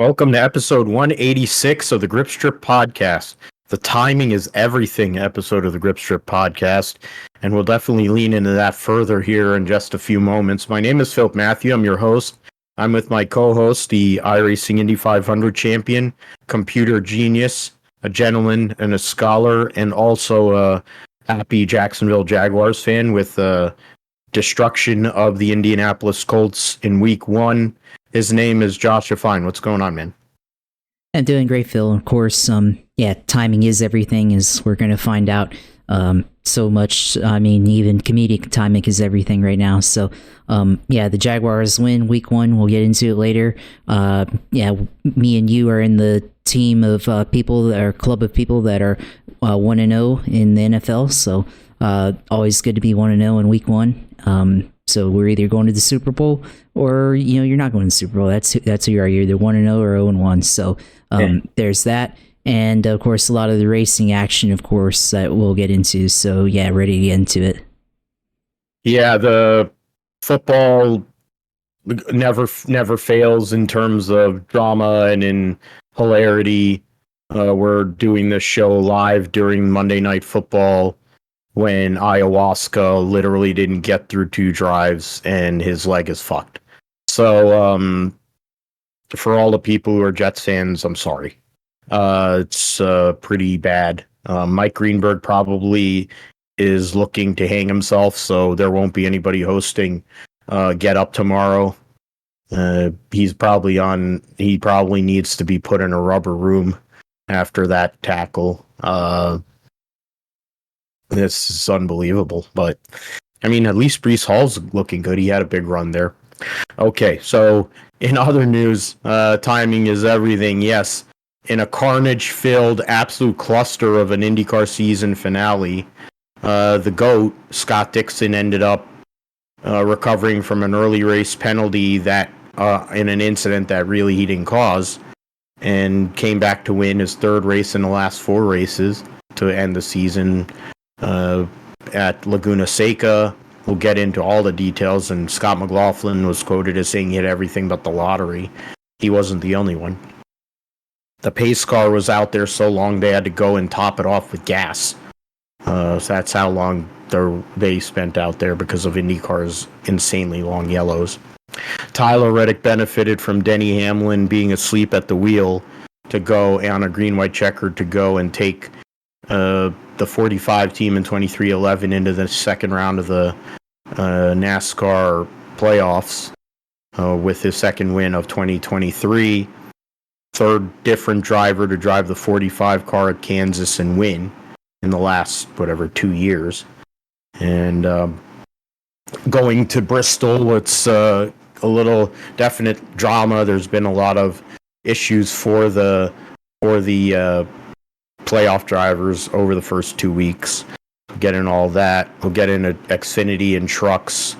Welcome to episode 186 of the Grip Strip Podcast. The timing is everything episode of the Grip Strip Podcast, and we'll definitely lean into that further here in just a few moments. My name is Philip Matthew. I'm your host. I'm with my co-host, the iRacing Indy 500 champion, computer genius, a gentleman and a scholar, and also a happy Jacksonville Jaguars fan with destruction of the Indianapolis Colts in week one. His name is Josh Fine. What's going on, man? I'm doing great, Phil. Of course, timing is everything, as we're going to find out so much. I mean, even comedic timing is everything right now. So, the Jaguars win week one. We'll get into it later. Me and you are in the team of people, or club of people that are 1-0 in the NFL. So, always good to be 1-0 in week one. So we're either going to the Super Bowl or, you're not going to the Super Bowl. That's who you are. You're either 1-0 or 0-1. So there's that. And, of course, a lot of the racing action, of course, that we'll get into. So, ready to get into it. Yeah, the football never fails in terms of drama and in hilarity. We're doing this show live during Monday Night Football, when Ayahuasca literally didn't get through two drives and his leg is fucked. So, for all the people who are Jets fans, I'm sorry. It's pretty bad. Mike Greenberg probably is looking to hang himself, so there won't be anybody hosting Get Up tomorrow. He probably needs to be put in a rubber room after that tackle. This is unbelievable, but I mean, at least Breece Hall's looking good. He had a big run there. Okay, so in other news, timing is everything. Yes, in a carnage-filled absolute cluster of an IndyCar season finale, the GOAT, Scott Dixon, ended up recovering from an early race penalty that in an incident that really he didn't cause, and came back to win his third race in the last four races to end the season at Laguna Seca. We'll get into all the details, and Scott McLaughlin was quoted as saying he had everything but the lottery. He wasn't the only one. The pace car was out there so long they had to go and top it off with gas. So that's how long they spent out there because of IndyCar's insanely long yellows. Tyler Reddick benefited from Denny Hamlin being asleep at the wheel to go on a green-white checker to go and take the 45 team in 2311 into the second round of the NASCAR playoffs with his second win of 2023. Third different driver to drive the 45 car at Kansas and win in the last, 2 years. And going to Bristol, it's a little definite drama. There's been a lot of issues for the playoff drivers over the first 2 weeks. We'll get into all that. We'll get into Xfinity and trucks.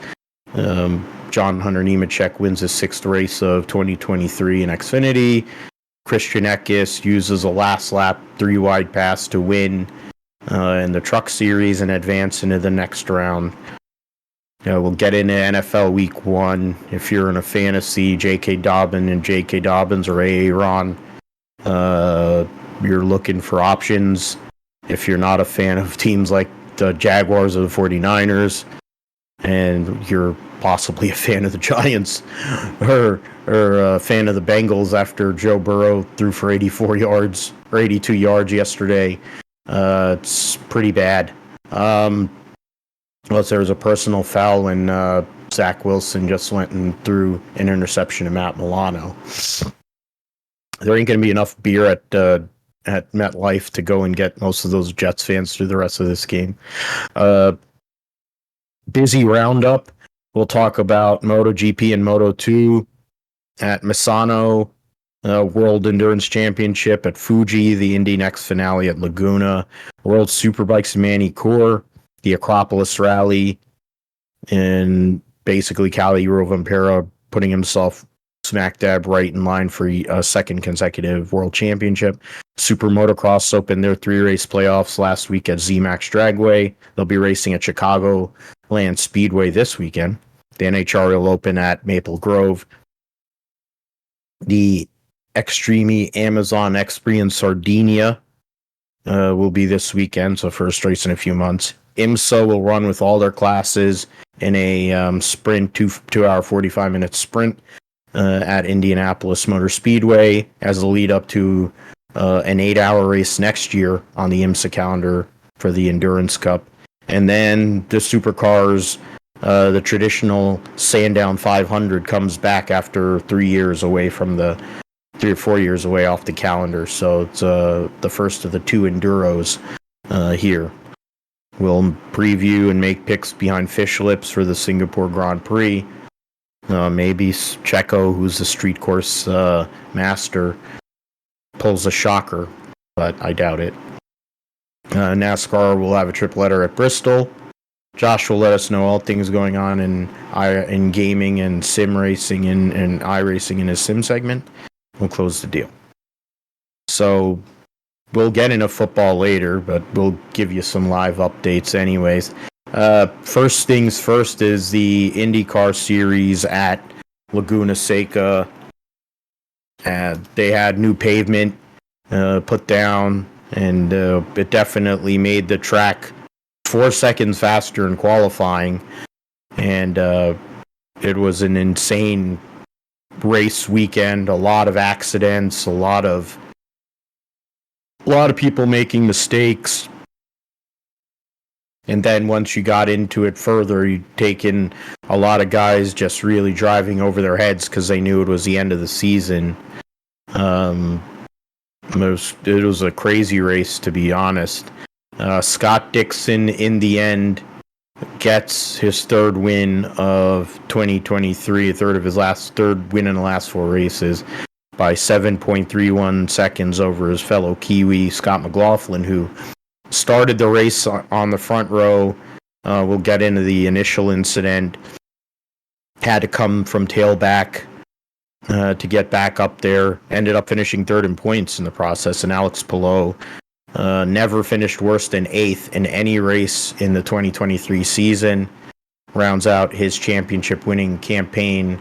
John Hunter Nemechek wins his sixth race of 2023 in Xfinity. Christian Eckes uses a last lap 3-wide pass to win in the truck series and advance into the next round. We'll get into NFL week one. If you're in a fantasy, J.K. Dobbins and J.K. Dobbins or A.A. Ron, you're looking for options. If you're not a fan of teams like the Jaguars or the 49ers, and you're possibly a fan of the Giants or a fan of the Bengals after Joe Burrow threw for 84 yards or 82 yards yesterday, it's pretty bad. Unless there was a personal foul and Zach Wilson just went and threw an interception to Matt Milano. There ain't going to be enough beer at MetLife to go and get most of those Jets fans through the rest of this game. Busy roundup. We'll talk about MotoGP and Moto2 at Misano, World Endurance Championship at Fuji, the Indy Next finale at Laguna, World Superbikes in Manicourt, the Acropolis Rally, and basically Cali Rovanpera putting himself smack dab right in line for a second consecutive world championship. Super Motocross opened their 3-race playoffs last week at ZMAX Dragway. They'll be racing at Chicagoland Speedway this weekend. The NHRA will open at Maple Grove. The Extreme Amazon Xpree in Sardinia will be this weekend, so first race in a few months. IMSA will run with all their classes in a sprint, 2 hour 45-minute sprint at Indianapolis Motor Speedway as a lead up to an 8-hour race next year on the IMSA calendar for the Endurance Cup. And then the supercars, the traditional Sandown 500 comes back after 3 years away from 3 or 4 years away off the calendar. So it's the first of the 2 enduros here. We'll preview and make picks behind fish lips for the Singapore Grand Prix. Maybe Checo, who's the street course master, pulls a shocker, but I doubt it. NASCAR will have a tripletter at Bristol. Josh will let us know all things going on in gaming and sim racing and iRacing in his sim segment. We'll close the deal. So we'll get into football later, but we'll give you some live updates anyways. First things first is the IndyCar series at Laguna Seca. They had new pavement put down, and it definitely made the track 4 seconds faster in qualifying. And it was an insane race weekend. A lot of accidents, a lot of people making mistakes. And then once you got into it further, you take in a lot of guys just really driving over their heads because they knew it was the end of the season. It was a crazy race, to be honest. Scott Dixon, in the end, gets his 3rd win of 2023, third win in the last 4 races, by 7.31 seconds over his fellow Kiwi, Scott McLaughlin, who started the race on the front row. We'll get into the initial incident. Had to come from tailback to get back up there. Ended up finishing 3rd in points in the process. And Alex Palou never finished worse than 8th in any race in the 2023 season. Rounds out his championship-winning campaign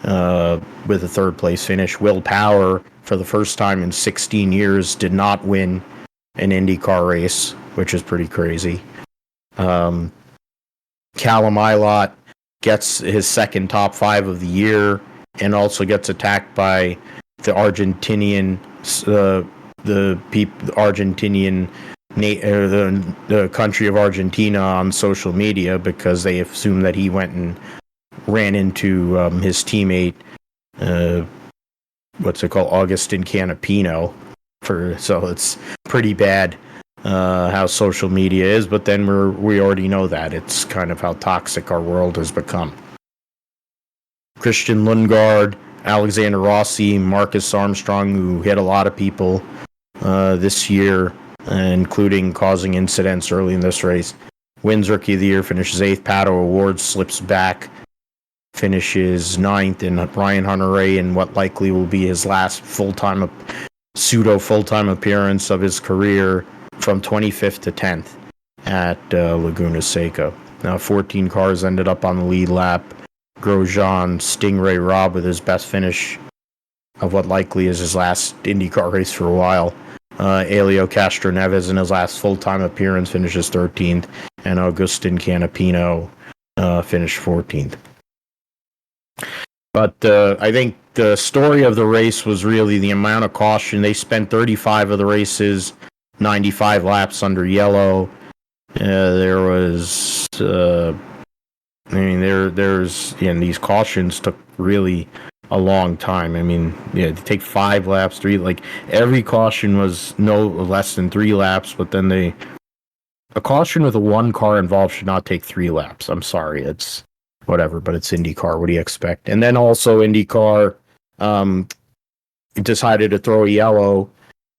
with a 3rd place finish. Will Power, for the first time in 16 years, did not win an IndyCar race, which is pretty crazy. Callum Ilott gets his 2nd top 5 of the year, and also gets attacked by the Argentinian, the country of Argentina on social media, because they assume that he went and ran into his teammate, Agustin Canapino. So it's pretty bad how social media is, but then we already know that. It's kind of how toxic our world has become. Christian Lundgaard, Alexander Rossi, Marcus Armstrong, who hit a lot of people this year, including causing incidents early in this race, wins Rookie of the Year, finishes 8th. Pato O'Ward slips back, finishes 9th, and Ryan Hunter-Reay in what likely will be his last pseudo full-time appearance of his career, from 25th to 10th at Laguna Seca. Now 14 cars ended up on the lead lap. Grosjean, Stingray Robb with his best finish of what likely is his last IndyCar race for a while. Elio Castroneves in his last full-time appearance finishes 13th, and Agustin Canapino finished 14th. But I think the story of the race was really the amount of caution. They spent 35 of the races, 95 laps under yellow. There was, these cautions took really a long time. I mean, to take 5 laps, 3, every caution was no less than 3 laps, but then a caution with a 1 car involved should not take 3 laps. I'm sorry, it's whatever, but it's IndyCar. What do you expect? And then also IndyCar decided to throw a yellow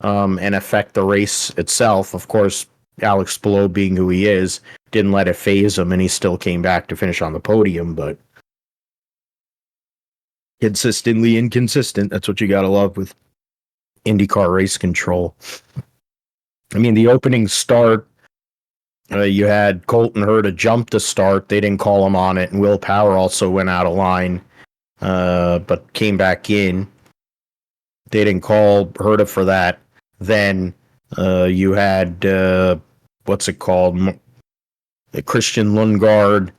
and affect the race itself. Of course, Alex Palou, being who he is, didn't let it phase him, and he still came back to finish on the podium, but consistently inconsistent. That's what you gotta love with IndyCar race control. I mean, the opening start, you had Colton Herta jump to start. They didn't call him on it, and Will Power also went out of line, but came back in. they didn't call Herta for that. Then you had what's it called? Christian Lundgaard,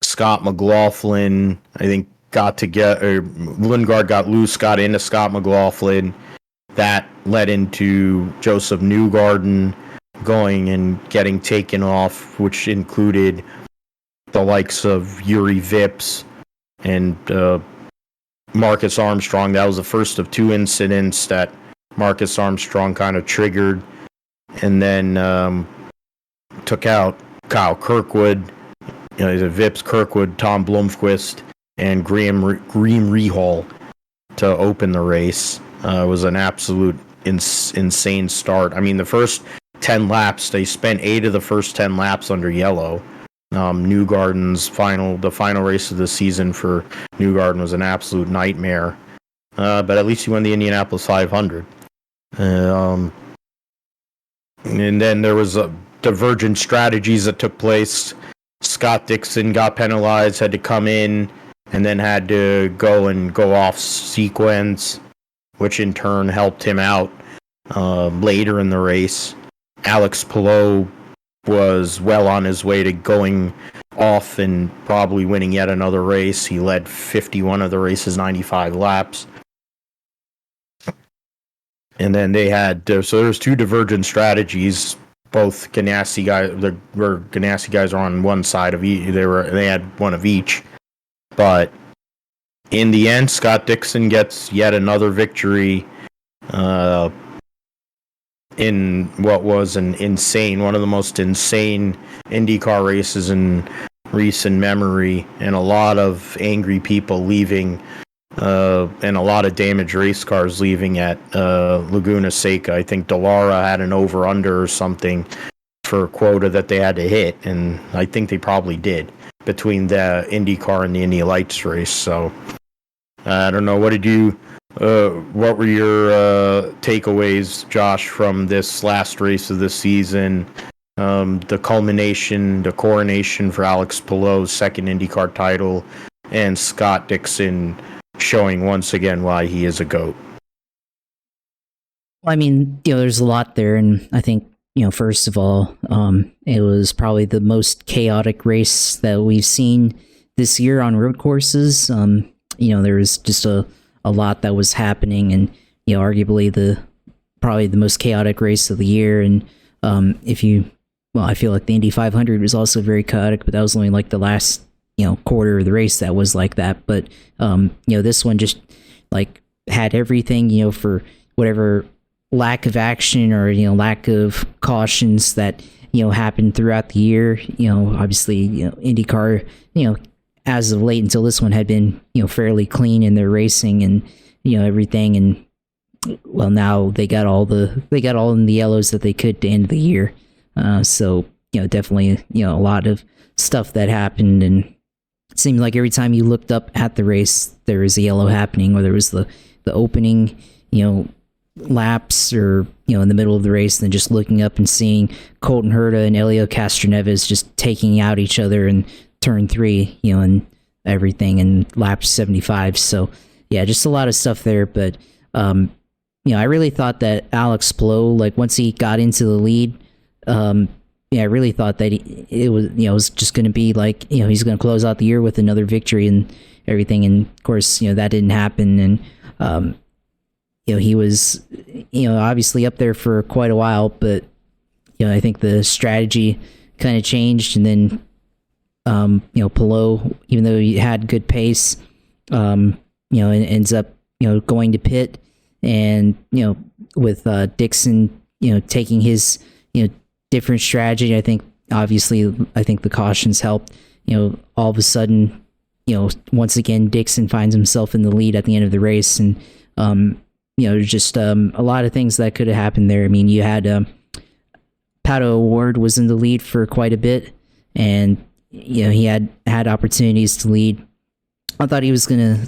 Scott McLaughlin. I think Lundgaard got loose, got into Scott McLaughlin. That led into Joseph Newgarden going and getting taken off, which included the likes of Yuri Vips and Marcus Armstrong. That was the first of two incidents that Marcus Armstrong kind of triggered, and then took out Kyle Kirkwood, Vips, Kirkwood, Tom Blomqvist, and Graham Rahal to open the race. It was an absolute insane start. I mean, the first 10 laps, they spent 8 of the first 10 laps under yellow. Newgarden's the final race of the season for Newgarden was an absolute nightmare. But at least he won the Indianapolis 500. And then there was divergent strategies that took place. Scott Dixon got penalized, had to come in, and then had to go off sequence, which in turn helped him out later in the race. Alex Palou was well on his way to going off and probably winning yet another race. He led 51 of the race's 95 laps. And then they had, so there's two divergent strategies. Both Ganassi guys are on one side of each. They had one of each. But in the end, Scott Dixon gets yet another victory in what was one of the most insane IndyCar races in recent memory, and a lot of angry people leaving, and a lot of damaged race cars leaving at Laguna Seca. I think Dallara had an over-under or something for a quota that they had to hit, and I think they probably did between the IndyCar and the Indy Lights race. So I don't know. What were your takeaways, Josh, from this last race of the season? The coronation for Alex Palou's second IndyCar title, and Scott Dixon showing once again why he is a GOAT. I mean, there's a lot there, and I think, first of all, it was probably the most chaotic race that we've seen this year on road courses. There was just a lot that was happening, and arguably probably the most chaotic race of the year. And I feel like the Indy 500 was also very chaotic, but that was only like the last quarter of the race that was like that. But this one just like had everything, for whatever lack of action or lack of cautions that happened throughout the year. Obviously, IndyCar, as of late until this one had been fairly clean in their racing and everything, and well, now they got all in the yellows that they could to end the year. So definitely a lot of stuff that happened, and it seemed like every time you looked up at the race there was a yellow happening, whether it was the opening laps or in the middle of the race, and then just looking up and seeing Colton Herta and Helio Castroneves just taking out each other in turn 3, and everything in lap 75. So yeah, just a lot of stuff there. But I really thought that Alex Palou, like once he got into the lead, I really thought that it was just going to be like he's going to close out the year with another victory and everything. And of course that didn't happen. And he was obviously up there for quite a while, but I think the strategy kind of changed, and then Palou, even though he had good pace, ends up going to pit, and with Dixon taking his different strategy. I think the cautions helped. All of a sudden, once again Dixon finds himself in the lead at the end of the race, and just a lot of things that could have happened there. I mean, you had Pato O'Ward was in the lead for quite a bit, and he had opportunities to lead. I thought he was gonna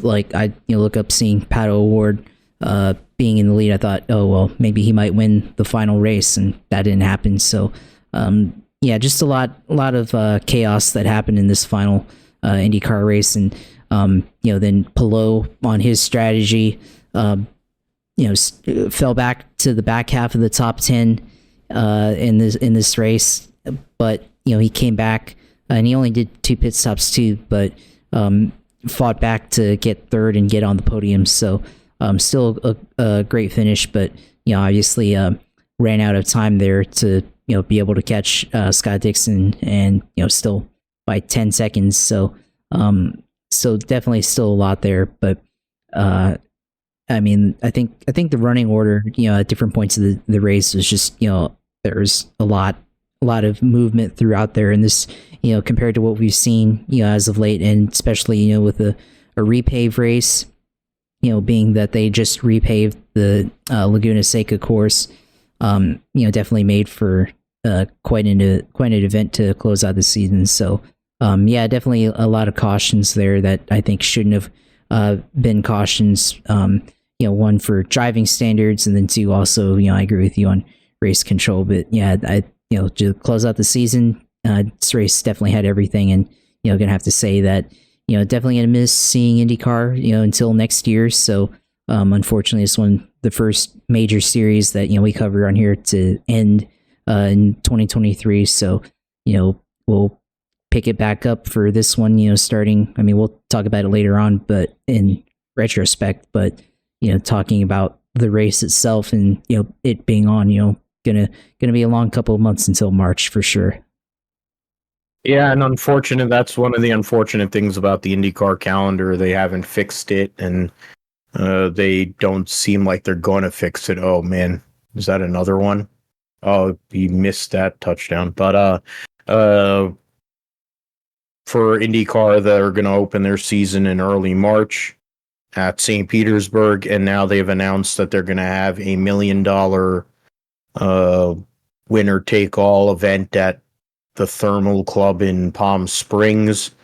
look up seeing Pato O'Ward being in the lead. I thought, oh well, maybe he might win the final race, and that didn't happen. So just a lot of chaos that happened in this final IndyCar race, and then Palou on his strategy fell back to the back half of the top 10 in this race, but he came back and he only did 2 pit stops too, but fought back to get third and get on the podium. So still a great finish, but obviously ran out of time there to be able to catch Scott Dixon, and still by 10 seconds. So definitely still a lot there, but I mean, I think the running order, at different points of the race was just, there's a lot of movement throughout there in this, compared to what we've seen, as of late, and especially, with a repave race, being that they just repaved the Laguna Seca course, definitely made for quite an event to close out the season. So, definitely a lot of cautions there that I think shouldn't have been cautions. One for driving standards, and then 2 also, I agree with you on race control. But to close out the season, this race definitely had everything, and gonna have to say that definitely gonna miss seeing IndyCar until next year. So unfortunately, this one, the first major series that we cover on here, to end in 2023. So we'll pick it back up for this one. Starting. I mean, we'll talk about it later on, but in retrospect, but talking about the race itself and it being on, gonna be a long couple of months until March for sure. Yeah, and that's one of the unfortunate things about the IndyCar calendar. They haven't fixed it, and they don't seem like they're going to fix it. Oh man, is that another one? Oh, he missed that touchdown. But for IndyCar, they're going to open their season in early March at St. Petersburg, and now they've announced that they're going to have $1 million winner take all event at the Thermal Club in Palm Springs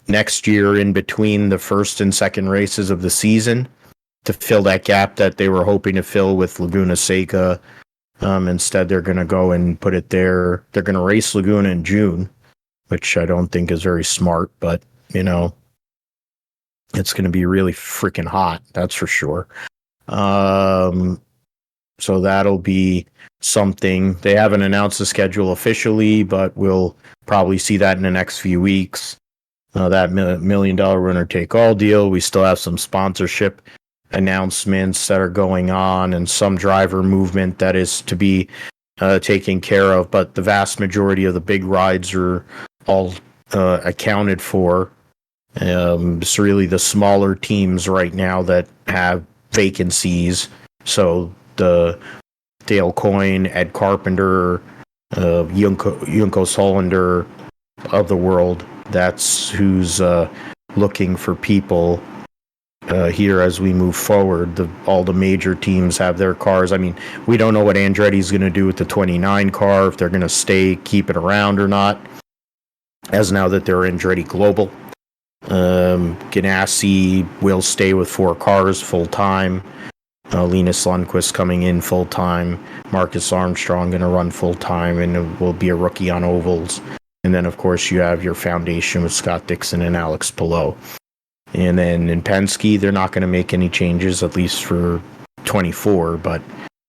next year, in between the first and second races of the season, to fill that gap that they were hoping to fill with Laguna Seca. Instead, they're going to go and put it there. They're going to race Laguna in June, which I don't think is very smart, but it's going to be really freaking hot, that's for sure. So that'll be something. They haven't announced the schedule officially, but we'll probably see that in the next few weeks. That $1 million winner take all deal. We still have some sponsorship announcements that are going on, and some driver movement that is to be taken care of. But the vast majority of the big rides are all accounted for. It's really the smaller teams right now that have vacancies. So the Dale Coyne, Ed Carpenter, Junkos Hollander of the world, that's who's looking for people here as we move forward. All the major teams have their cars. I mean, we don't know what Andretti's going to do with the 29 car, if they're going to keep it around or not, as now that they're Andretti Global. Ganassi will stay with 4 cars full-time. Linus Lundqvist coming in full-time. Marcus Armstrong going to run full-time and will be a rookie on ovals. And then, of course, you have your foundation with Scott Dixon and Alex Palou. And then in Penske, they're not going to make any changes, at least for 24, but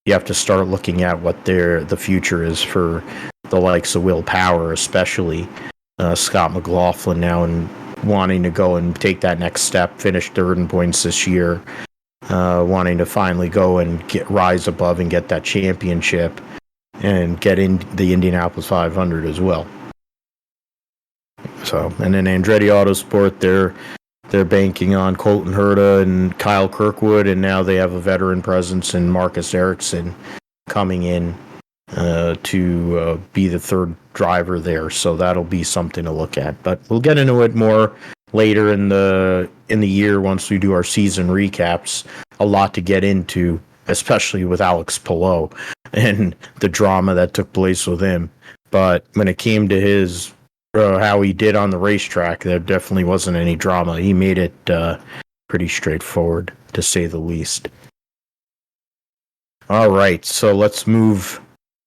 you have to start looking at what the future is for the likes of Will Power, especially Scott McLaughlin now, and wanting to go and take that next step, finish third in points this year, wanting to finally go and rise above and get that championship and get in the Indianapolis 500 as well. So, and then Andretti Autosport, they're banking on Colton Herta and Kyle Kirkwood, and now they have a veteran presence in Marcus Ericsson coming in to be the third driver there. So that'll be something to look at. But we'll get into it more later in the year once we do our season recaps. A lot to get into, especially with Alex Palou and the drama that took place with him. But when it came to his how he did on the racetrack, there definitely wasn't any drama. He made it pretty straightforward, to say the least. All right, so let's move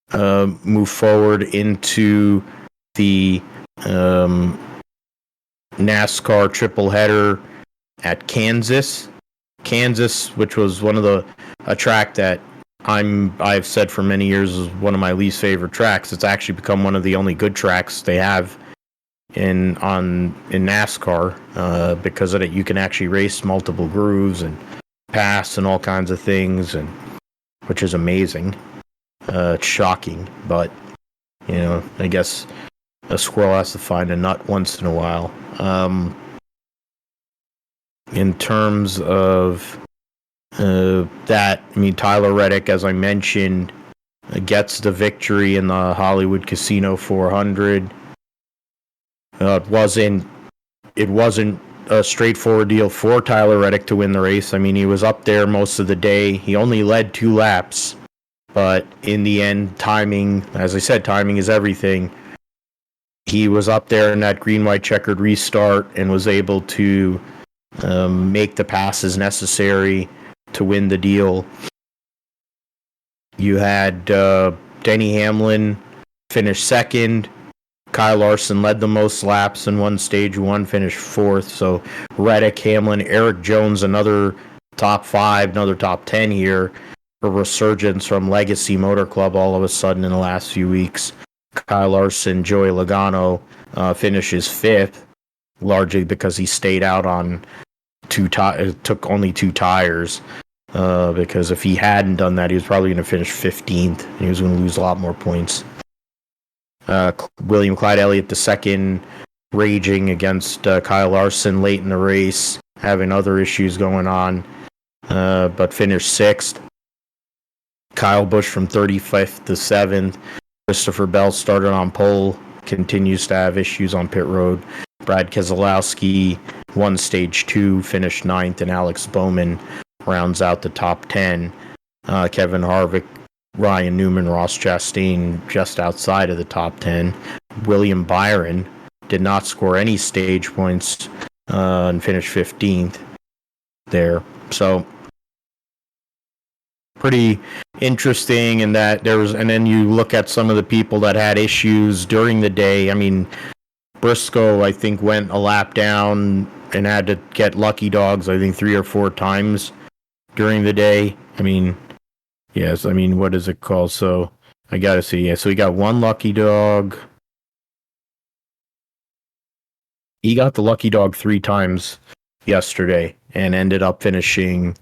forward into the NASCAR triple header at Kansas. Kansas, which was a track that I've said for many years is one of my least favorite tracks. It's actually become one of the only good tracks they have in NASCAR, because of it. You can actually race multiple grooves and pass and all kinds of things, and which is amazing. It's shocking, but I guess a squirrel has to find a nut once in a while. In terms of that, I mean, Tyler Reddick, as I mentioned, gets the victory in the Hollywood Casino 400. It wasn't a straightforward deal for Tyler Reddick to win the race. I mean, he was up there most of the day. He only led 2 laps, but in the end, timing, as I said, timing is everything. He was up there in that green, white, checkered restart and was able to make the passes necessary to win the deal. You had Denny Hamlin finish second. Kyle Larson led the most laps and won stage 1, finished 4th. So Reddick, Hamlin, Eric Jones, another top 5, another top 10 here. A resurgence from Legacy Motor Club all of a sudden in the last few weeks. Kyle Larson, Joey Logano finishes 5th, largely because he stayed out on took only 2 tires. Because if he hadn't done that, he was probably going to finish 15th, and he was going to lose a lot more points. William Clyde Elliott II raging against Kyle Larson late in the race, having other issues going on, but finished 6th. Kyle Busch from 35th to 7th. Christopher Bell started on pole, continues to have issues on pit road. Brad Keselowski won stage 2, finished 9th, and Alex Bowman rounds out the top 10. Kevin Harvick, Ryan Newman, Ross Chastain just outside of the top 10. William Byron did not score any stage points and finished 15th there. So pretty interesting in that and then you look at some of the people that had issues during the day. I mean, Briscoe, I think, went a lap down and had to get lucky dogs, I think 3 or 4 times during the day. I mean, yes, I mean, what is it called? So I gotta see. Yeah, so he got 1 lucky dog. He got the lucky dog 3 times yesterday and ended up finishing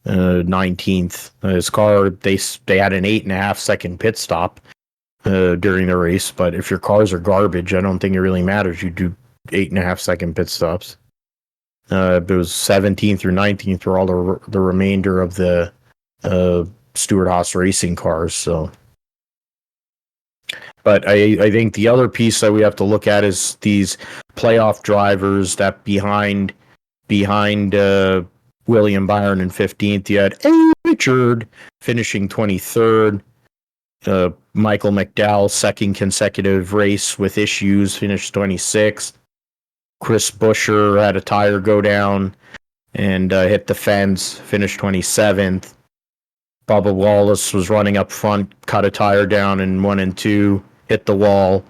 19th. His car, they had an 8.5 second pit stop during the race, but if your cars are garbage, I don't think it really matters. You do 8.5 second pit stops. It was 17th through 19th for all the remainder of the Stewart-Haas racing cars. So, but I think the other piece that we have to look at is these playoff drivers that behind William Byron in 15th. You had A. Richard finishing 23rd. Michael McDowell, second consecutive race with issues, finished 26th. Chris Buescher had a tire go down and hit the fence, finished 27th. Bubba Wallace was running up front, cut a tire down in 1 and 2, hit the wall,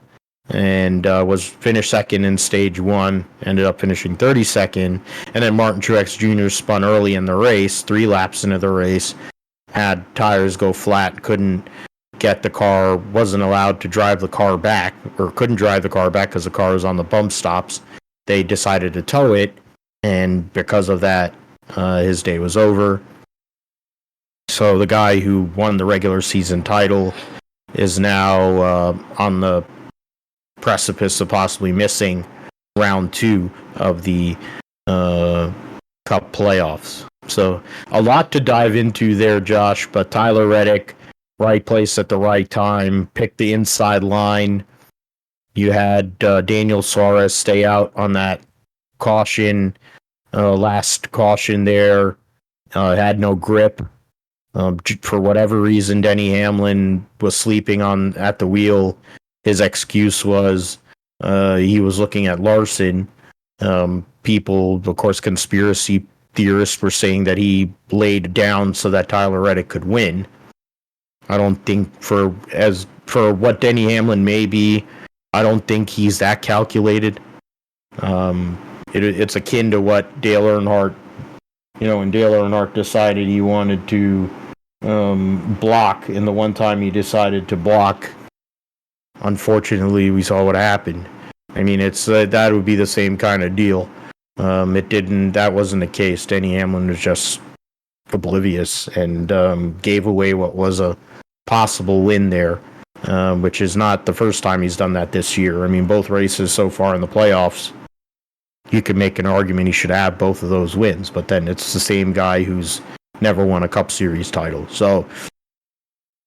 and was finished second in stage 1, ended up finishing 32nd. And then Martin Truex Jr. spun early in the race, 3 laps into the race, had tires go flat, couldn't get the car, wasn't allowed to drive the car back, or couldn't drive the car back because the car was on the bump stops. They decided to tow it, and because of that, his day was over. So the guy who won the regular season title is now on the precipice of possibly missing round 2 of the Cup playoffs. So a lot to dive into there, Josh, but Tyler Reddick, right place at the right time, picked the inside line. You had Daniel Suarez stay out on that caution, last caution there, had no grip. For whatever reason, Denny Hamlin was sleeping at the wheel. His excuse was he was looking at Larson. People, of course, conspiracy theorists were saying that he laid down so that Tyler Reddick could win. I don't think for what Denny Hamlin may be, I don't think he's that calculated. It's akin to what Dale Earnhardt when Dale Earnhardt decided he wanted to block, and the one time he decided to block, unfortunately, we saw what happened. I mean, it's that would be the same kind of deal. That wasn't the case. Denny Hamlin was just oblivious and gave away what was a possible win there, which is not the first time he's done that this year. I mean, both races so far in the playoffs, you could make an argument he should have both of those wins, but then it's the same guy who's never won a Cup Series title. So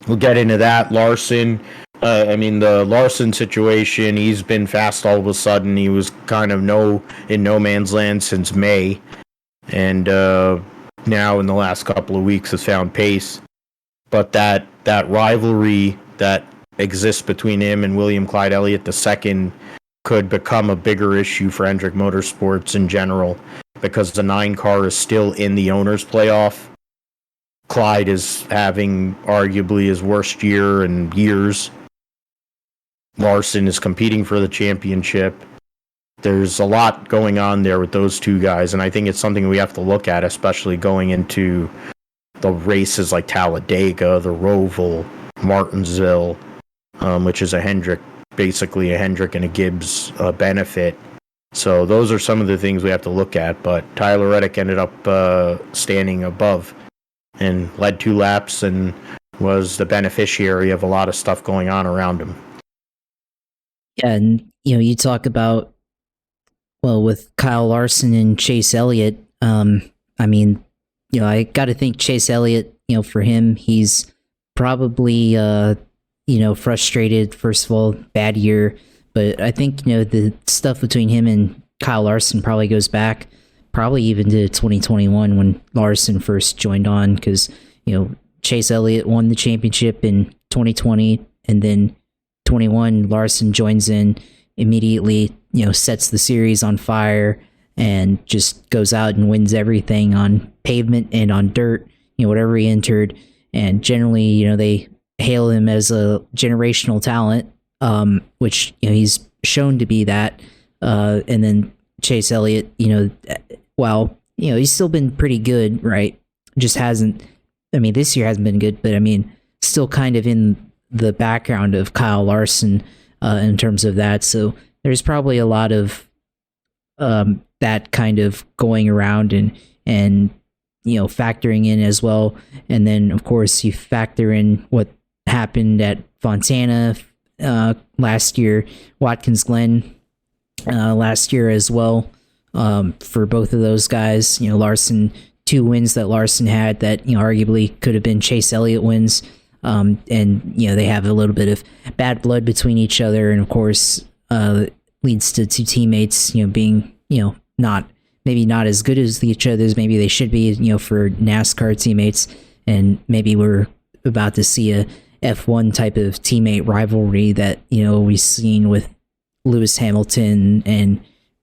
we'll get into that. Larson, the Larson situation, he's been fast all of a sudden. He was kind of in no man's land since May, and now in the last couple of weeks has found pace. But that rivalry that exists between him and William Clyde Elliott II could become a bigger issue for Hendrick Motorsports in general, because the 9 car is still in the owners' playoff. Clyde is having arguably his worst year in years. Larson is competing for the championship. There's a lot going on there with those two guys, and I think it's something we have to look at, especially going into the races like Talladega, the Roval, Martinsville, which is basically a Hendrick and a Gibbs benefit. So those are some of the things we have to look at, but Tyler Reddick ended up standing above and led 2 laps and was the beneficiary of a lot of stuff going on around him. Yeah, and you talk about, with Kyle Larson and Chase Elliott, I got to think Chase Elliott, for him, he's probably frustrated. First of all, bad year, but I think the stuff between him and Kyle Larson probably goes back even to 2021 when Larson first joined on, because Chase Elliott won the championship in 2020, and then 21 Larson joins in immediately, sets the series on fire and just goes out and wins everything on pavement and on dirt, whatever he entered. And generally, they hail him as a generational talent, which he's shown to be that. And then Chase Elliott, he's still been pretty good, right? Just hasn't. This year hasn't been good, but still kind of in the background of Kyle Larson in terms of that. So there's probably a lot of that kind of going around and factoring in as well. And then of course you factor in what happened at Fontana last year, Watkins Glen last year as well, for both of those guys. Larson, 2 wins that Larson had that arguably could have been Chase Elliott wins. And they have a little bit of bad blood between each other, and of course leads to 2 teammates being not as good as each other as maybe they should be, for NASCAR teammates. And maybe we're about to see a F1 type of teammate rivalry that we've seen with Lewis Hamilton and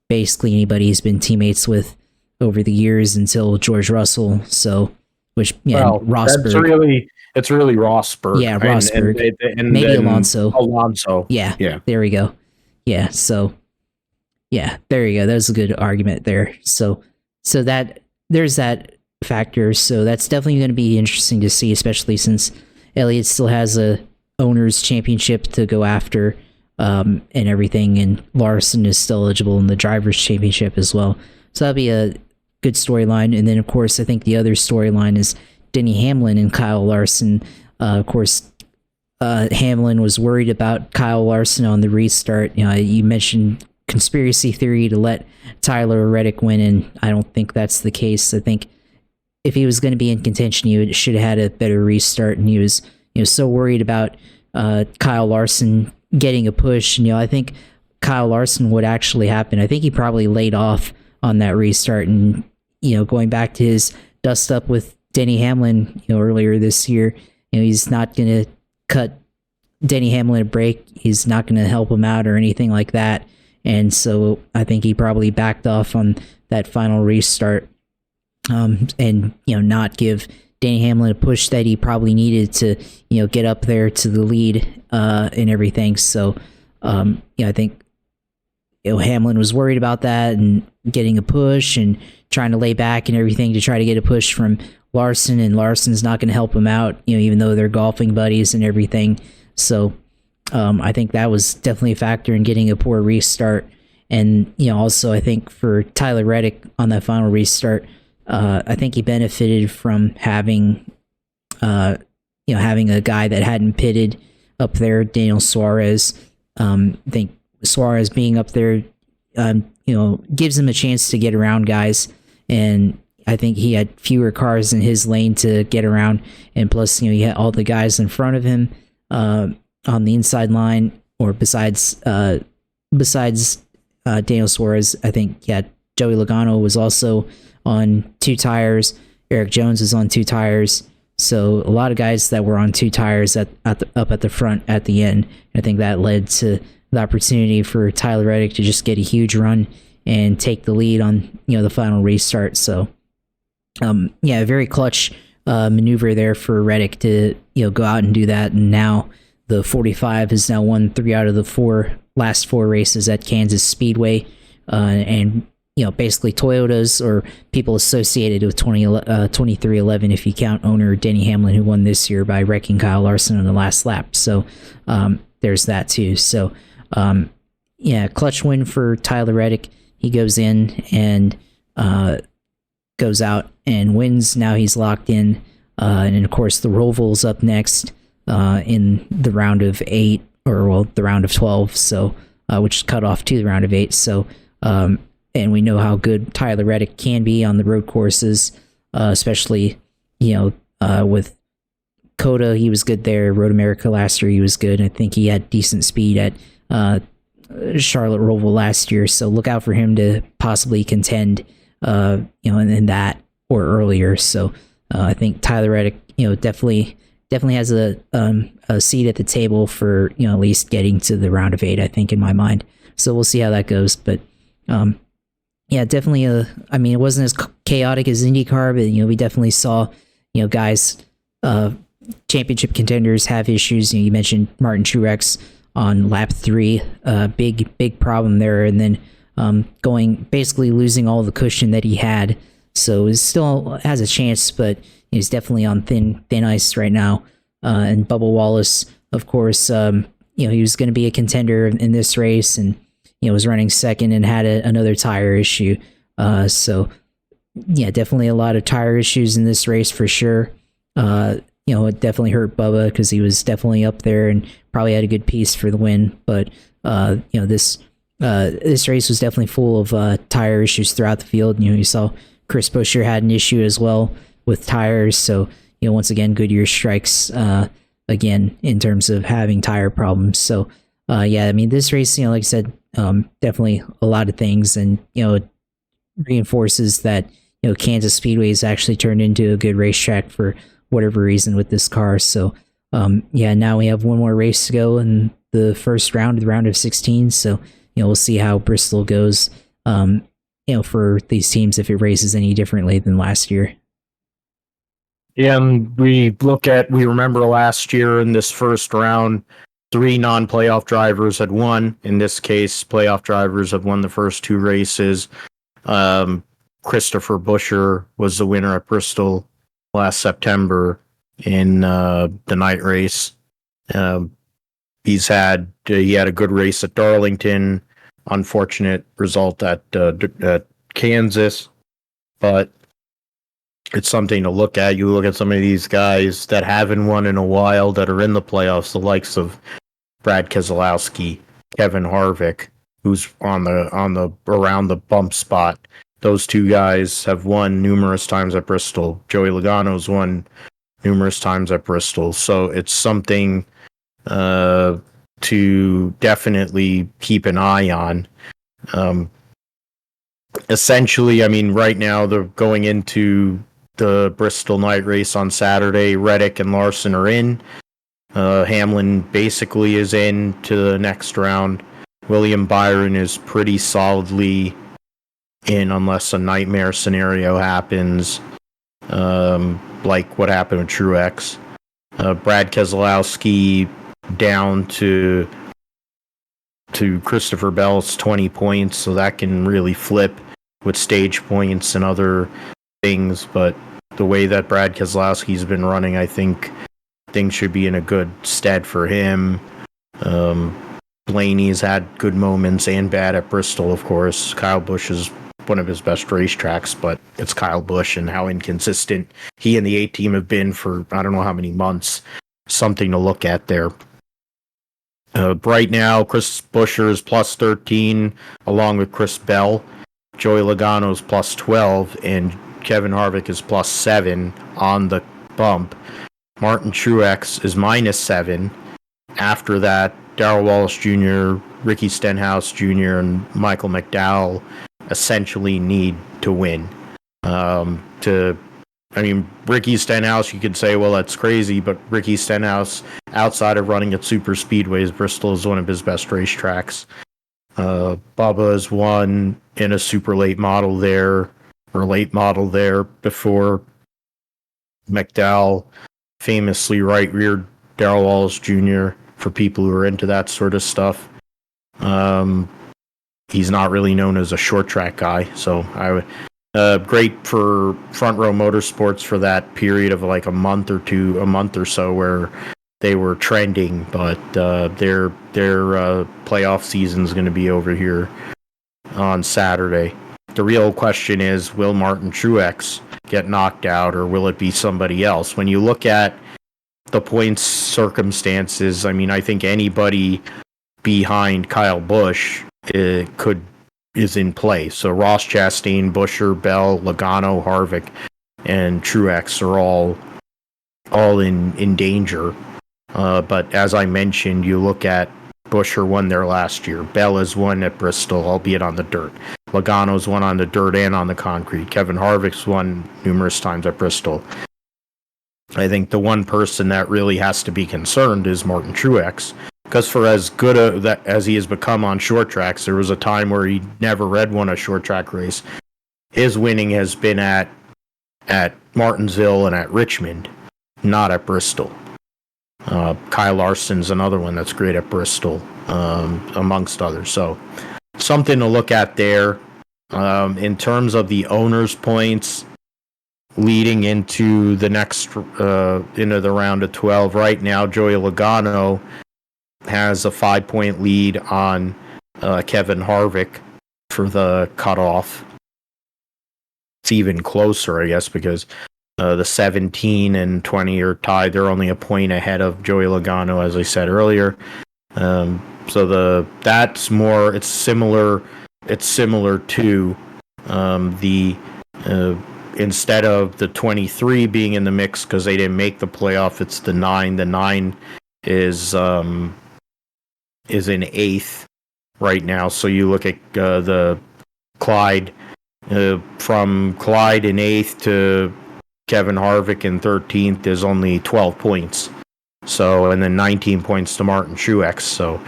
basically anybody he's been teammates with over the years until George Russell. So Rosberg. It's really Rosberg. Yeah, Rosberg. And maybe Alonso. Yeah. There we go. Yeah, so yeah, there you go. That was a good argument there. So that there's that factor. So that's definitely going to be interesting to see, especially since Elliott still has a owner's championship to go after, and everything, and Larson is still eligible in the driver's championship as well. So that'll be a good storyline. And then of course, I think the other storyline is Denny Hamlin and Kyle Larson. Of course, Hamlin was worried about Kyle Larson on the restart. You mentioned conspiracy theory to let Tyler Reddick win, and I don't think that's the case. I think if he was going to be in contention, he should have had a better restart, and he was so worried about Kyle Larson getting a push. I think Kyle Larson would actually happen. I think he probably laid off on that restart, and going back to his dust up with Denny Hamlin earlier this year, he's not going to cut Denny Hamlin a break. He's not going to help him out or anything like that. And so I think he probably backed off on that final restart, and not give Denny Hamlin a push that he probably needed to get up there to the lead and everything. So I think Hamlin was worried about that and getting a push and trying to lay back and everything to try to get a push from Larson, and Larson's not going to help him out, even though they're golfing buddies and everything. So I think that was definitely a factor in getting a poor restart. And, also I think for Tyler Reddick on that final restart, I think he benefited from having, having a guy that hadn't pitted up there, Daniel Suarez. I think Suarez being up there, gives him a chance to get around guys. And I think he had fewer cars in his lane to get around. And plus, he had all the guys in front of him on the inside line, or besides Daniel Suarez. I think, Joey Logano was also on 2 tires. Eric Jones is on 2 tires. So a lot of guys that were on 2 tires up at the front at the end. I think that led to the opportunity for Tyler Reddick to just get a huge run and take the lead on the final restart. So a very clutch maneuver there for Reddick to go out and do that. And now the 45 has now won 3 out of the last 4 races at Kansas Speedway, and basically Toyotas or people associated with 2311, if you count owner Denny Hamlin, who won this year by wrecking Kyle Larson on the last lap. So there's that too. So clutch win for Tyler Reddick. He goes in and goes out and wins. Now he's locked in, and of course the Roval's up next in the round of 8, or the round of 12. So which is cut off to the round of 8. So and we know how good Tyler Reddick can be on the road courses, especially, with COTA, he was good there. Road America last year, he was good. I think he had decent speed at Charlotte Roval last year. So look out for him to possibly contend, in that or earlier. So I think Tyler Reddick, definitely has a seat at the table for, at least getting to the round of 8, I think, in my mind. So we'll see how that goes. But, definitely it wasn't as chaotic as IndyCar, but, we definitely saw, guys, championship contenders have issues. You mentioned Martin Truex on lap 3, big problem there. And then basically losing all the cushion that he had. So he still has a chance, but he's definitely on thin ice right now. And Bubba Wallace, of course, he was going to be a contender in this race, and was running second and had another tire issue. So definitely a lot of tire issues in this race for sure. It definitely hurt Bubba because he was definitely up there and probably had a good piece for the win. But this race was definitely full of tire issues throughout the field. You saw Chris Buescher had an issue as well with tires. So once again, Goodyear strikes again in terms of having tire problems. So this race, like I said, definitely a lot of things, and it reinforces that Kansas Speedway has actually turned into a good racetrack for whatever reason with this car. So now we have one more race to go in the first round, the round of 16. So we'll see how Bristol goes. For these teams, if it races any differently than last year. Yeah, and we remember last year in this first round, 3 non-playoff drivers had won. In this case, playoff drivers have won the first 2 races. Christopher Buescher was the winner at Bristol last September in the night race. He had a good race at Darlington. Unfortunate result at Kansas, but it's something to look at. You look at some of these guys that haven't won in a while that are in the playoffs, the likes of Brad Keselowski, Kevin Harvick, who's on the around the bump spot. Those 2 guys have won numerous times at Bristol. Joey Logano's won numerous times at Bristol. So it's something to definitely keep an eye on. Essentially, right now they're going into the Bristol night race on Saturday. Reddick and Larson are in. Hamlin basically is in to the next round. William Byron is pretty solidly in unless a nightmare scenario happens, like what happened with Truex. Brad Keselowski down to Christopher Bell's 20 points, so that can really flip with stage points and other things, but the way that Brad Keselowski's been running, I think things should be in a good stead for him. Blaney's had good moments and bad at Bristol, of course. Kyle Busch is one of his best racetracks, but it's Kyle Busch, and how inconsistent he and the A team have been for I don't know how many months. Something to look at there. Right now, Chris Buescher is plus 13, along with Chris Bell. Joey Logano's plus 12, and Kevin Harvick is plus 7 on the bump. Martin Truex is minus 7. After that, Darrell Wallace Jr., Ricky Stenhouse Jr., and Michael McDowell essentially need to win. Ricky Stenhouse, you could say, well, that's crazy, but Ricky Stenhouse, outside of running at super speedways, Bristol is one of his best racetracks. Bubba has won in a super late model there before. McDowell famously right-reared Darrell Wallace Jr. for people who are into that sort of stuff. He's not really known as a short track guy, so I would great for Front Row Motorsports for that period of like a month or so where they were trending, but their playoff season is going to be over here on Saturday. The real question is, will Martin Truex get knocked out, or will it be somebody else? When you look at the points circumstances, I mean, I think anybody behind Kyle Busch is in play. So Ross Chastain, Buescher, Bell, Logano, Harvick, and Truex are all in danger. But as I mentioned, you look at Buescher won there last year. Bell has won at Bristol, albeit on the dirt. Logano's won on the dirt and on the concrete. Kevin Harvick's won numerous times at Bristol. I think the one person that really has to be concerned is Martin Truex, because for as good as he has become on short tracks, there was a time where he never won a short track race. His winning has been at Martinsville and at Richmond, not at Bristol. Kyle Larson's another one that's great at Bristol, amongst others. So something to look at there. In terms of the owners' points leading into the into the round of 12, right now Joey Logano has a 5-point lead on Kevin Harvick for the cutoff. It's even closer, I guess, because the 17 and 20 are tied. They're only a point ahead of Joey Logano, as I said earlier. So that's more. It's similar. It's similar to the instead of the 23 being in the mix because they didn't make the playoff. It's the 9. The 9 is in 8th right now. So you look at the Clyde, from Clyde in 8th to Kevin Harvick in 13th is only 12 points. So, and then 19 points to Martin Truex. So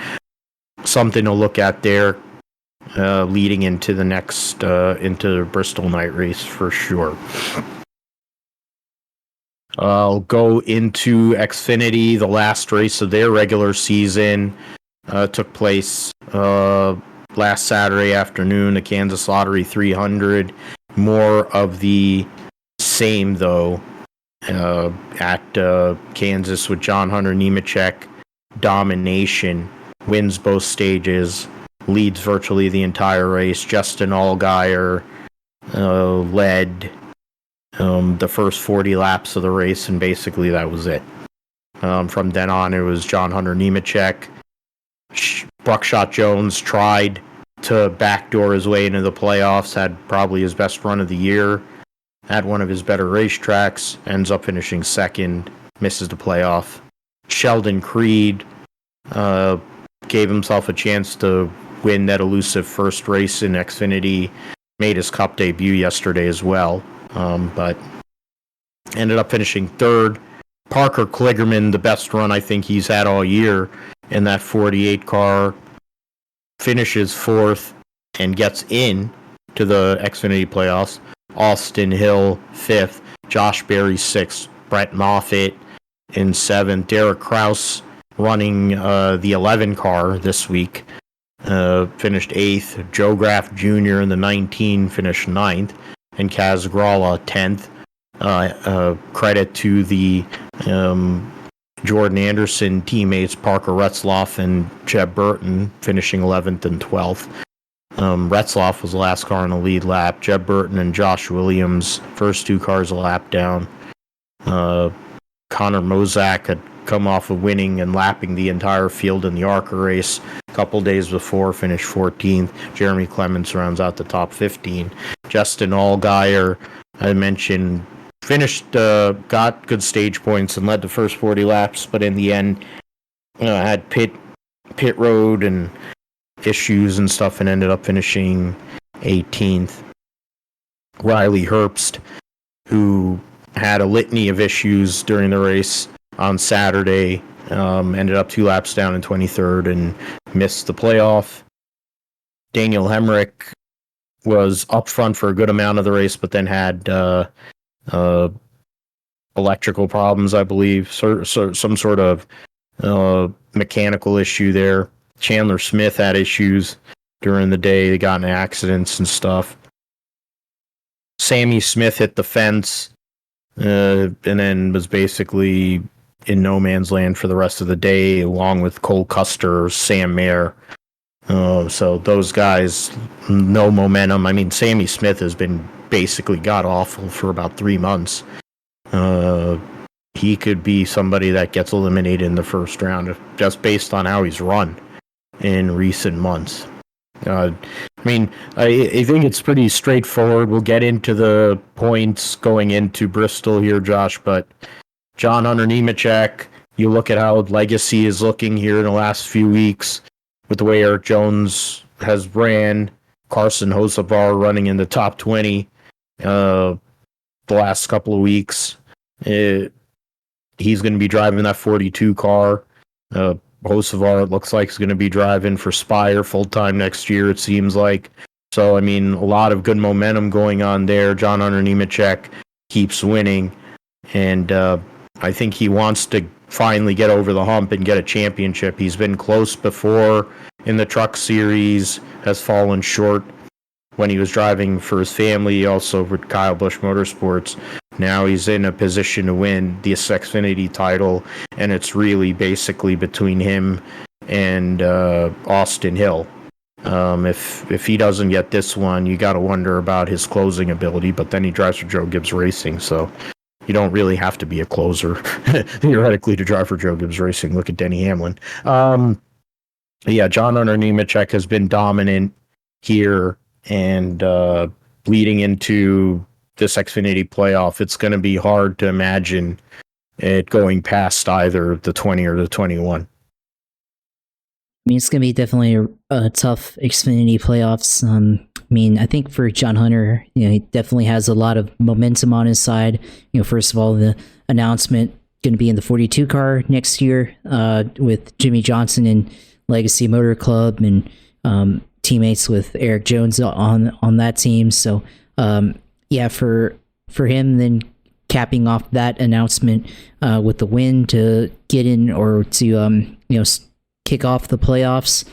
something to look at there leading into the next, into the Bristol night race for sure. I'll go into Xfinity. The last race of their regular season took place last Saturday afternoon, the Kansas Lottery 300. More of the same, though, at Kansas with John Hunter Nemechek. Domination, wins both stages, leads virtually the entire race. Justin Allgaier led the first 40 laps of the race, and basically that was it. From then on, it was John Hunter Nemechek. Buckshot Jones tried to backdoor his way into the playoffs, had probably his best run of the year at one of his better racetracks, ends up finishing second, misses the playoff. Sheldon Creed gave himself a chance to win that elusive first race in Xfinity, made his Cup debut yesterday as well, but ended up finishing third. Parker Kligerman, the best run I think he's had all year in that 48 car, finishes fourth and gets in to the Xfinity playoffs. Austin Hill, 5th. Josh Berry, 6th. Brett Moffitt in 7th. Derek Kraus running the 11 car this week. finished 8th. Joe Graff Jr. in the 19 finished 9th. And Kaz Grala 10th. Credit to the Jordan Anderson teammates Parker Retzloff and Jeb Burton finishing 11th and 12th. Retzloff was the last car in the lead lap. Jeb Burton and Josh Williams, first 2 cars a lap down. Connor Mozak had come off of winning and lapping the entire field in the ARCA race a couple days before, finished 14th. Jeremy Clements rounds out the top 15. Justin Allgaier, I mentioned, finished, got good stage points and led the first 40 laps, but in the end, had pit road and issues and stuff and ended up finishing 18th. Riley Herbst, who had a litany of issues during the race on Saturday, ended up 2 laps down in 23rd and missed the playoff. Daniel Hemrick was up front for a good amount of the race, but then had electrical problems, I believe, so some sort of mechanical issue there. Chandler Smith had issues during the day. They got in accidents and stuff. Sammy Smith hit the fence and then was basically in no man's land for the rest of the day, along with Cole Custer, Sam Mayer. So those guys, no momentum. I mean, Sammy Smith has been basically god-awful for about 3 months. He could be somebody that gets eliminated in the first round just based on how he's run in recent months. I think it's pretty straightforward. We'll get into the points going into Bristol here, Josh, but John Hunter Nemechek, you look at how Legacy is looking here in the last few weeks with the way Eric Jones has ran, Carson Hocevar running in the top 20 the last couple of weeks. He's going to be driving that 42 car. Hocevar, it looks like, is going to be driving for Spire full-time next year, it seems like. So, I mean, a lot of good momentum going on there. John Hunter Nemechek keeps winning, and I think he wants to finally get over the hump and get a championship. He's been close before in the Truck Series, has fallen short when he was driving for his family, also with Kyle Busch Motorsports. Now he's in a position to win the Xfinity title, and it's really basically between him and Austin Hill. If he doesn't get this one, you got to wonder about his closing ability, but then he drives for Joe Gibbs Racing, so you don't really have to be a closer, theoretically, to drive for Joe Gibbs Racing. Look at Denny Hamlin. Yeah, John Hunter Nemechek has been dominant here, and leading into this Xfinity playoff, it's going to be hard to imagine it going past either the 20 or the 21. I mean, it's going to be definitely a tough Xfinity playoffs. I think for John Hunter, he definitely has a lot of momentum on his side. First of all, the announcement going to be in the 42 car next year with Jimmy Johnson and Legacy Motor Club and teammates with Eric Jones on that team. So, for him, then capping off that announcement with the win to get in or to kick off the playoffs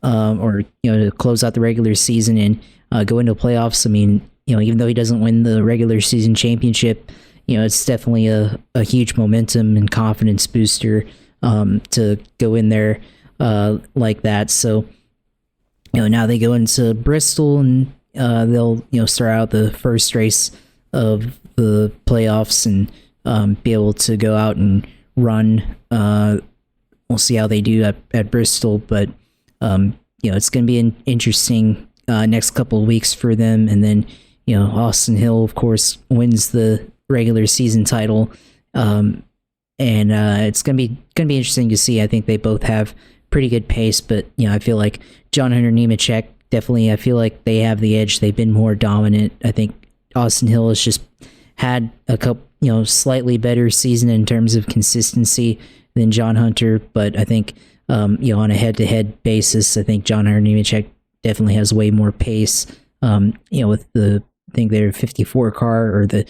or to close out the regular season and go into playoffs. I mean, even though he doesn't win the regular season championship, it's definitely a huge momentum and confidence booster to go in there like that. So, now they go into Bristol and they'll start out the first race of the playoffs and be able to go out and run. We'll see how they do at Bristol, but it's going to be an interesting next couple of weeks for them. And then Austin Hill, of course, wins the regular season title, and it's going to be interesting to see. I think they both have pretty good pace, but I feel like John Hunter Nemechek definitely. I feel like they have the edge. They've been more dominant. I think Austin Hill has just had a couple, slightly better season in terms of consistency than John Hunter, but I think on a head-to-head basis, I think John Hunter Nemechek definitely has way more pace. With I think their 54 car or the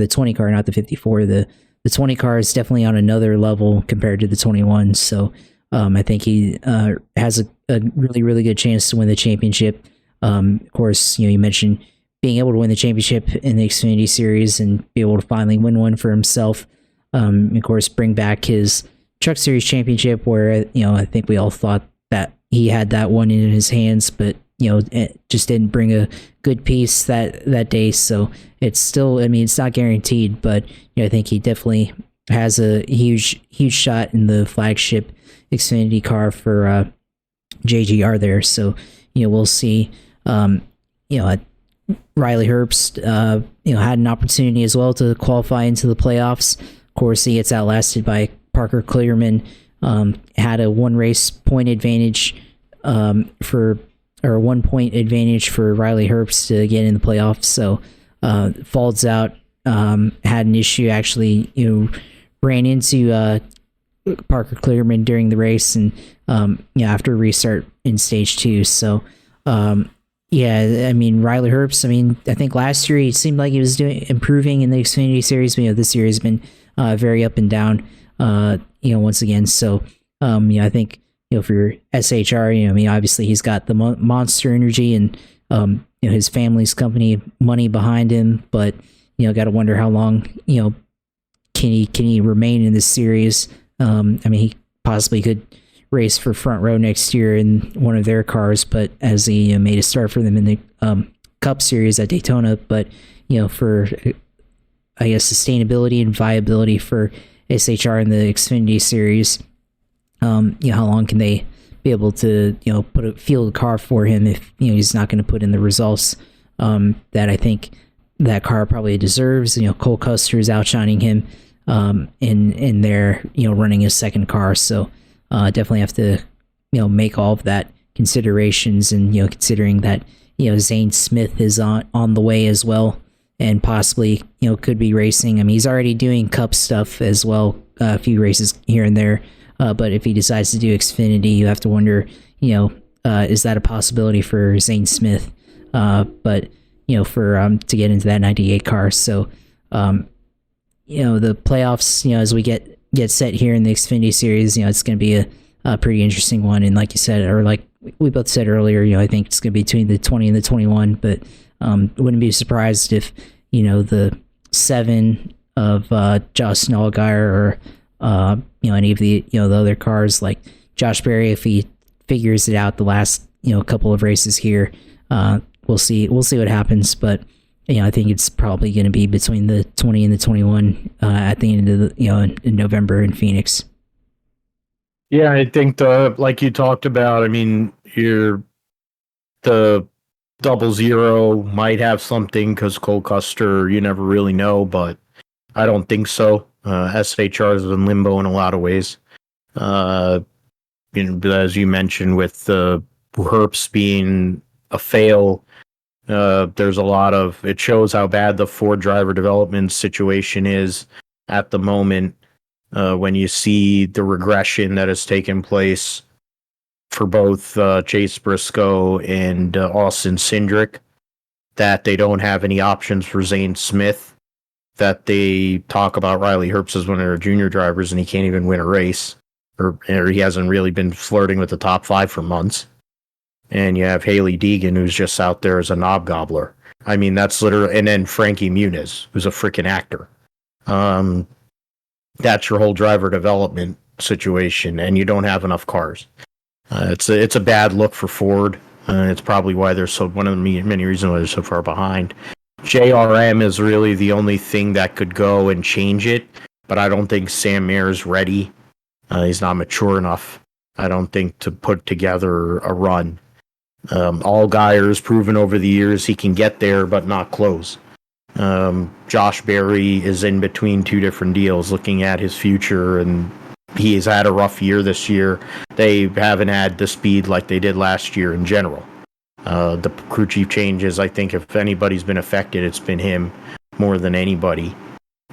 20 car, not the 54. The 20 car is definitely on another level compared to the 21. So I think he has a really, really good chance to win the championship. Of course, you mentioned being able to win the championship in the Xfinity Series and be able to finally win one for himself. Of course, bring back his Truck Series championship, where I think we all thought that he had that one in his hands, but it just didn't bring a good piece that day. So it's still, it's not guaranteed, but I think he definitely has a huge shot in the flagship Xfinity car for JGR there. So we'll see. Riley Herbst had an opportunity as well to qualify into the playoffs. Of course, he gets outlasted by Parker Clearman. Had a 1 race point advantage or 1 point advantage for Riley Herbst to get in the playoffs. So falls out. Had an issue actually. Ran into Parker Clearman during the race, and after a restart in stage 2. So Riley Herbst. I think last year he seemed like he was improving in the Xfinity Series, but this year has been very up and down. Once again. So I think for SHR, obviously he's got the monster energy and his family's company money behind him, but got to wonder how long can he remain in this series. He possibly could race for Front Row next year in one of their cars, but as he made a start for them in the Cup Series at Daytona. But for I guess sustainability and viability for SHR in the Xfinity Series, how long can they be able to put a field car for him if he's not going to put in the results that I think that car probably deserves. Cole Custer is outshining him in their running his second car, so definitely have to make all of that considerations, and considering that Zane Smith is on the way as well, and possibly could be racing. He's already doing Cup stuff as well, a few races here and there, but if he decides to do Xfinity, you have to wonder is that a possibility for Zane Smith, but for to get into that 98 car. So the playoffs, as we get set here in the Xfinity Series, it's going to be a pretty interesting one. And like you said, or like we both said earlier, I think it's going to be between the 20 and the 21, but wouldn't be surprised if the 7 of Josh Allgaier or any of the the other cars like Josh Berry, if he figures it out the last couple of races here, we'll see what happens. But I think it's probably going to be between the 20 and the 21 at the end of the in November in Phoenix. Yeah, I think like you talked about, the 00 might have something because Cole Custer, you never really know, but I don't think so. SHR is in limbo in a lot of ways. As you mentioned, with the Herbst being a fail, there's a lot of, it shows how bad the Ford driver development situation is at the moment. When you see the regression that has taken place for both Chase Briscoe and Austin Cindric, that they don't have any options for Zane Smith, that they talk about Riley Herbst as one of their junior drivers and he can't even win a race, or he hasn't really been flirting with the top 5 for months. And you have Haley Deegan, who's just out there as a knob gobbler. That's literally, and then Frankie Muniz, who's a freaking actor. That's your whole driver development situation, and you don't have enough cars. It's a bad look for Ford. It's probably why they're one of the many reasons why they're so far behind. JRM is really the only thing that could go and change it, but I don't think Sam Mayer's ready. He's not mature enough, I don't think, to put together a run. Allgaier's proven over the years he can get there, but not close. Josh Berry is in between 2 different deals, looking at his future, and he has had a rough year this year. They haven't had the speed like they did last year in general. The crew chief changes, I think if anybody's been affected, it's been him more than anybody.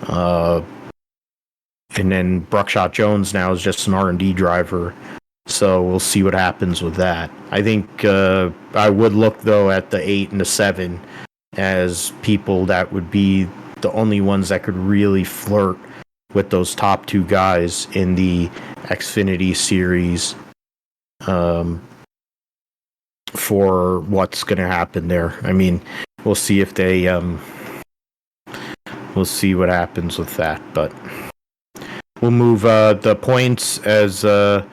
And then Buckshot Jones now is just an R&D driver. So we'll see what happens with that. I think I would look, though, at the 8 and the 7 as people that would be the only ones that could really flirt with those top 2 guys in the Xfinity Series. for what's going to happen there. I mean, we'll see if they we'll see what happens with that, but we'll move the points as the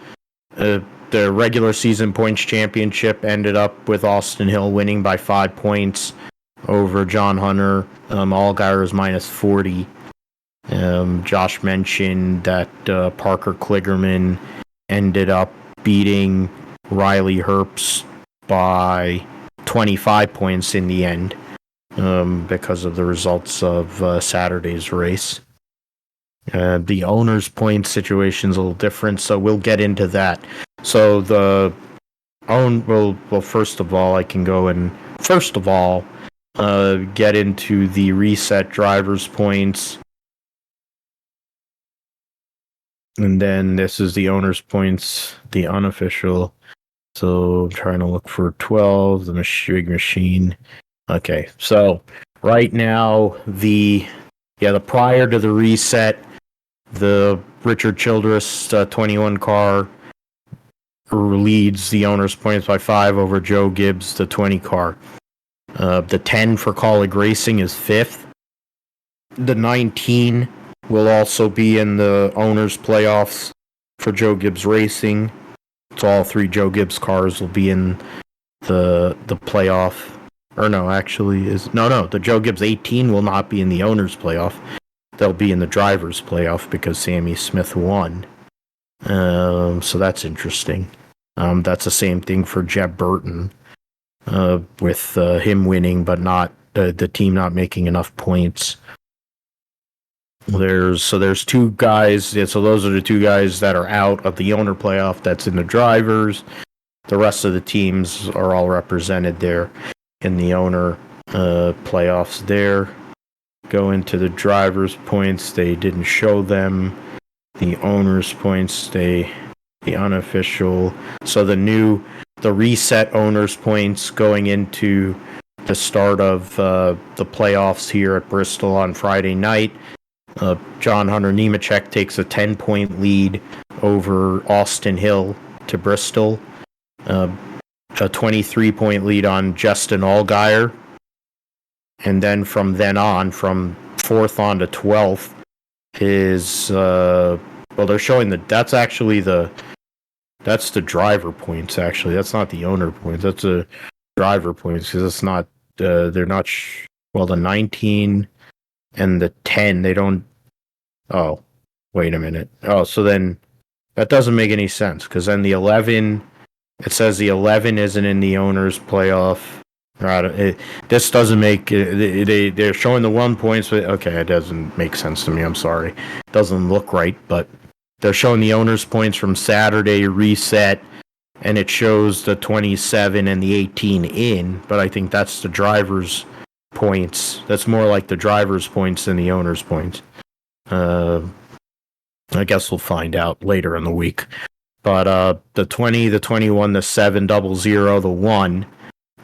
regular season points championship ended up with Austin Hill winning by 5 points over John Hunter. Allgaier is minus 40. Josh mentioned that Parker Kligerman ended up beating Riley Herbst by 25 points in the end because of the results of Saturday's race. The owner's point situation is a little different, so we'll get into that. So first of all, I can go and get into the reset driver's points. And then this is the owner's points, the unofficial. So I'm trying to look for 12, the big machine. Okay, so right now, the prior to the reset, the Richard Childress 21 car leads the owner's points by 5 over Joe Gibbs, the 20 car. The 10 for Colleague Racing is 5th. The 19 will also be in the owner's playoffs for Joe Gibbs Racing. So all 3 Joe Gibbs cars will be in the playoff. Or no, actually the Joe Gibbs 18 will not be in the owner's playoff. They'll be in the driver's playoff because Sammy Smith won. So that's interesting. That's the same thing for Jeb Burton, with him winning, but not the team not making enough points. There's 2 guys. So those are the 2 guys that are out of the owner playoff. That's in the drivers. The rest of the teams are all represented there in the owner playoffs. There. Go into the drivers' points. They didn't show them. The owners' points. The unofficial. So the reset owners' points going into the start of the playoffs here at Bristol on Friday night. John Hunter Nemechek takes a 10-point lead over Austin Hill to Bristol. A 23-point lead on Justin Allgaier. And then from 4th on to 12th is, they're showing that's the driver points, actually. That's not the owner points. That's the driver points, because it's not, they're not, the 19 and the 10, they don't, oh, wait a minute. Oh, so then that doesn't make any sense, because then the 11, it says the 11 isn't in the owner's playoff. This doesn't make, they're showing the 1 points, but okay, it doesn't make sense to me, I'm sorry. It doesn't look right, but they're showing the owner's points from Saturday reset, and it shows the 27 and the 18 in, but I think that's the driver's points. That's more like the driver's points than the owner's points. I guess we'll find out later in the week. But the 20, the 21, the 7, 00, the 1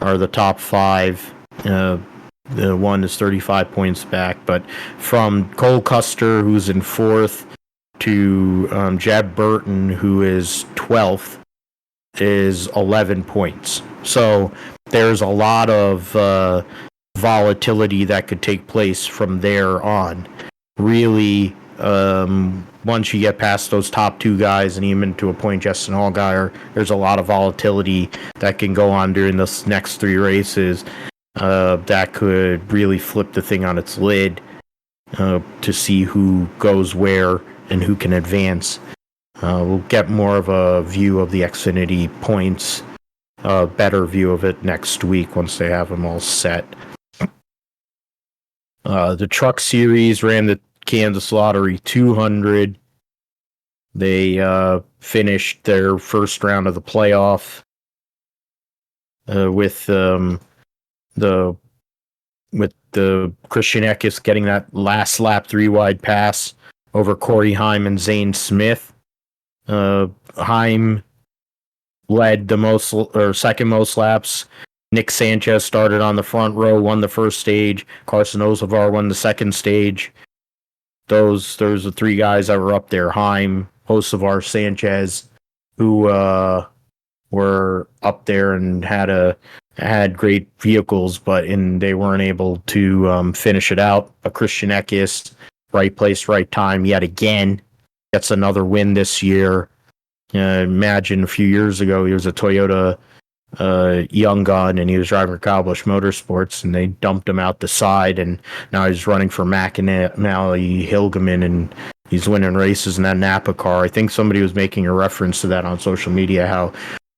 are the top 5. The 1 is 35 points back. But from Cole Custer, who's in 4th, to Jeb Burton, who is 12th, is 11 points. So there's a lot of volatility that could take place from there on. Really, once you get past those top 2 guys and even to a point Justin Allgaier, there's a lot of volatility that can go on during the next 3 races that could really flip the thing on its lid to see who goes where and who can advance. We'll get more of a view of the Xfinity points, a better view of it next week once they have them all set. The Truck Series ran the Kansas Lottery 200. They finished their first round of the playoff with the Christian Eckes getting that last lap 3-wide pass over Corey Heim and Zane Smith. Heim led the second most laps. Nick Sanchez started on the front row, won the first stage. Carson Ozavar won the second stage. Those are the 3 guys that were up there. Heim, Ozavar, Sanchez, who were up there and had great vehicles, but they weren't able to finish it out. But Christian Eckes, right place, right time, yet again, gets another win this year. Imagine a few years ago, he was a Toyota young gun, and he was driving for Kyle Busch Motorsports, and they dumped him out the side, and now he's running for McAnally Hilgeman, and he's winning races in that Napa car. I think somebody was making a reference to that on social media, how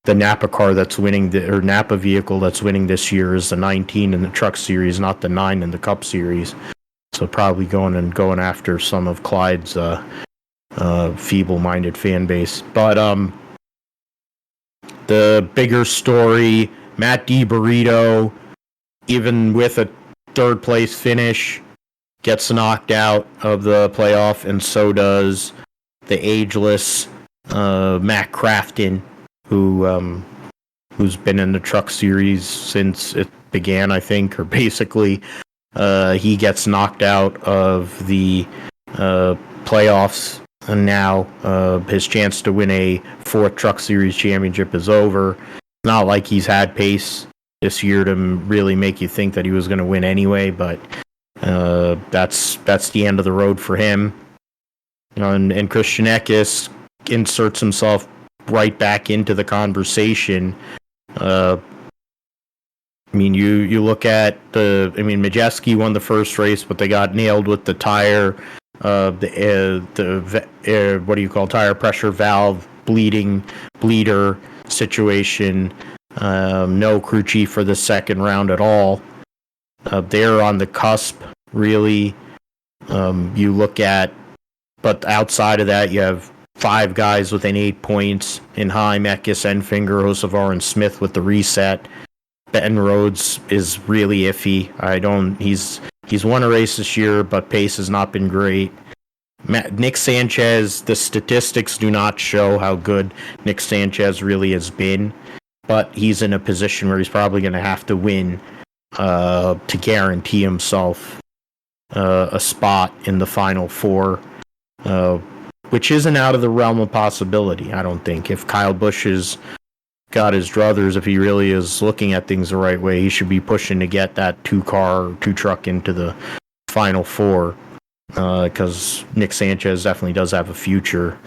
the Napa car that's winning, or Napa vehicle that's winning this year, is the 19 in the Truck Series, not the 9 in the Cup Series. So probably going after some of Clyde's feeble-minded fan base. But the bigger story, Matt DiBurrito, even with a third place finish, gets knocked out of the playoff, and so does the ageless Matt Crafton, who's been in the Truck Series since it began, I think, or basically he gets knocked out of the playoffs, and now his chance to win a 4th Truck Series championship is over. It's not like he's had pace this year to really make you think that he was going to win anyway, but that's the end of the road for him. And Christian Eckes inserts himself right back into the conversation. I mean, you look at Majeski won the first race, but they got nailed with the tire, what do you call, tire pressure valve bleeder situation. No crew chief for the second round at all. They're on the cusp, really. You look at, but outside of that, you have 5 guys within 8 points in Heim, Eckes, Enfinger, Hocevar, and Smith with the reset. Ben Rhodes is really iffy. He's won a race this year, but pace has not been great. Nick Sanchez, the statistics do not show how good Nick Sanchez really has been, but he's in a position where he's probably going to have to win to guarantee himself a spot in the Final Four, which isn't out of the realm of possibility, I don't think. If Kyle Busch has got his druthers, if he really is looking at things the right way, he should be pushing to get that 2-truck into the Final Four, because Nick Sanchez definitely does have a future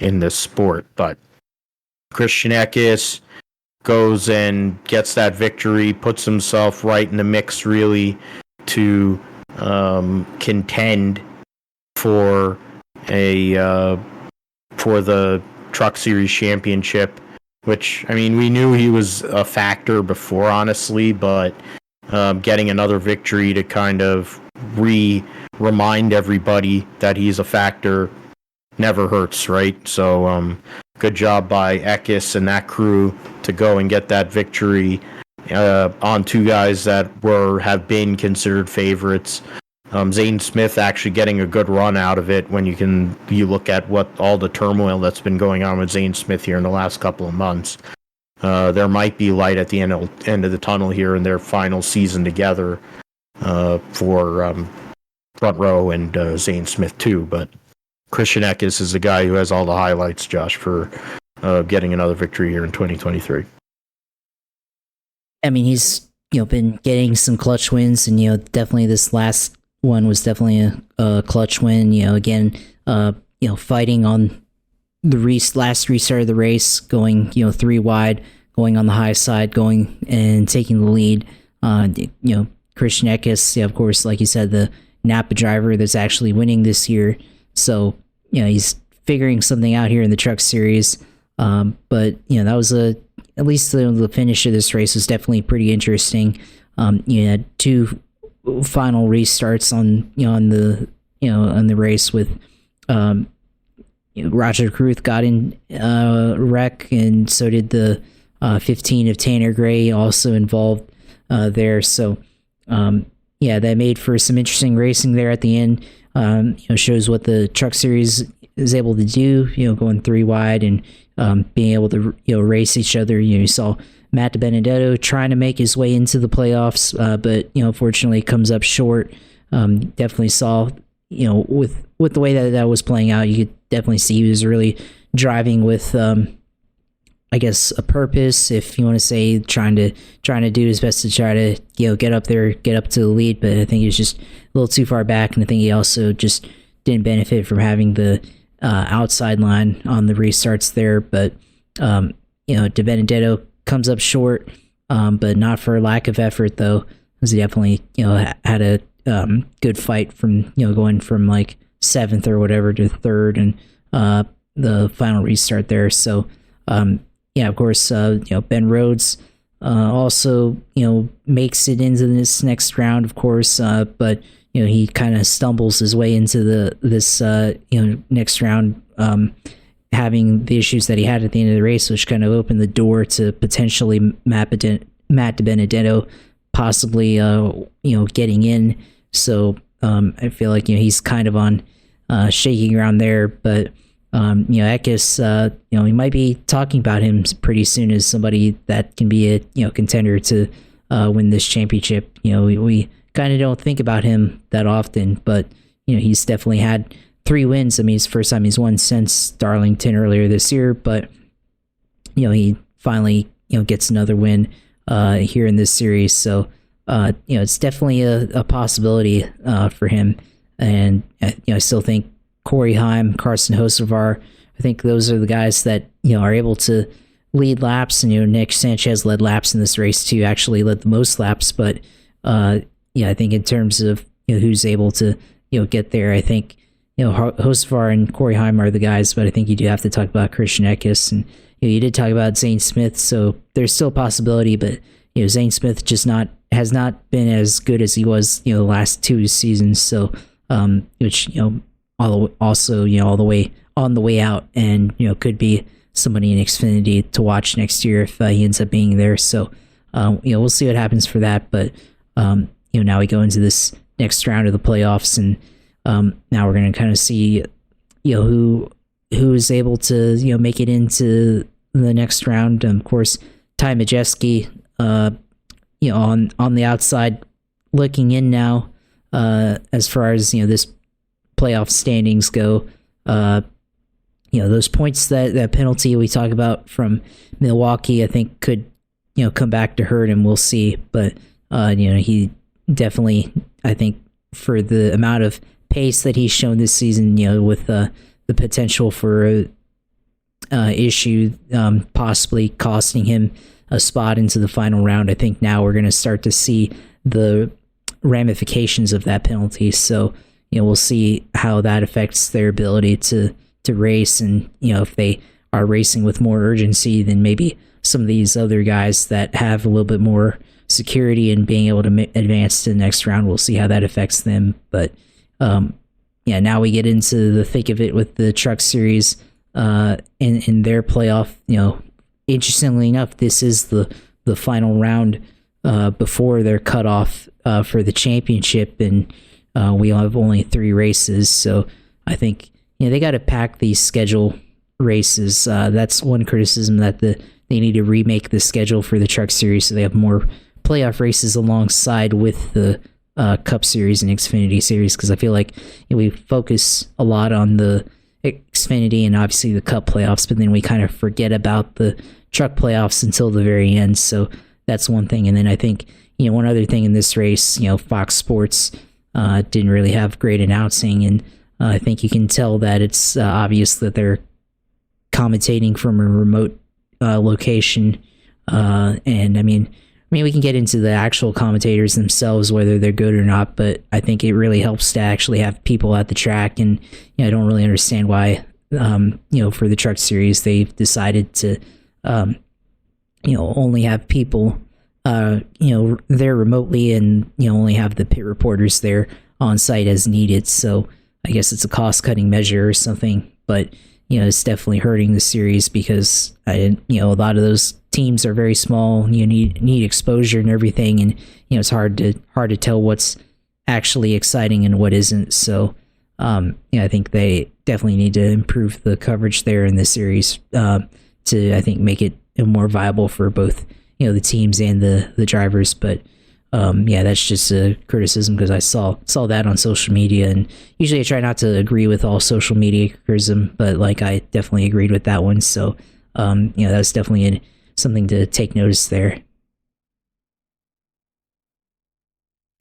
in this sport. But Christian Eckes goes and gets that victory, puts himself right in the mix, really, to contend for the Truck Series championship, which, I mean, we knew he was a factor before, honestly, but getting another victory to kind of remind everybody that he's a factor never hurts, right? So good job by Eckes and that crew to go and get that victory on 2 guys that have been considered favorites. Zane Smith actually getting a good run out of it when you look at what all the turmoil that's been going on with Zane Smith here in the last couple of months. There might be light at the end of the tunnel here in their final season together for Front Row and Zane Smith too. But Christian Eckes is the guy who has all the highlights, Josh, for getting another victory here in 2023. I mean, he's been getting some clutch wins, and definitely this last one was definitely a clutch win. Again, fighting on the last restart of the race, going 3 wide, going on the high side, going and taking the lead. Christian Eckes, of course, like you said, the Napa driver that's actually winning this year. So he's figuring something out here in the Truck Series. But that was at least the finish of this race was definitely pretty interesting. You had 2 final restarts on the race with Roger Kruth got in wreck, and so did the 15 of Tanner Gray, also involved there. So that made for some interesting racing there at the end. Shows what the Truck Series is able to do. Going 3 wide and being able to race each other. You saw Matt DiBenedetto trying to make his way into the playoffs, but fortunately comes up short. Definitely saw with the way that was playing out, you could definitely see he was really driving with I guess a purpose, if you want to say, trying to do his best to try to get up there, get up to the lead. But I think he was just a little too far back, and I think he also just didn't benefit from having the outside line on the restarts there. But De Benedetto comes up short, but not for lack of effort though, because he definitely had a good fight from going from like 7th or whatever to 3rd and the final restart there. So of course Ben Rhodes also makes it into this next round, of course, but he kind of stumbles his way into this next round, having the issues that he had at the end of the race, which kind of opened the door to potentially Matt DiBenedetto possibly getting in. So I feel like he's kind of on shaky ground there, but Eckes, we might be talking about him pretty soon as somebody that can be a contender to win this championship. We kind of don't think about him that often, but he's definitely had 3 wins. I mean, it's the first time he's won since Darlington earlier this year, but he finally gets another win here in this series. So it's definitely a possibility for him. And I still think Corey Heim, Carson Hocevar, I think those are the guys that are able to lead laps. And Nick Sanchez led laps in this race too, actually led the most laps. But I think in terms of who's able to get there, I think Hocevar and Corey Heim are the guys. But I think you do have to talk about Christian Eckes, and you did talk about Zane Smith, so there's still a possibility. But Zane Smith has not been as good as he was the last 2 seasons. So which also all the way on the way out, and could be somebody in Xfinity to watch next year if he ends up being there. So we'll see what happens for that. But now we go into this next round of the playoffs, and now we're going to kind of see who is able to make it into the next round. Of course, Ty Majeski on the outside looking in now, as far as this playoff standings go. Those points, that penalty we talk about from Milwaukee, I think could come back to hurt him. We'll see. But he definitely, I think, for the amount of pace that he's shown this season, with the potential for issue possibly costing him a spot into the final round, I think now we're going to start to see the ramifications of that penalty. So we'll see how that affects their ability to race, and if they are racing with more urgency than maybe some of these other guys that have a little bit more security and being able to advance to the next round. We'll see how that affects them. But now we get into the thick of it with the Truck Series in their playoff. Interestingly enough, this is the final round before their cutoff for the championship, and we have only 3 races. So I think they got to pack these schedule races. That's one criticism, that they need to remake the schedule for the Truck Series so they have more playoff races alongside with the Cup Series and Xfinity Series, because I feel like we focus a lot on the Xfinity and obviously the Cup playoffs, but then we kind of forget about the Truck playoffs until the very end. So that's one thing. And then I think one other thing in this race, Fox Sports didn't really have great announcing, and I think you can tell that it's obvious that they're commentating from a remote location, and I mean we can get into the actual commentators themselves, whether they're good or not, but I think it really helps to actually have people at the track. And I don't really understand why for the Truck Series they've decided to only have people there remotely, and only have the pit reporters there on site as needed. So I guess it's a cost-cutting measure or something, but it's definitely hurting the series, because a lot of those teams are very small. You need exposure and everything, and it's hard to tell what's actually exciting and what isn't. So I think they definitely need to improve the coverage there in the series to, I think, make it more viable for both the teams and the drivers. But that's just a criticism, because I saw that on social media, and usually I try not to agree with all social media criticism, but I definitely agreed with that one. So That's definitely something to take notice there.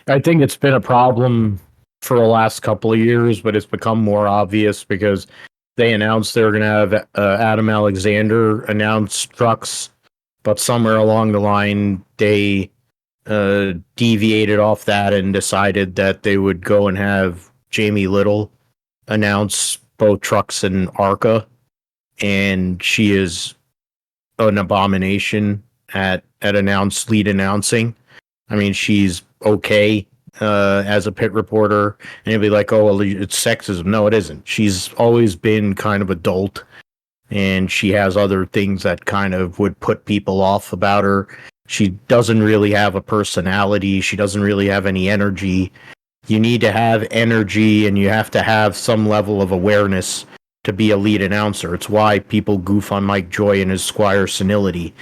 I think it's been a problem for the last couple of years, but it's become more obvious because they announced they were going to have Adam Alexander announce trucks, but somewhere along the line they deviated off that and decided that they would go and have Jamie Little announce both trucks and ARCA, and she is an abomination at lead announcing. I mean, she's okay as a pit reporter, and you'll be like, "Oh, well, it's sexism." No, it isn't. She's always been kind of adult, and she has other things that kind of would put people off about her. She doesn't really have a personality. She doesn't really have any energy. You need to have energy, and you have to have some level of awareness to be a lead announcer. It's why people goof on Mike Joy and his Squire senility,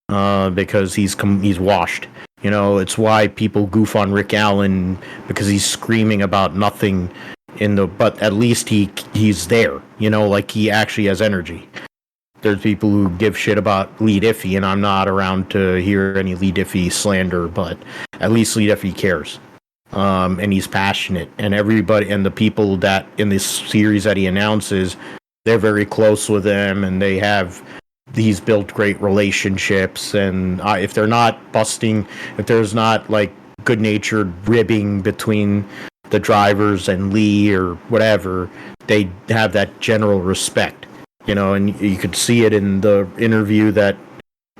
because he's washed. It's why people goof on Rick Allen because he's screaming about nothing but at least he's there, like he actually has energy. There's people who give shit about Lee Diffie, and I'm not around to hear any Lee Diffie slander, but at least Lee Diffie cares. And he's passionate, and everybody and the people that in this series that he announces, they're very close with him, and he's built great relationships. And if they're not busting, if there's not like good-natured ribbing between the drivers and Lee or whatever, they have that general respect, and you could see it in the interview that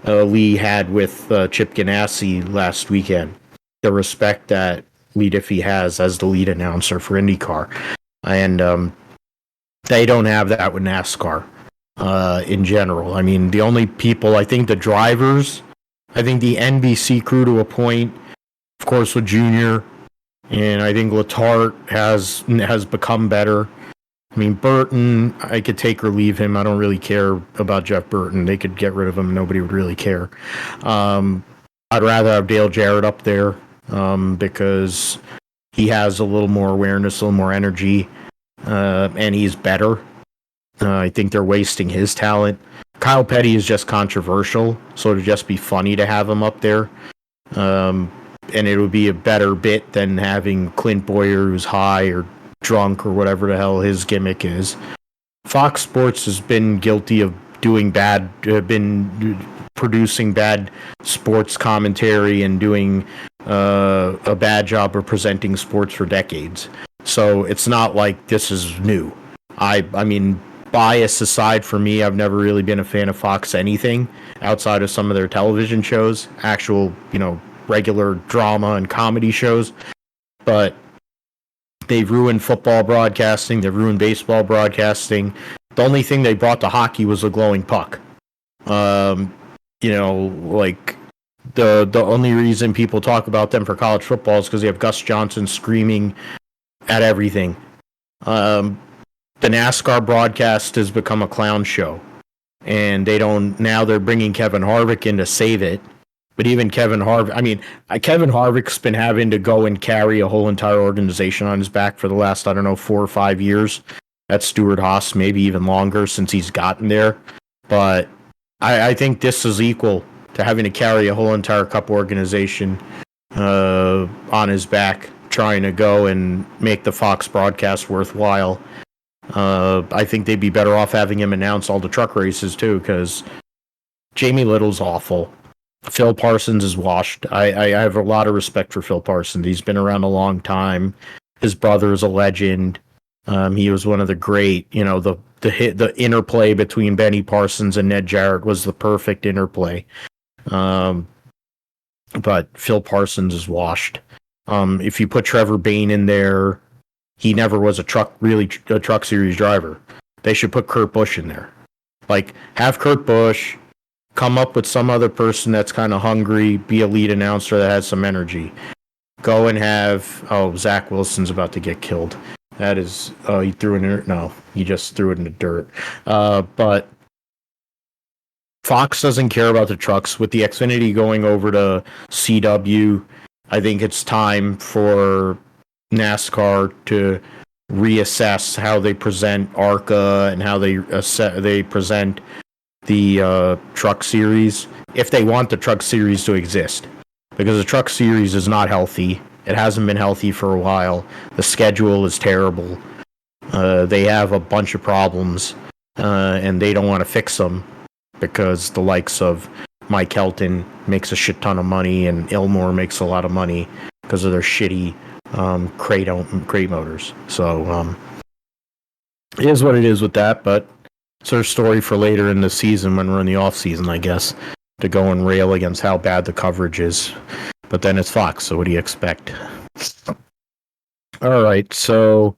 Lee had with Chip Ganassi last weekend. The respect that Lee Diffie has as the lead announcer for IndyCar, and they don't have that with NASCAR in general. I mean, the only people, I think the drivers, I think the NBC crew to a point, of course with Junior, and I think Letarte has become better. I mean, Burton, I could take or leave him. I don't really care about Jeff Burton. They could get rid of him. Nobody would really care. I'd rather have Dale Jarrett up there because he has a little more awareness, a little more energy, and he's better. I think they're wasting his talent. Kyle Petty is just controversial, so it'd just be funny to have him up there. And it would be a better bit than having Clint Boyer, who's high or drunk or whatever the hell his gimmick is. Fox Sports has been guilty of been producing bad sports commentary and doing a bad job of presenting sports for decades. So it's not like this is new. I mean, bias aside, for me, I've never really been a fan of Fox anything outside of some of their television shows, actual, regular drama and comedy shows. But they've ruined football broadcasting. They've ruined baseball broadcasting. The only thing they brought to hockey was a glowing puck. Like the only reason people talk about them for college football is because they have Gus Johnson screaming at everything. The NASCAR broadcast has become a clown show, and now they're bringing Kevin Harvick in to save it. But even Kevin Harvick's been having to go and carry a whole entire organization on his back for the last, 4 or 5 years. That's Stewart-Haas, maybe even longer since he's gotten there. But I think this is equal to having to carry a whole entire Cup organization on his back, trying to go and make the Fox broadcast worthwhile. I think they'd be better off having him announce all the truck races too, because Jamie Little's awful. Phil Parsons is washed. I have a lot of respect for Phil Parsons. He's been around a long time. His brother is a legend. He was one of the great, the interplay between Benny Parsons and Ned Jarrett was the perfect interplay. But Phil Parsons is washed. If you put Trevor Bayne in there, he never was a truck series driver. They should put Kurt Busch in there. Like, have Kurt Busch come up with some other person that's kind of hungry, be a lead announcer that has some energy. Go and have, Zach Wilson's about to get killed. That is, he threw it in, no, he just threw it in the dirt. But Fox doesn't care about the trucks. With the Xfinity going over to CW, I think it's time for NASCAR to reassess how they present ARCA and how they present the truck series if they want the truck series to exist, because the truck series is not healthy. It hasn't been healthy for a while. The schedule is terrible. They have a bunch of problems, and they don't want to fix them because the likes of Mike Helton makes a shit ton of money and Ilmore makes a lot of money because of their shitty crate motors. So it is what it is with that, but it's their story for later in the season when we're in the off season, I guess, to go and rail against how bad the coverage is. But then it's Fox, so what do you expect? All right, so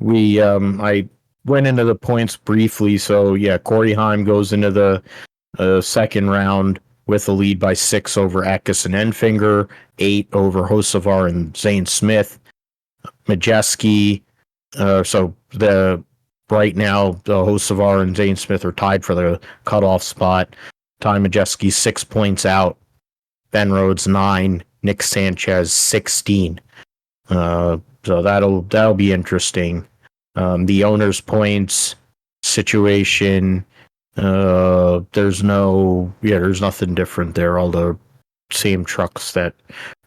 I went into the points briefly. So yeah, Corey Heim goes into the second round with a lead by 6 over Eckes and Enfinger, 8 over Hocevar and Zane Smith. Majeski, right now the Hocevar and Zane Smith are tied for the cutoff spot. Ty Majeski 6 points out. Ben Rhodes 9, Nick Sanchez 16. So that'll be interesting. The owners' points situation. There's nothing different there. All the same trucks that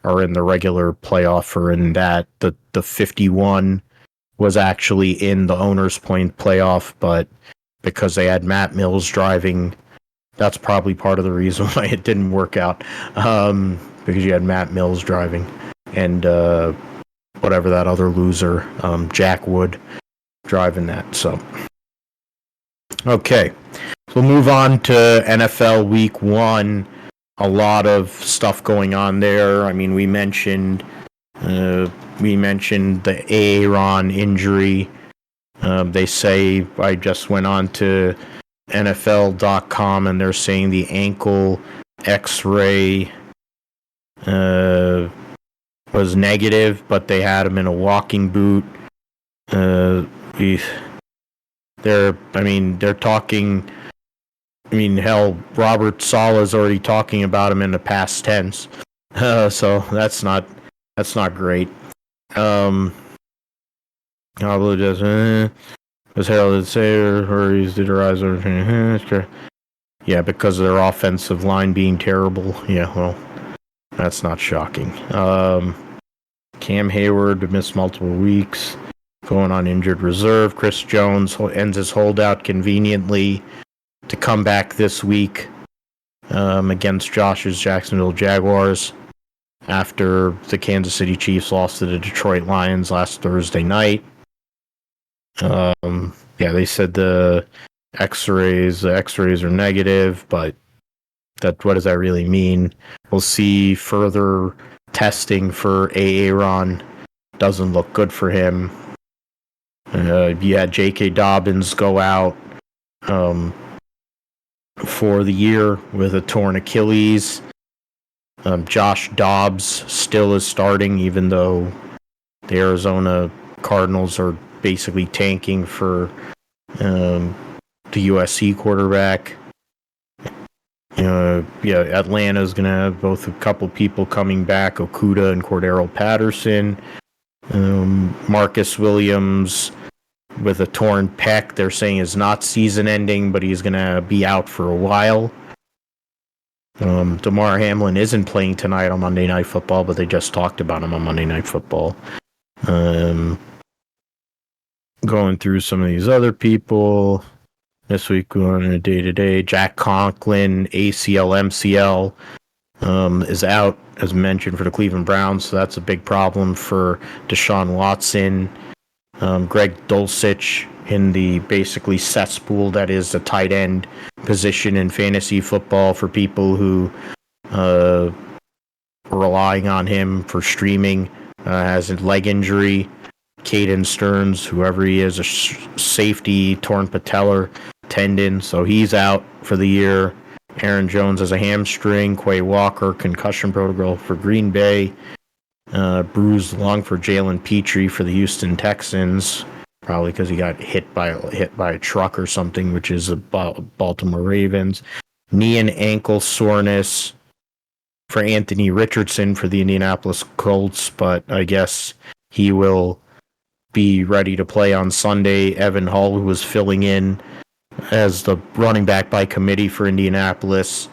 are in the regular playoff are in that. The 51 was actually in the owners' point playoff, but because they had Matt Mills driving, that's probably part of the reason why it didn't work out. Because you had Matt Mills driving and whatever that other loser, Jack Wood, driving that. So, okay. So we'll move on to NFL Week 1. A lot of stuff going on there. I mean, we mentioned the Aaron injury. They say, I just went on to NFL.com and they're saying the ankle X-ray was negative, but they had him in a walking boot. They're talking. I mean, hell, Robert Sala's already talking about him in the past tense. So that's not great. Probably just as heralded Sayer hurries to rise over. Yeah, because of their offensive line being terrible. Yeah, well, that's not shocking. Cam Hayward missed multiple weeks, going on injured reserve. Chris Jones ends his holdout conveniently to come back this week against Josh's Jacksonville Jaguars after the Kansas City Chiefs lost to the Detroit Lions last Thursday night. Yeah, they said the X-rays are negative, but what does that really mean? We'll see further testing for Aaron. Doesn't look good for him. You had J.K. Dobbins go out for the year with a torn Achilles. Josh Dobbs still is starting, even though the Arizona Cardinals are basically tanking for the USC quarterback. Atlanta's going to have both a couple people coming back, Okuda and Cordero Patterson. Marcus Williams with a torn pec, they're saying is not season ending, but he's going to be out for a while. DeMar Hamlin isn't playing tonight on Monday Night Football, but they just talked about him on Monday Night Football. Going through some of these other people. This week going on a day-to-day. Jack Conklin, ACL, MCL, is out, as mentioned, for the Cleveland Browns, so that's a big problem for Deshaun Watson. Greg Dulcich in the basically cesspool that is the tight end position in fantasy football for people who are relying on him for streaming, has a leg injury. Caden Stearns, whoever he is, a safety, torn patellar tendon, so he's out for the year. Aaron Jones has a hamstring. Quay Walker, concussion protocol for Green Bay. Bruised lung for Jalen Petrie for the Houston Texans, probably because he got hit by a truck or something, which is the Baltimore Ravens. Knee and ankle soreness for Anthony Richardson for the Indianapolis Colts, but I guess he will be ready to play on Sunday. Evan Hull, who was filling in as the running back by committee for Indianapolis.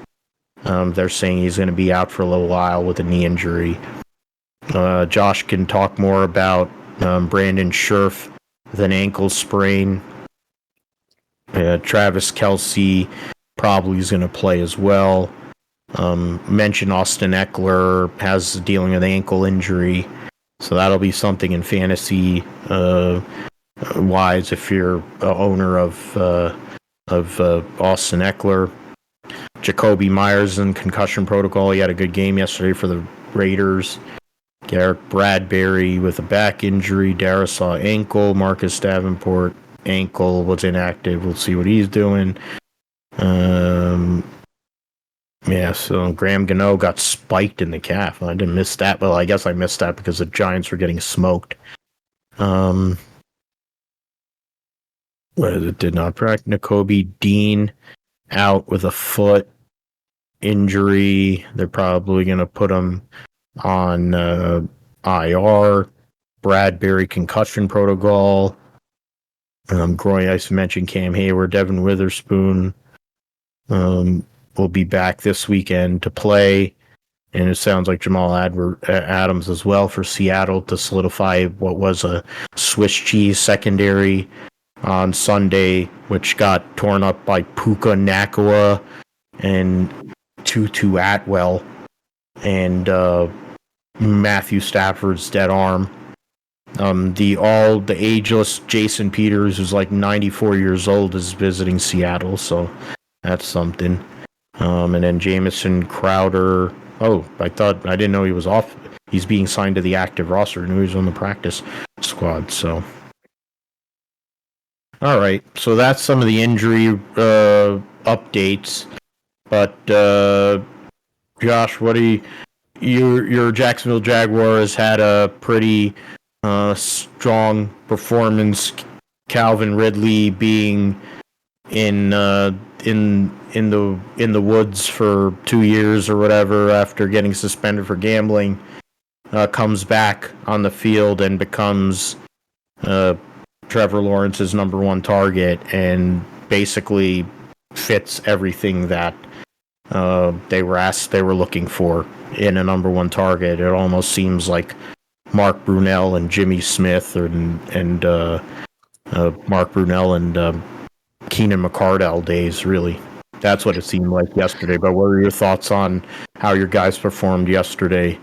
They're saying he's going to be out for a little while with a knee injury. Josh can talk more about Brandon Scherf with an ankle sprain. Travis Kelce probably is going to play as well. Mentioned Austin Eckler has dealing with ankle injury, so that'll be something in fantasy wise if you're a owner of Austin Eckler. Jacoby Myers in concussion protocol. He had a good game yesterday for the Raiders. Garrett Bradbury with a back injury. Darisaw ankle. Marcus Davenport ankle was inactive. We'll see what he's doing. Yeah, so Graham Gano got spiked in the calf. I didn't miss that. Well, I guess I missed that because the Giants were getting smoked. What is it? Did not practice. Nakobe Dean out with a foot injury. They're probably going to put him on IR. Bradbury concussion protocol. Groin, I mentioned Cam Hayward, Devin Witherspoon will be back this weekend to play. And it sounds like Jamal Adams as well for Seattle to solidify what was a Swiss cheese secondary on Sunday, which got torn up by Puka Nakua and Tutu Atwell and Matthew Stafford's dead arm. The ageless Jason Peters, who's like 94 years old, is visiting Seattle, so that's something. And then Jamison Crowder. Oh, I didn't know he was off. He's being signed to the active roster. I knew he was on the practice squad. So, all right. So that's some of the injury updates. But Josh, your Jacksonville Jaguars had a pretty strong performance. Calvin Ridley being in the woods for 2 years or whatever after getting suspended for gambling, comes back on the field and becomes Trevor Lawrence's number one target and basically fits everything that they were looking for in a number one target. It almost seems like Mark Brunell and Jimmy Smith and Mark Brunell and Keenan McCardell days, really. That's what it seemed like yesterday. But what are your thoughts on how your guys performed yesterday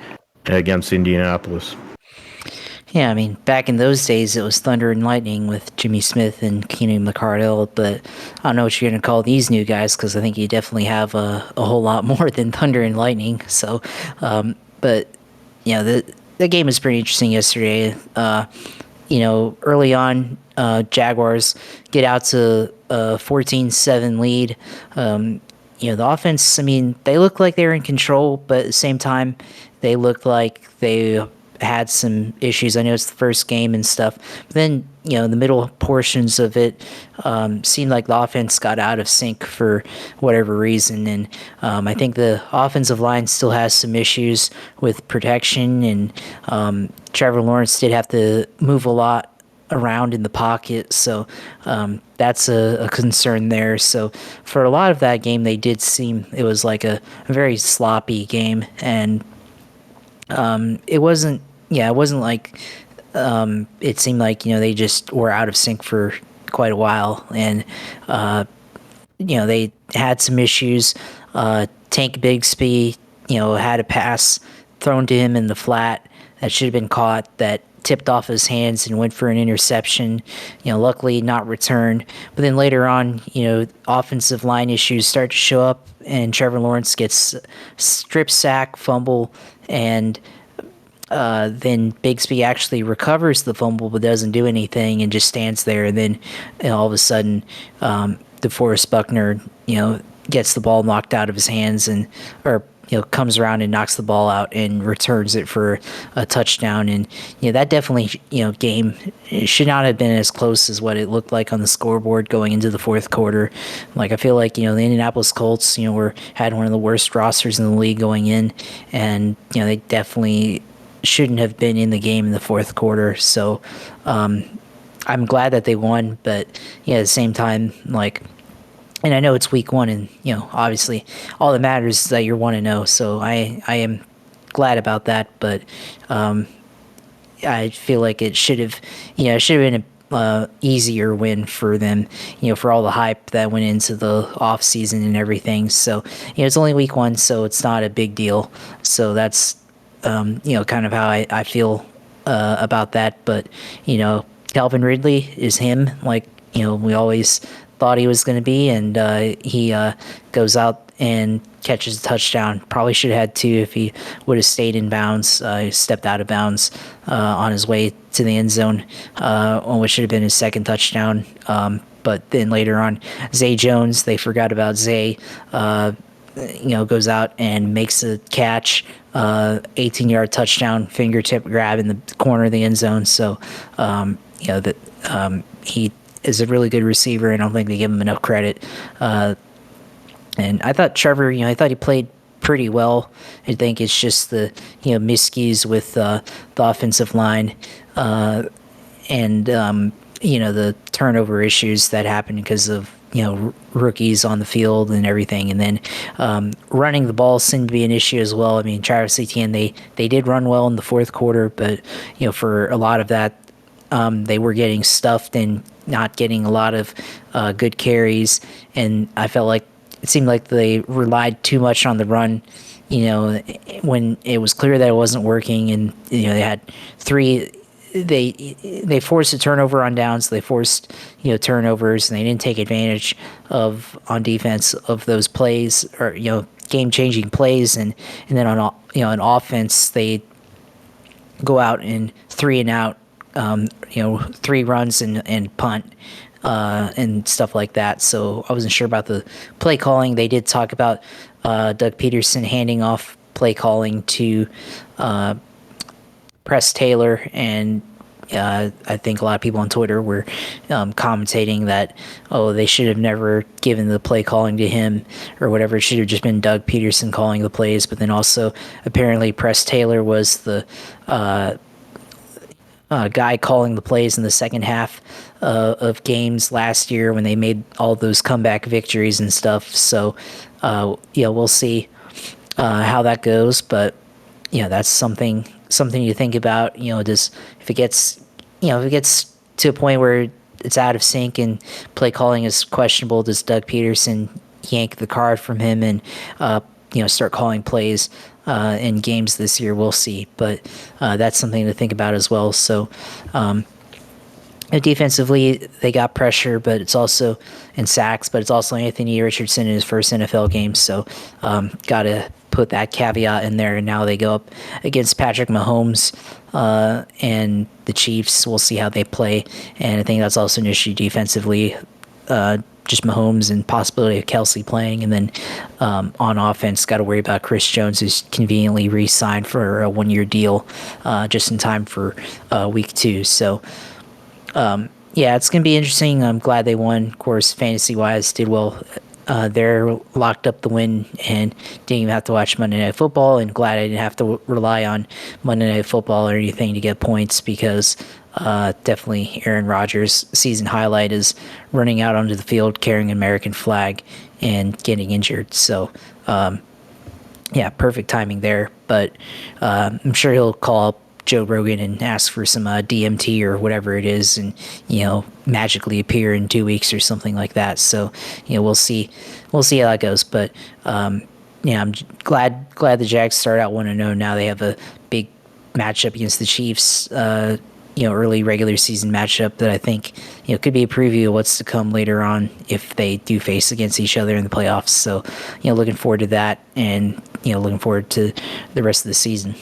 against Indianapolis? Yeah, I mean, back in those days, it was thunder and lightning with Jimmy Smith and Keenan McCardell, but I don't know what you're going to call these new guys because I think you definitely have a whole lot more than thunder and lightning. So, but, the game was pretty interesting yesterday. Early on, Jaguars get out to a 14-7 lead. The offense, I mean, they looked like they were in control, but at the same time, they looked like they had some issues. I know it's the first game and stuff, but then, the middle portions of it seemed like the offense got out of sync for whatever reason. And I think the offensive line still has some issues with protection, and Trevor Lawrence did have to move a lot around in the pocket, so that's a concern there. So for a lot of that game, they did seem it was like a very sloppy game, and it wasn't like it seemed like they just were out of sync for quite a while, and they had some issues. Tank Bigsby had a pass thrown to him in the flat that should have been caught, that tipped off his hands and went for an interception, luckily not returned. But then later on, offensive line issues start to show up, and Trevor Lawrence gets strip sack, fumble, and then Bigsby actually recovers the fumble but doesn't do anything and just stands there. And then all of a sudden, DeForest Buckner, gets the ball knocked out of his hands or comes around and knocks the ball out and returns it for a touchdown. And, that definitely, game should not have been as close as what it looked like on the scoreboard going into the fourth quarter. Like, I feel like, the Indianapolis Colts, had one of the worst rosters in the league going in, and, they definitely shouldn't have been in the game in the fourth quarter. So, I'm glad that they won, but, at the same time, like, and I know it's week one, and obviously all that matters is that you're 1-0. So I am glad about that, but I feel like it should have been a easier win for them, for all the hype that went into the off season and everything. So it's only week one, so it's not a big deal. So that's kind of how I feel about that. But Calvin Ridley is him, like we always thought he was going to be, and he goes out and catches a touchdown. Probably should have had two if he would have stayed in bounds. He stepped out of bounds on his way to the end zone on what should have been his second touchdown. But then later on, Zay Jones, they forgot about Zay, goes out and makes a catch, 18-yard touchdown, fingertip grab in the corner of the end zone. So, he is a really good receiver, and I don't think they give him enough credit. And I thought Trevor, I thought he played pretty well. I think it's just the, miscues with the offensive line and, the turnover issues that happen because of, rookies on the field and everything. And then running the ball seemed to be an issue as well. I mean, Travis Etienne, they did run well in the fourth quarter, but, for a lot of that, they were getting stuffed and not getting a lot of good carries. And I felt like it seemed like they relied too much on the run, when it was clear that it wasn't working. And, they had they forced a turnover on downs. They forced, turnovers, and they didn't take advantage of, on defense, of those plays or, game-changing plays. And then on offense, they go out and 3 and out, 3 runs and punt. And stuff like that. So I wasn't sure about the play calling. They did talk about Doug Peterson handing off play calling to Press Taylor, and I think a lot of people on Twitter were commentating that, they should have never given the play calling to him or whatever. It should have just been Doug Peterson calling the plays. But then also apparently Press Taylor was the guy calling the plays in the second half of games last year when they made all those comeback victories and stuff. So, we'll see how that goes. But that's something to think about. If it gets to a point where it's out of sync and play calling is questionable, does Doug Peterson yank the card from him and start calling plays in games this year? We'll see, but that's something to think about as well. So defensively, they got pressure, but it's also in sacks, but it's also Anthony Richardson in his first NFL game. So got to put that caveat in there. And now they go up against Patrick Mahomes and the Chiefs. We'll see how they play, and I think that's also an issue defensively. Just Mahomes and possibility of Kelsey playing. And then on offense, got to worry about Chris Jones, who's conveniently re-signed for a 1-year deal just in time for week 2. So, it's going to be interesting. I'm glad they won. Of course, fantasy-wise, did well. They're locked up the win and didn't even have to watch Monday Night Football, and glad I didn't have to rely on Monday Night Football or anything to get points, because definitely Aaron Rodgers' season highlight is running out onto the field carrying an American flag and getting injured. So, perfect timing there. But I'm sure he'll call up Joe Rogan and ask for some DMT or whatever it is, and magically appear in 2 weeks or something like that. So we'll see how that goes. But I'm glad the Jags start out 1-0. Now they have a big matchup against the Chiefs. Early regular season matchup that I think could be a preview of what's to come later on if they do face against each other in the playoffs. So looking forward to that, and looking forward to the rest of the season.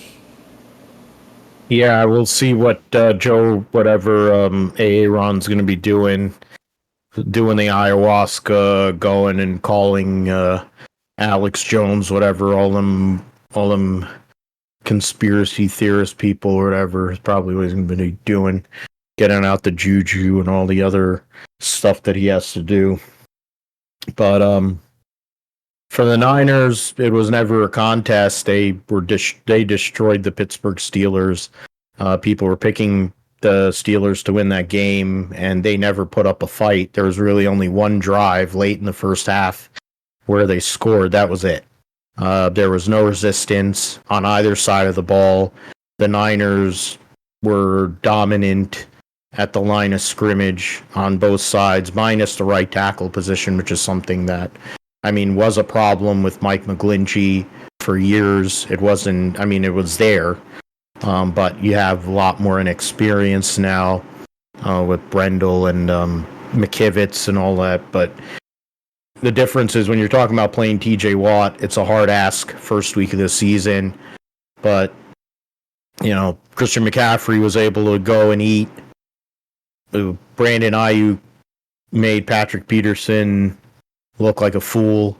Yeah, we'll see what Joe, whatever Aaron's going to be doing the ayahuasca, going and calling Alex Jones, whatever, all them conspiracy theorist people or whatever is probably what he's going to be doing, getting out the juju and all the other stuff that he has to do. But for the Niners, it was never a contest. They destroyed the Pittsburgh Steelers. People were picking the Steelers to win that game, and they never put up a fight. There was really only one drive late in the first half where they scored. That was it. There was no resistance on either side of the ball. The Niners were dominant at the line of scrimmage on both sides, minus the right tackle position, which is something that, was a problem with Mike McGlinchey for years. It wasn't, it was there, but you have a lot more inexperience now with Brendel and McKivitz and all that. But the difference is when you're talking about playing TJ Watt, it's a hard ask first week of the season. But, Christian McCaffrey was able to go and eat. Brandon Ayuk made Patrick Peterson look like a fool.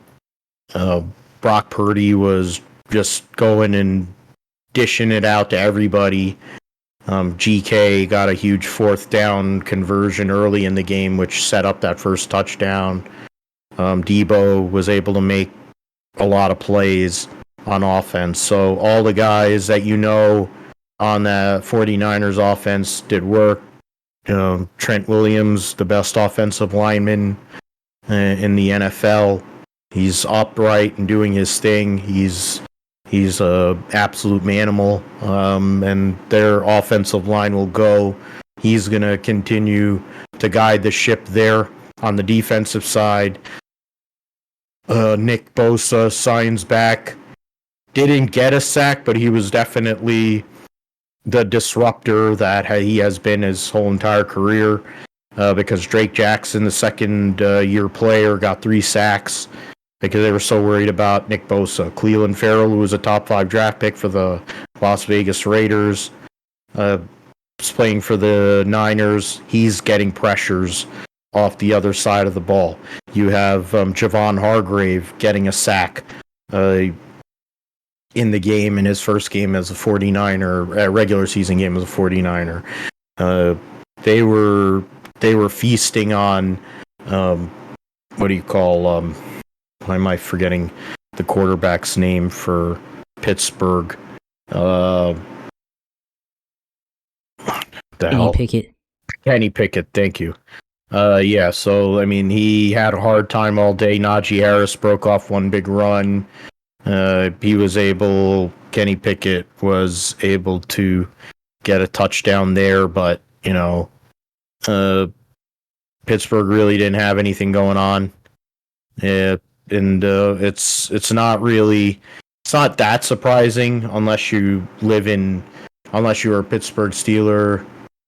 Brock Purdy was just going and dishing it out to everybody. GK got a huge fourth down conversion early in the game, which set up that first touchdown. Debo was able to make a lot of plays on offense. So all the guys that on the 49ers offense did work. Trent Williams, the best offensive lineman in the NFL. He's upright and doing his thing. He's a absolute manimal, and their offensive line will go. He's going to continue to guide the ship there. On the defensive side, Nick Bosa signs back. Didn't get a sack, but he was definitely the disruptor that he has been his whole entire career, because Drake Jackson, the second-year player, got 3 sacks because they were so worried about Nick Bosa. Cleveland Farrell, who was a top 5 draft pick for the Las Vegas Raiders, is playing for the Niners. He's getting pressures off the other side of the ball. You have Javon Hargrave getting a sack in the game, in his first game as a 49er, regular season game as a 49er. They were feasting on, what do you call, why am I forgetting the quarterback's name for Pittsburgh? Kenny Pickett, thank you. So, he had a hard time all day. Najee Harris broke off one big run. Kenny Pickett was able to get a touchdown there, but, Pittsburgh really didn't have anything going on. It's not that surprising unless you're a Pittsburgh Steeler.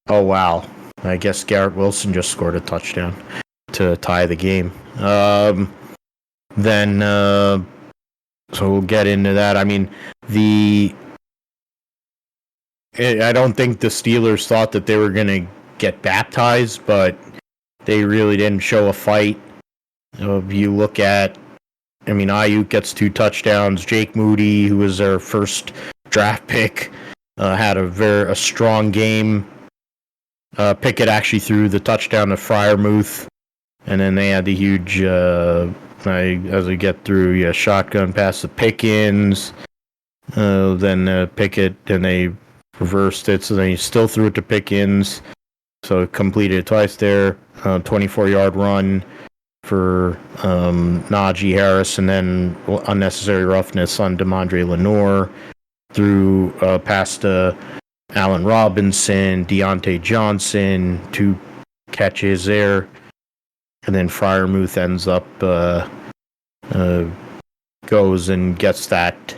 Oh, wow. I guess Garrett Wilson just scored a touchdown to tie the game. So we'll get into that. I don't think the Steelers thought that they were going to get baptized, but they really didn't show a fight. If you look at, Ayuk gets 2 touchdowns. Jake Moody, who was their first draft pick, had a strong game. Pickett actually threw the touchdown to Freiermuth, and then they had the huge, as we get through, shotgun pass to Pickens, then Pickett, and they reversed it, so they still threw it to Pickens, so it completed it twice there. 24-yard run for Najee Harris, and then unnecessary roughness on DeMondre Lenore, threw past Allen Robinson, Deontay Johnson, 2 catches there, and then Freiermuth ends up goes and gets that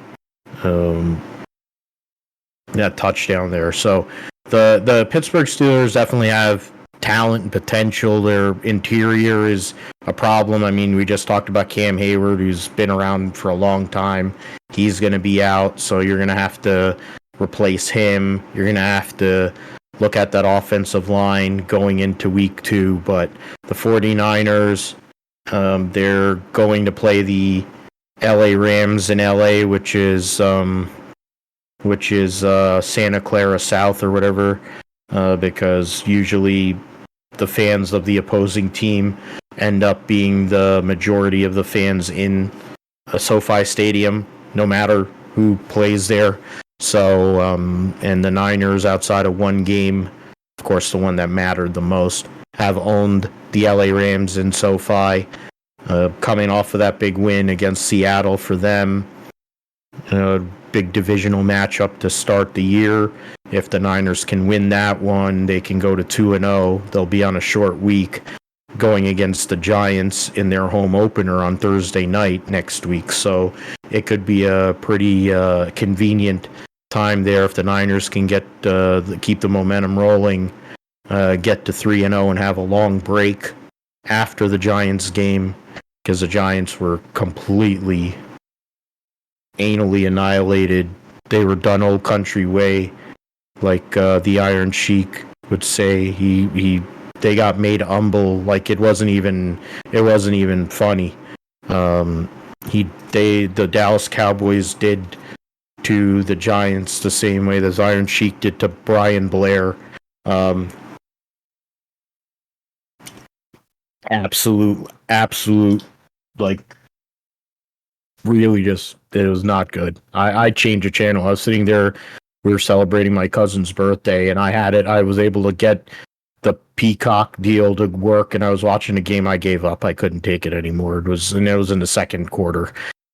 touchdown there. So the Pittsburgh Steelers definitely have talent and potential. Their interior is a problem. We just talked about Cam Hayward, who's been around for a long time. He's going to be out, so you're going to have to replace him. You're going to have to look at that offensive line going into week 2. But the 49ers, they're going to play the LA Rams in LA, which is Santa Clara South or whatever, because usually the fans of the opposing team end up being the majority of the fans in a SoFi Stadium, no matter who plays there. So, and the Niners, outside of one game, of course, the one that mattered the most, have owned the LA Rams in SoFi. Coming off of that big win against Seattle for them. Big divisional matchup to start the year. If the Niners can win that one, they can go to 2-0. They'll be on a short week going against the Giants in their home opener on Thursday night next week. So it could be a pretty convenient time there if the Niners can keep the momentum rolling, get to 3-0 and have a long break after the Giants game, because the Giants were completely anally annihilated. They were done old country way, like the Iron Sheik would say. They got made humble, like it wasn't even funny. The Dallas Cowboys did to the Giants the same way that Iron Sheik did to Brian Blair. Absolute, like, really just, it was not good. I changed the channel. I was sitting there, we were celebrating my cousin's birthday, and I was able to get the Peacock deal to work, and I was watching a game. I gave up. I couldn't take it anymore. It was in the second quarter.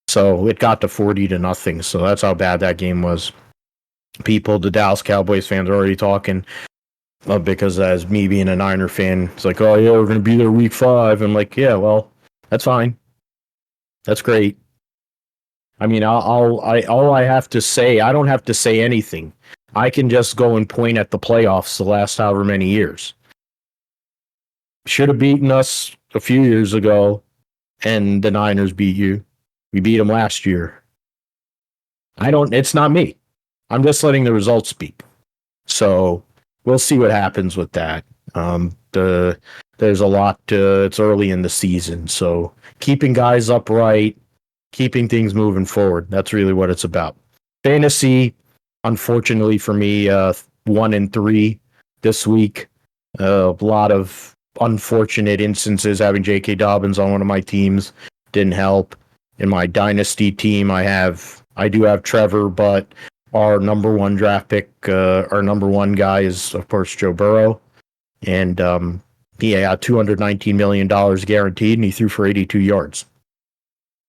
So it got to 40-0. So that's how bad that game was. The Dallas Cowboys fans are already talking, because as me being a Niner fan, it's like, oh yeah, we're going to be there week 5. I'm like, yeah, well, that's fine. That's great. I mean, all I have to say, I don't have to say anything. I can just go and point at the playoffs the last however many years. Should have beaten us a few years ago, and the Niners beat you. We beat them last year. It's not me. I'm just letting the results speak. So we'll see what happens with that. There's a lot. It's early in the season, so keeping guys upright, keeping things moving forward. That's really what it's about. Fantasy, unfortunately for me, 1-3 this week. A lot of unfortunate instances. Having J.K. Dobbins on one of my teams didn't help. In my dynasty team, I do have Trevor, but our number one draft pick, our number one guy is, of course, Joe Burrow. And he had $219 million guaranteed, and he threw for 82 yards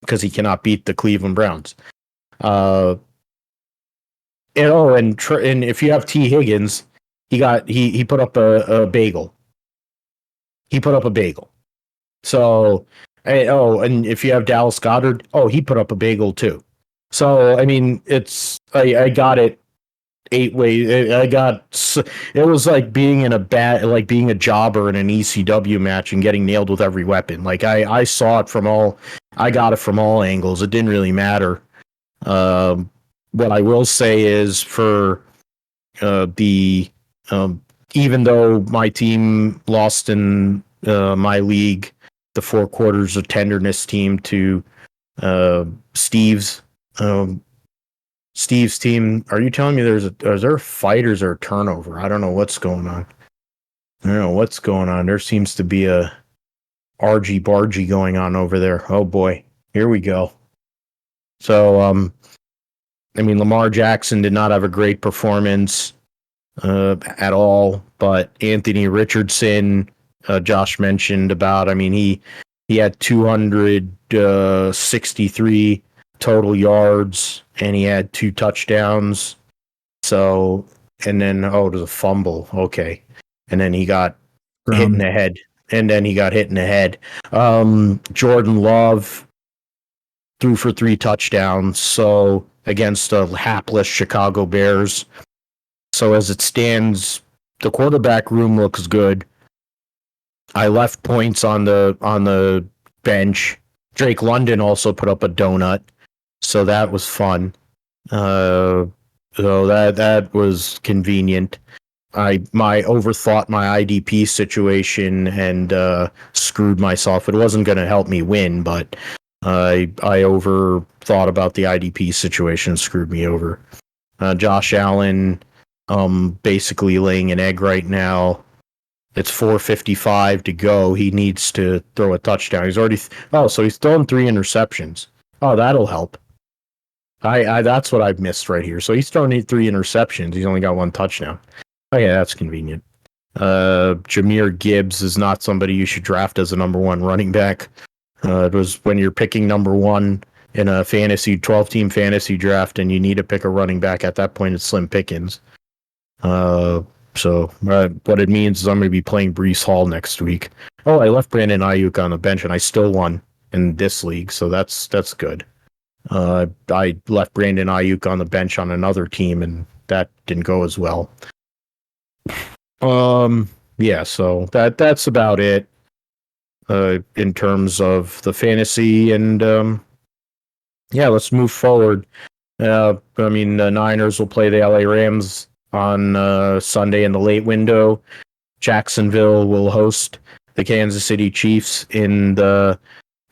because he cannot beat the Cleveland Browns. And if you have T. Higgins, he put up a bagel. He put up a bagel. So, and if you have Dallas Goedert, he put up a bagel too. So, I mean, I got it 8 ways. It was like being being a jobber in an ECW match and getting nailed with every weapon. Like I saw it I got it from all angles. It didn't really matter. What I will say is for even though my team lost in my league, the 4 quarters of tenderness team to Steve's team. Are you telling me is there fighters or turnover? I don't know what's going on. There seems to be a argy-bargy going on over there. Oh boy, here we go. So, I mean, Lamar Jackson did not have a great performance at all, but Anthony Richardson, Josh mentioned about. I mean, he had 263 total yards, and he had 2 touchdowns. So, and then it was a fumble. Okay, and then he got hit in the head. Jordan Love threw for 3 touchdowns. So against the hapless Chicago Bears. So as it stands, the quarterback room looks good. I left points on the bench. Drake London also put up a donut, so that was fun. So that was convenient. I overthought my IDP situation and screwed myself. It wasn't going to help me win, but I overthought about the IDP situation and screwed me over. Josh Allen, basically laying an egg right now. It's 4:55 to go. He needs to throw a touchdown. He's already so he's thrown 3 interceptions. Oh, that'll help. I that's what I've missed right here. So he's thrown 3 interceptions. He's only got 1 touchdown. Oh yeah, that's convenient. Jahmyr Gibbs is not somebody you should draft as a number one running back. It was when you're picking number one in a 12-team fantasy draft and you need to pick a running back. At that point, it's slim pickings. So what it means is I'm going to be playing Breece Hall next week. Oh, I left Brandon Ayuk on the bench and I still won in this league, so that's good. I left Brandon Ayuk on the bench on another team and that didn't go as well. Yeah, so that's about it in terms of the fantasy, and yeah, let's move forward. I mean, the Niners will play the LA Rams on Sunday in the late window. Jacksonville will host the Kansas City Chiefs in the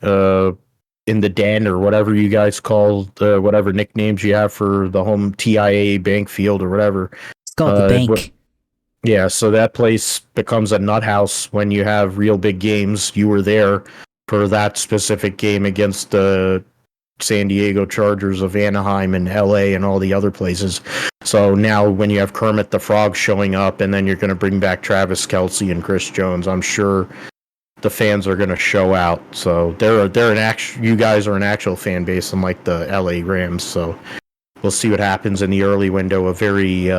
den, or whatever you guys call whatever nicknames you have for the home, TIAA Bank Field or whatever. It's called the bank. Yeah, so that place becomes a nut house when you have real big games. You were there for that specific game against the San Diego Chargers of Anaheim and LA and all the other places. So now when you have Kermit the Frog showing up and then you're going to bring back Travis Kelce and Chris Jones, I'm sure the fans are going to show out. So you guys are an actual fan base, unlike the LA Rams. So we'll see what happens in the early window, a very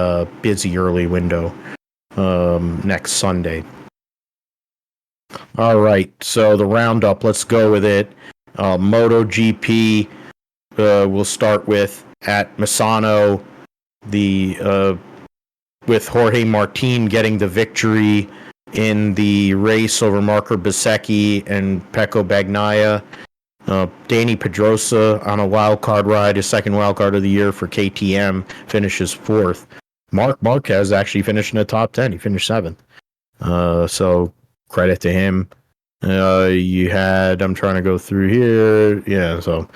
busy early window next Sunday. All right, so the roundup, let's go with it. MotoGP, we'll start with at Misano, with Jorge Martin getting the victory in the race over Marco Bezzecchi and Pecco Bagnaia. Danny Pedrosa on a wild card ride, his second wild card of the year for KTM, finishes fourth. Marc Marquez actually finished in the top 10. He finished seventh. So credit to him. You had, I'm trying to go through here. So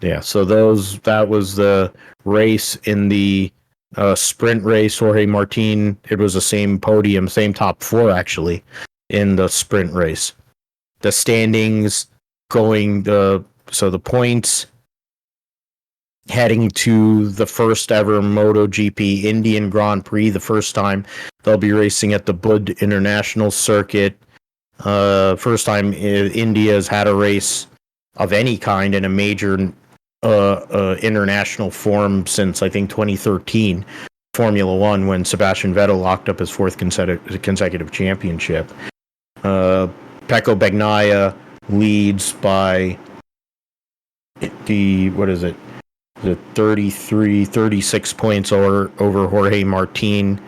that was the race. In the sprint race, Jorge Martin, it was the same podium, same top four actually in the sprint race. The standings the points heading to the first ever MotoGP Indian Grand Prix, the first time they'll be racing at the Bud International Circuit. First time India has had a race of any kind in a major international form since, I think, 2013, Formula One, when Sebastian Vettel locked up his fourth consecutive championship. Pecco Bagnaia leads by the 36 points over Jorge Martin.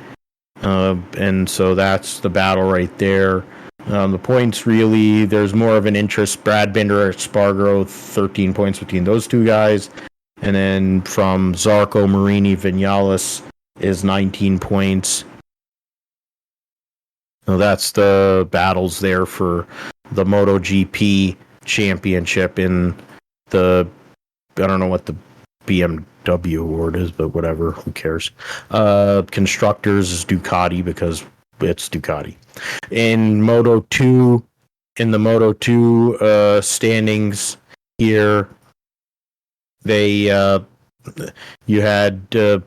And so that's the battle right there. The points, really, there's more of an interest. Brad Binder at Spargo, 13 points between those two guys. And then from Zarco, Marini, Vinales is 19 points. So that's the battles there for the MotoGP championship in the, I don't know what the BMW award is, but whatever, who cares. Constructors is Ducati because it's Ducati. In the Moto2 standings here, you had, where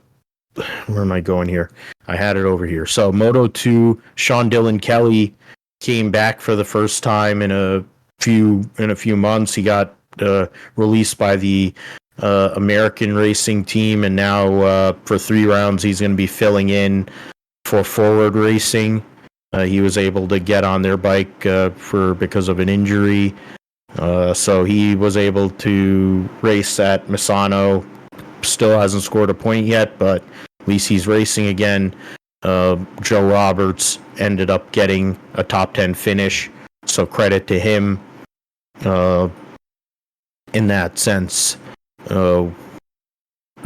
am I going here? I had it over here. So Moto2, Sean Dillon Kelly came back for the first time in a few months. He got released by the American racing team, and now for 3 rounds he's going to be filling in for Forward Racing. He was able to get on their bike because of an injury, so he was able to race at Misano. Still hasn't scored a point yet, but at least he's racing again. Joe Roberts ended up getting a top 10 finish, so credit to him in that sense. Joe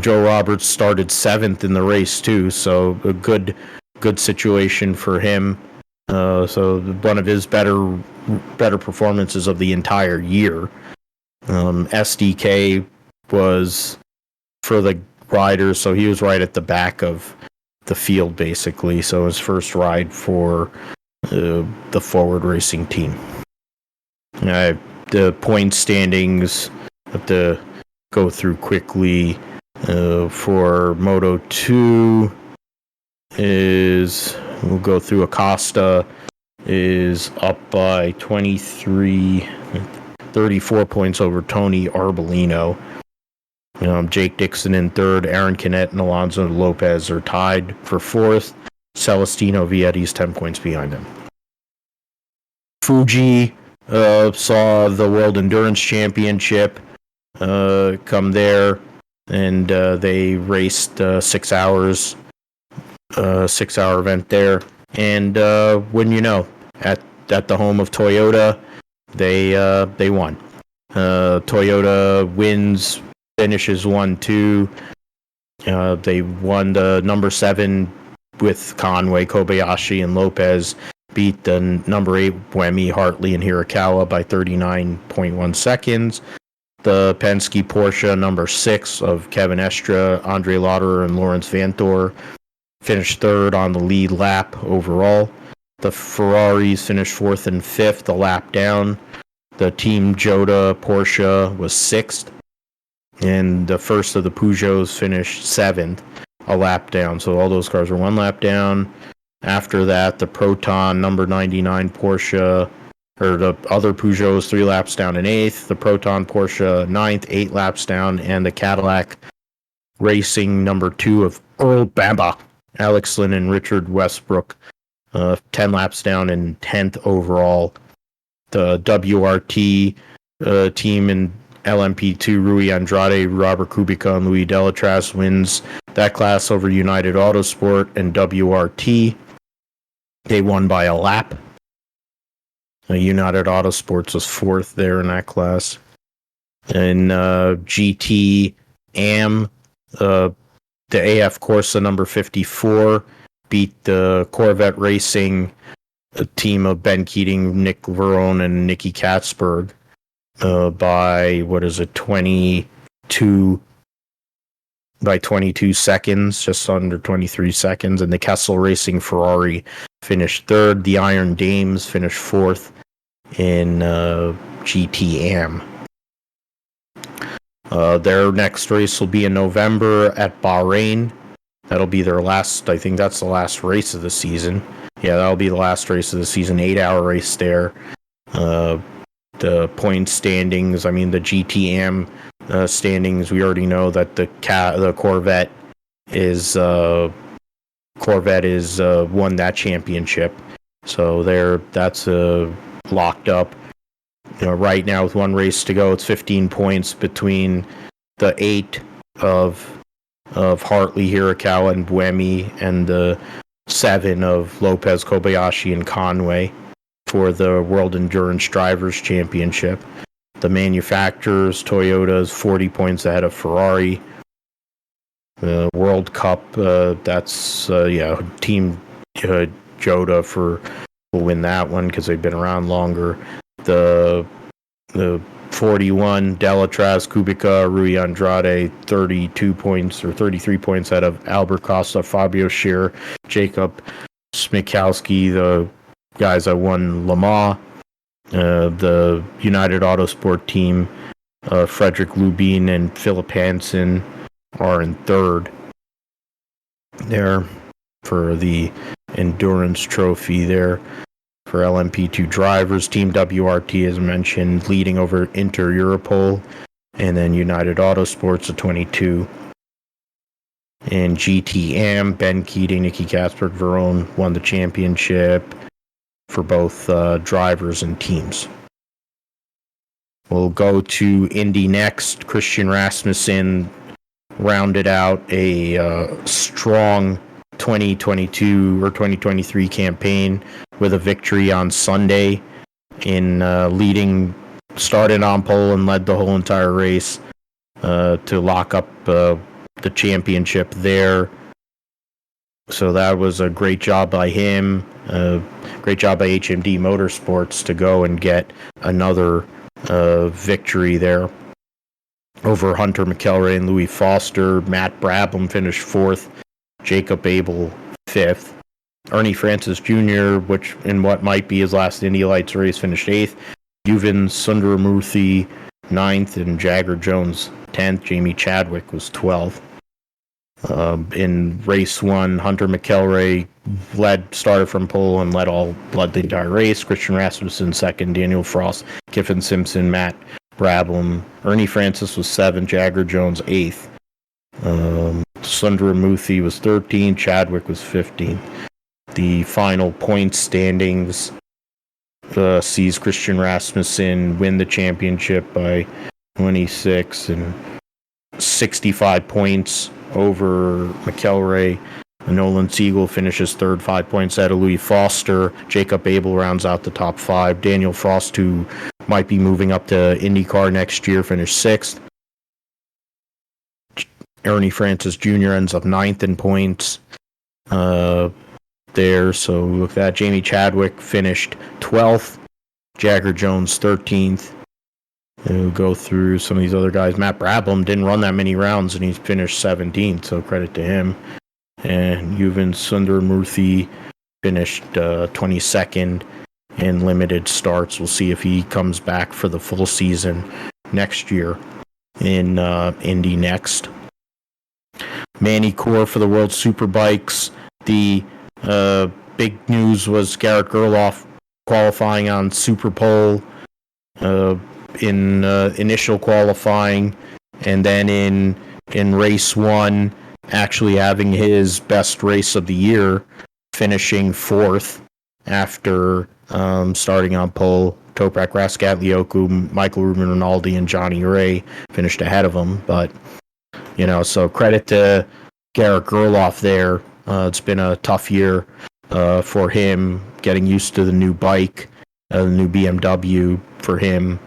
Roberts started 7th in the race too, so a good situation for him. So one of his better performances of the entire year. SDK was for the riders, so he was right at the back of the field basically. So his first ride for the Forward Racing team. The point standings, have to go through quickly. For Moto2 is We'll go through. Acosta is up by 34 points over Tony Arbolino. Jake Dixon in third. Aaron Canet and Alonso Lopez are tied for fourth. Celestino Vietti's 10 points behind him. Fuji saw the World Endurance Championship come there, and they raced 6 hours, 6-hour event there. And wouldn't you know, at the home of Toyota, they won. Toyota wins, finishes 1-2. They won the number 7 with Conway, Kobayashi, and Lopez. Beat the number 8 Buemi, Hartley, and Hirakawa by 39.1 seconds. The Penske Porsche number 6 of Kevin Estra, Andre Lauderer, and Lawrence Vantor finished third on the lead lap overall. The Ferraris finished 4th and 5th, a lap down. The Team Jota Porsche was 6th. And the first of the Peugeots finished 7th, a lap down. So all those cars were 1 lap down. After that, the Proton number 99 Porsche, or the other Peugeots, 3 laps down in 8th. The Proton Porsche 9th, 8 laps down. And the Cadillac Racing number 2 of Earl Bamba, Alex Lynn, and Richard Westbrook, 10 laps down and 10th overall. The WRT team in LMP2, Rui Andrade, Robert Kubica, and Louis Delatraz wins that class over United Autosport and WRT. They won by a lap. United Autosports was 4th there in that class. And GT AM, the AF Corsa number 54 beat the Corvette Racing team of Ben Keating, Nick Verone, and Nicky Katzberg by 22 seconds, just under 23 seconds. And the Kessel Racing Ferrari finished 3rd. The Iron Dames finished 4th in GTM. Their next race will be in November at Bahrain. That'll be their last, I think that's the last race of the season. Yeah, that'll be the last race of the season, 8-hour race there. The point standings, I mean, the GTM standings, we already know that the Corvette is won that championship. So that's locked up. Right now with 1 race to go, it's 15 points between the 8 of Hartley, Hirakawa, and Buemi, and the 7 of Lopez, Kobayashi, and Conway for the World Endurance Drivers Championship. The manufacturers, Toyota is 40 points ahead of Ferrari. The World Cup, that's Team Jota will win that one because they've been around longer. The 41, Delatraz, Kubica, Rui Andrade, 32 points or 33 points out of Albert Costa, Fabio Scheer, Jacob Smikowski, the guys that won Le Mans. The United Autosport team, Frederick Lubin and Philip Hansen are in 3rd there for the endurance trophy there. For LMP2 drivers, Team WRT, as mentioned, leading over Inter Europol, and then United Autosports at 22. And GTM, Ben Keating, Nicky Katzberg, Verone won the championship for both drivers and teams. We'll go to Indy next. Christian Rasmussen rounded out a strong 2022 or 2023 campaign with a victory on Sunday in started on pole and led the whole entire race to lock up the championship there. So that was a great job by him. Great job by HMD Motorsports to go and get another victory there over Hunter McElroy and Louis Foster. Matt Brabham finished 4th. Jacob Abel 5th. Ernie Francis Jr., which in what might be his last Indy Lights race, finished 8th. Yuvan Sundaramurthy 9th, and Jagger Jones 10th. Jamie Chadwick was 12th. In race 1, Hunter McElroy started from pole and led the entire race. Christian Rasmussen second, Daniel Frost, Kiffin Simpson, Matt Brabham, Ernie Francis was 7th, Jagger Jones 8th. Sundramoorthy was 13th, Chadwick was 15th. The final point standings sees Christian Rasmussen win the championship by 26 and 65 points over McElroy. Nolan Siegel finishes third, 5 points out of Louis Foster. Jacob Abel rounds out the top 5. Daniel Frost, who might be moving up to IndyCar next year, finished 6th. Ernie Francis Jr. ends up 9th in points there. So look at that. Jamie Chadwick finished 12th. Jagger Jones 13th. We'll go through some of these other guys. Matt Brabham didn't run that many rounds, and he's finished 17th, so credit to him. And Yuvan Sundramoorthy finished 22nd in limited starts. We'll see if he comes back for the full season next year in Indy next. Manny Core for the World Superbikes. The big news was Garrett Gerloff qualifying on Super Pole in initial qualifying, and then in race 1 actually having his best race of the year, finishing 4th after starting on pole. Toprak Raskatlioglu, Michael Ruben Rinaldi, and Johnny Ray finished ahead of him. But, so credit to Garrett Gerloff there. It's been a tough year for him, getting used to the new bike, the new BMW for him.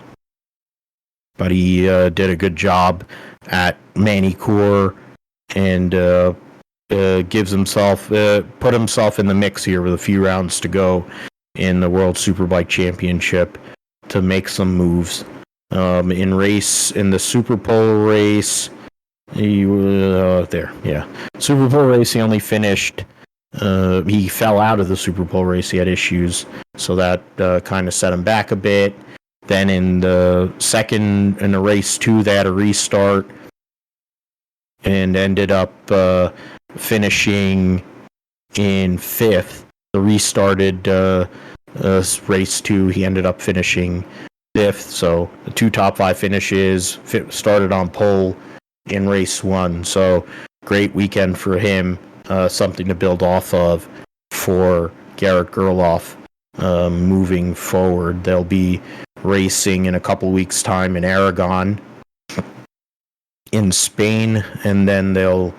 But he did a good job at Manicourt and put himself in the mix here with a few rounds to go in the World Superbike Championship to make some moves. In the Super Pole race, Super Pole race, he only finished. He fell out of the Super Pole race. He had issues, so that kind of set him back a bit. Then in the race 2, they had a restart and ended up finishing in 5th. The restarted race 2, he ended up finishing 5th. So the 2 top 5 finishes, started on pole in race 1. So great weekend for him. Something to build off of for Garrett Gerloff moving forward. They'll be racing in a couple weeks' time in Aragon, in Spain, and then they'll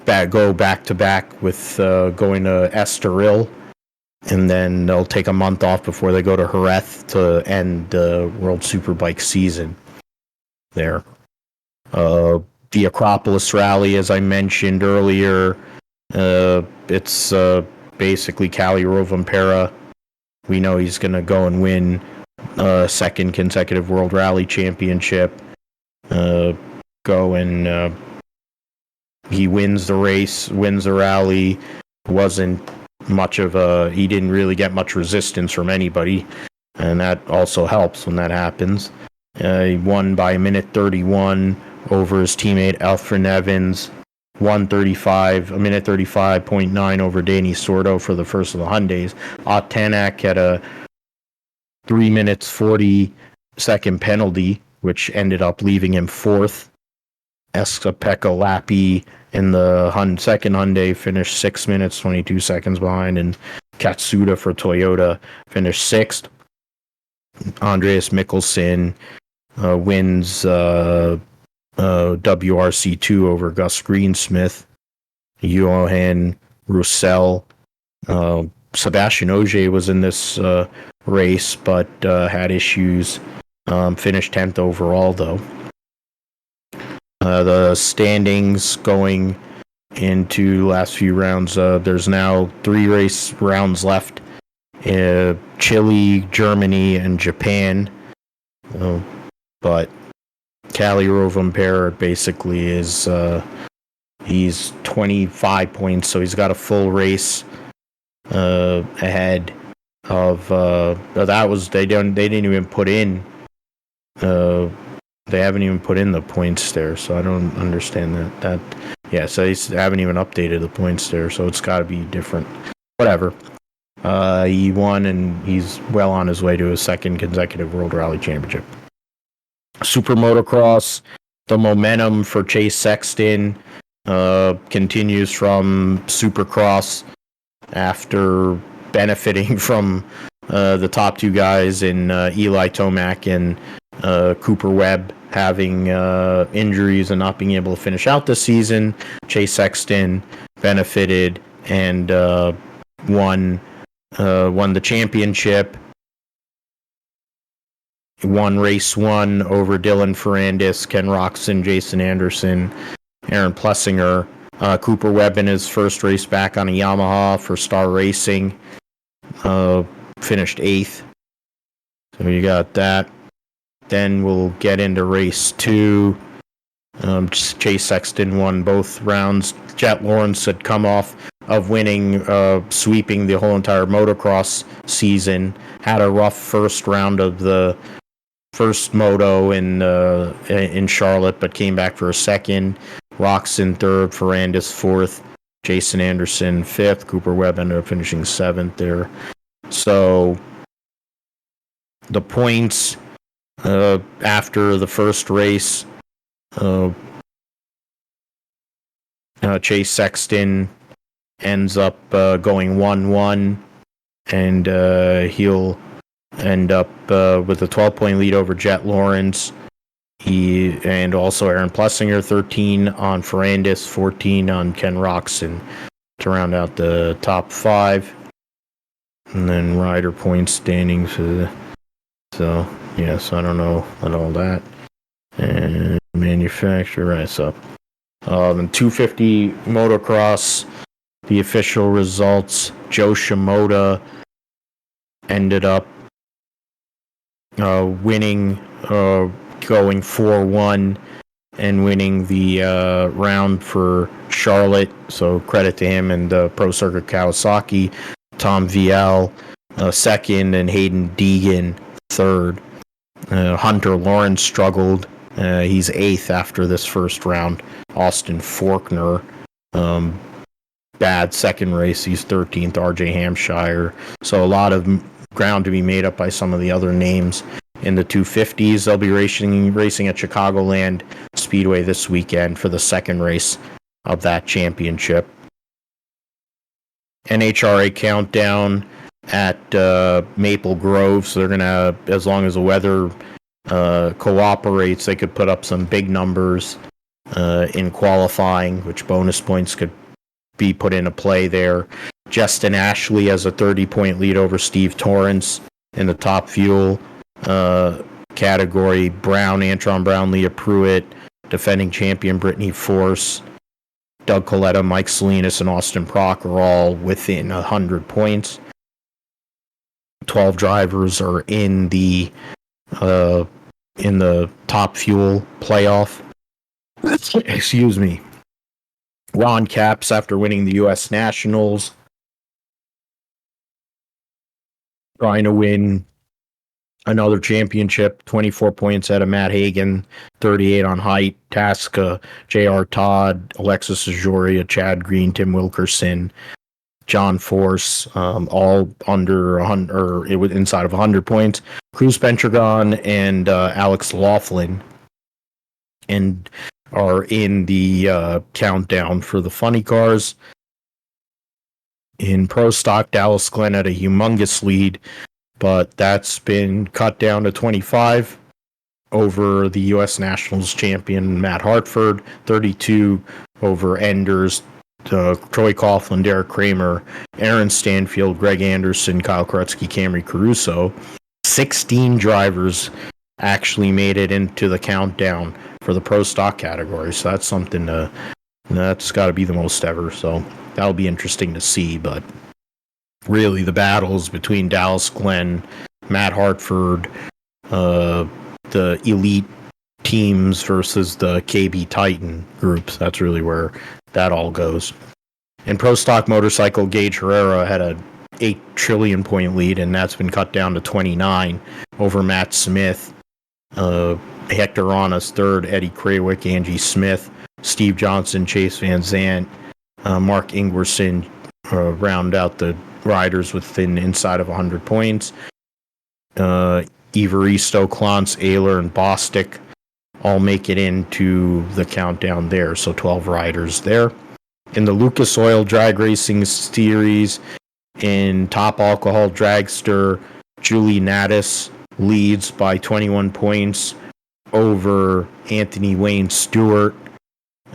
go back to back with going to Estoril, and then they'll take a month off before they go to Jerez to end the World Superbike season there. The Acropolis Rally, as I mentioned earlier, it's basically Kalle Rovanperä. We know he's going to go and win second consecutive World Rally Championship. He wins the race, wins the rally. He didn't really get much resistance from anybody, and that also helps when that happens. He won by a minute 31 over his teammate Alfred Evans. A minute 35.9 over Danny Sordo for the first of the Hyundais. Ott Tanak had a 3 minutes 40-second penalty, which ended up leaving him 4th. Esa-Pekka Lappi in the second Hyundai finished 6 minutes 22 seconds behind, and Katsuda for Toyota finished 6th. Andreas Mikkelsen wins WRC2 over Gus Greensmith. Johan Roussel. Sebastian Ogier was in this race, but had issues. Finished 10th overall, though. The standings going into the last few rounds, there's now 3 race rounds left. Chile, Germany, and Japan. But Kalle Rovanperä basically is he's 25 points, so he's got a full race ahead of they didn't even put in they haven't even put in the points there, so I don't understand that Yeah, so they haven't even updated the points there, so it's got to be different. Whatever. He won, and he's well on his way to his second consecutive World Rally Championship. Super Motocross, the momentum for Chase Sexton continues from Supercross after benefiting from the top two guys in Eli Tomac and Cooper Webb having injuries and not being able to finish out the season. Chase Sexton benefited and won the championship. Won race one over Dylan Ferrandis, Ken Roczen, Jason Anderson, Aaron Plessinger. Cooper Webb in his first race back on a Yamaha for Star Racing finished 8th. So you got that. Then we'll get into race 2. Chase Sexton won both rounds. Jet Lawrence had come off of winning, sweeping the whole entire motocross season. Had a rough first round of the first moto in Charlotte, but came back for a second. Roczen 3rd, Ferrandis 4th, Jason Anderson 5th. Cooper Webb ended up finishing 7th there. So the points after the first race, Chase Sexton ends up going 1-1, and he'll end up with a 12-point lead over Jet Lawrence. And also Aaron Plessinger, 13 on Ferrandis, 14 on Ken Roczen to round out the top 5. And then rider point standings. So I don't know about all that. And manufacturer, right, so. And 250 motocross, the official results, Joe Shimoda ended up winning, going 4-1 and winning the round for Charlotte. So credit to him and Pro Circuit Kawasaki. Tom Viel second, and Hayden Deegan third. Hunter Lawrence struggled. He's 8th after this first round. Austin Faulkner, bad second race. He's 13th. RJ Hampshire. So a lot of ground to be made up by some of the other names in the 250s. They'll be racing at Chicagoland Speedway this weekend for the second race of that championship. NHRA countdown at Maple Grove. So they're going to, as long as the weather cooperates, they could put up some big numbers in qualifying, which bonus points could be put into play there. Justin Ashley has a 30-point lead over Steve Torrance in the top fuel category. Antron Brown, Leah Pruitt, defending champion Brittany Force, Doug Coletta, Mike Salinas, and Austin Prock are all within 100 points. 12 drivers are in the top fuel playoff. Excuse me. Ron Capps, after winning the U.S. Nationals, trying to win another championship. 24 points out of Matt Hagan, 38 on height. Tasca, J.R. Todd, Alexis Ajoria, Chad Green, Tim Wilkerson, John Force, all under 100, or it was inside of 100 points. Cruz Pentragon and Alex Laughlin and are in the countdown for the funny cars. In Pro Stock, Dallas Glenn had a humongous lead, but that's been cut down to 25 over the U.S. Nationals champion Matt Hartford, 32 over Enders, Troy Coughlin, Derek Kramer, Aaron Stanfield, Greg Anderson, Kyle Krutsky, Camry Caruso. 16 drivers actually made it into the countdown for the Pro Stock category, so that's something that's got to be the most ever, so that'll be interesting to see. But really the battles between Dallas Glenn, Matt Hartford, the elite teams versus the KB Titan groups, that's really where that all goes. In Pro Stock Motorcycle, Gage Herrera had a 8 trillion point lead, and that's been cut down to 29 over Matt Smith. Hector Ranas third, Eddie Krawick, Angie Smith, Steve Johnson, Chase Van Zandt, Mark Ingwerson round out the riders within inside of 100 points. Evaristo, Clance, Ayler, and Bostic all make it into the countdown there. So 12 riders there. In the Lucas Oil Drag Racing Series, in Top Alcohol Dragster, Julie Natus leads by 21 points over Anthony Wayne Stewart.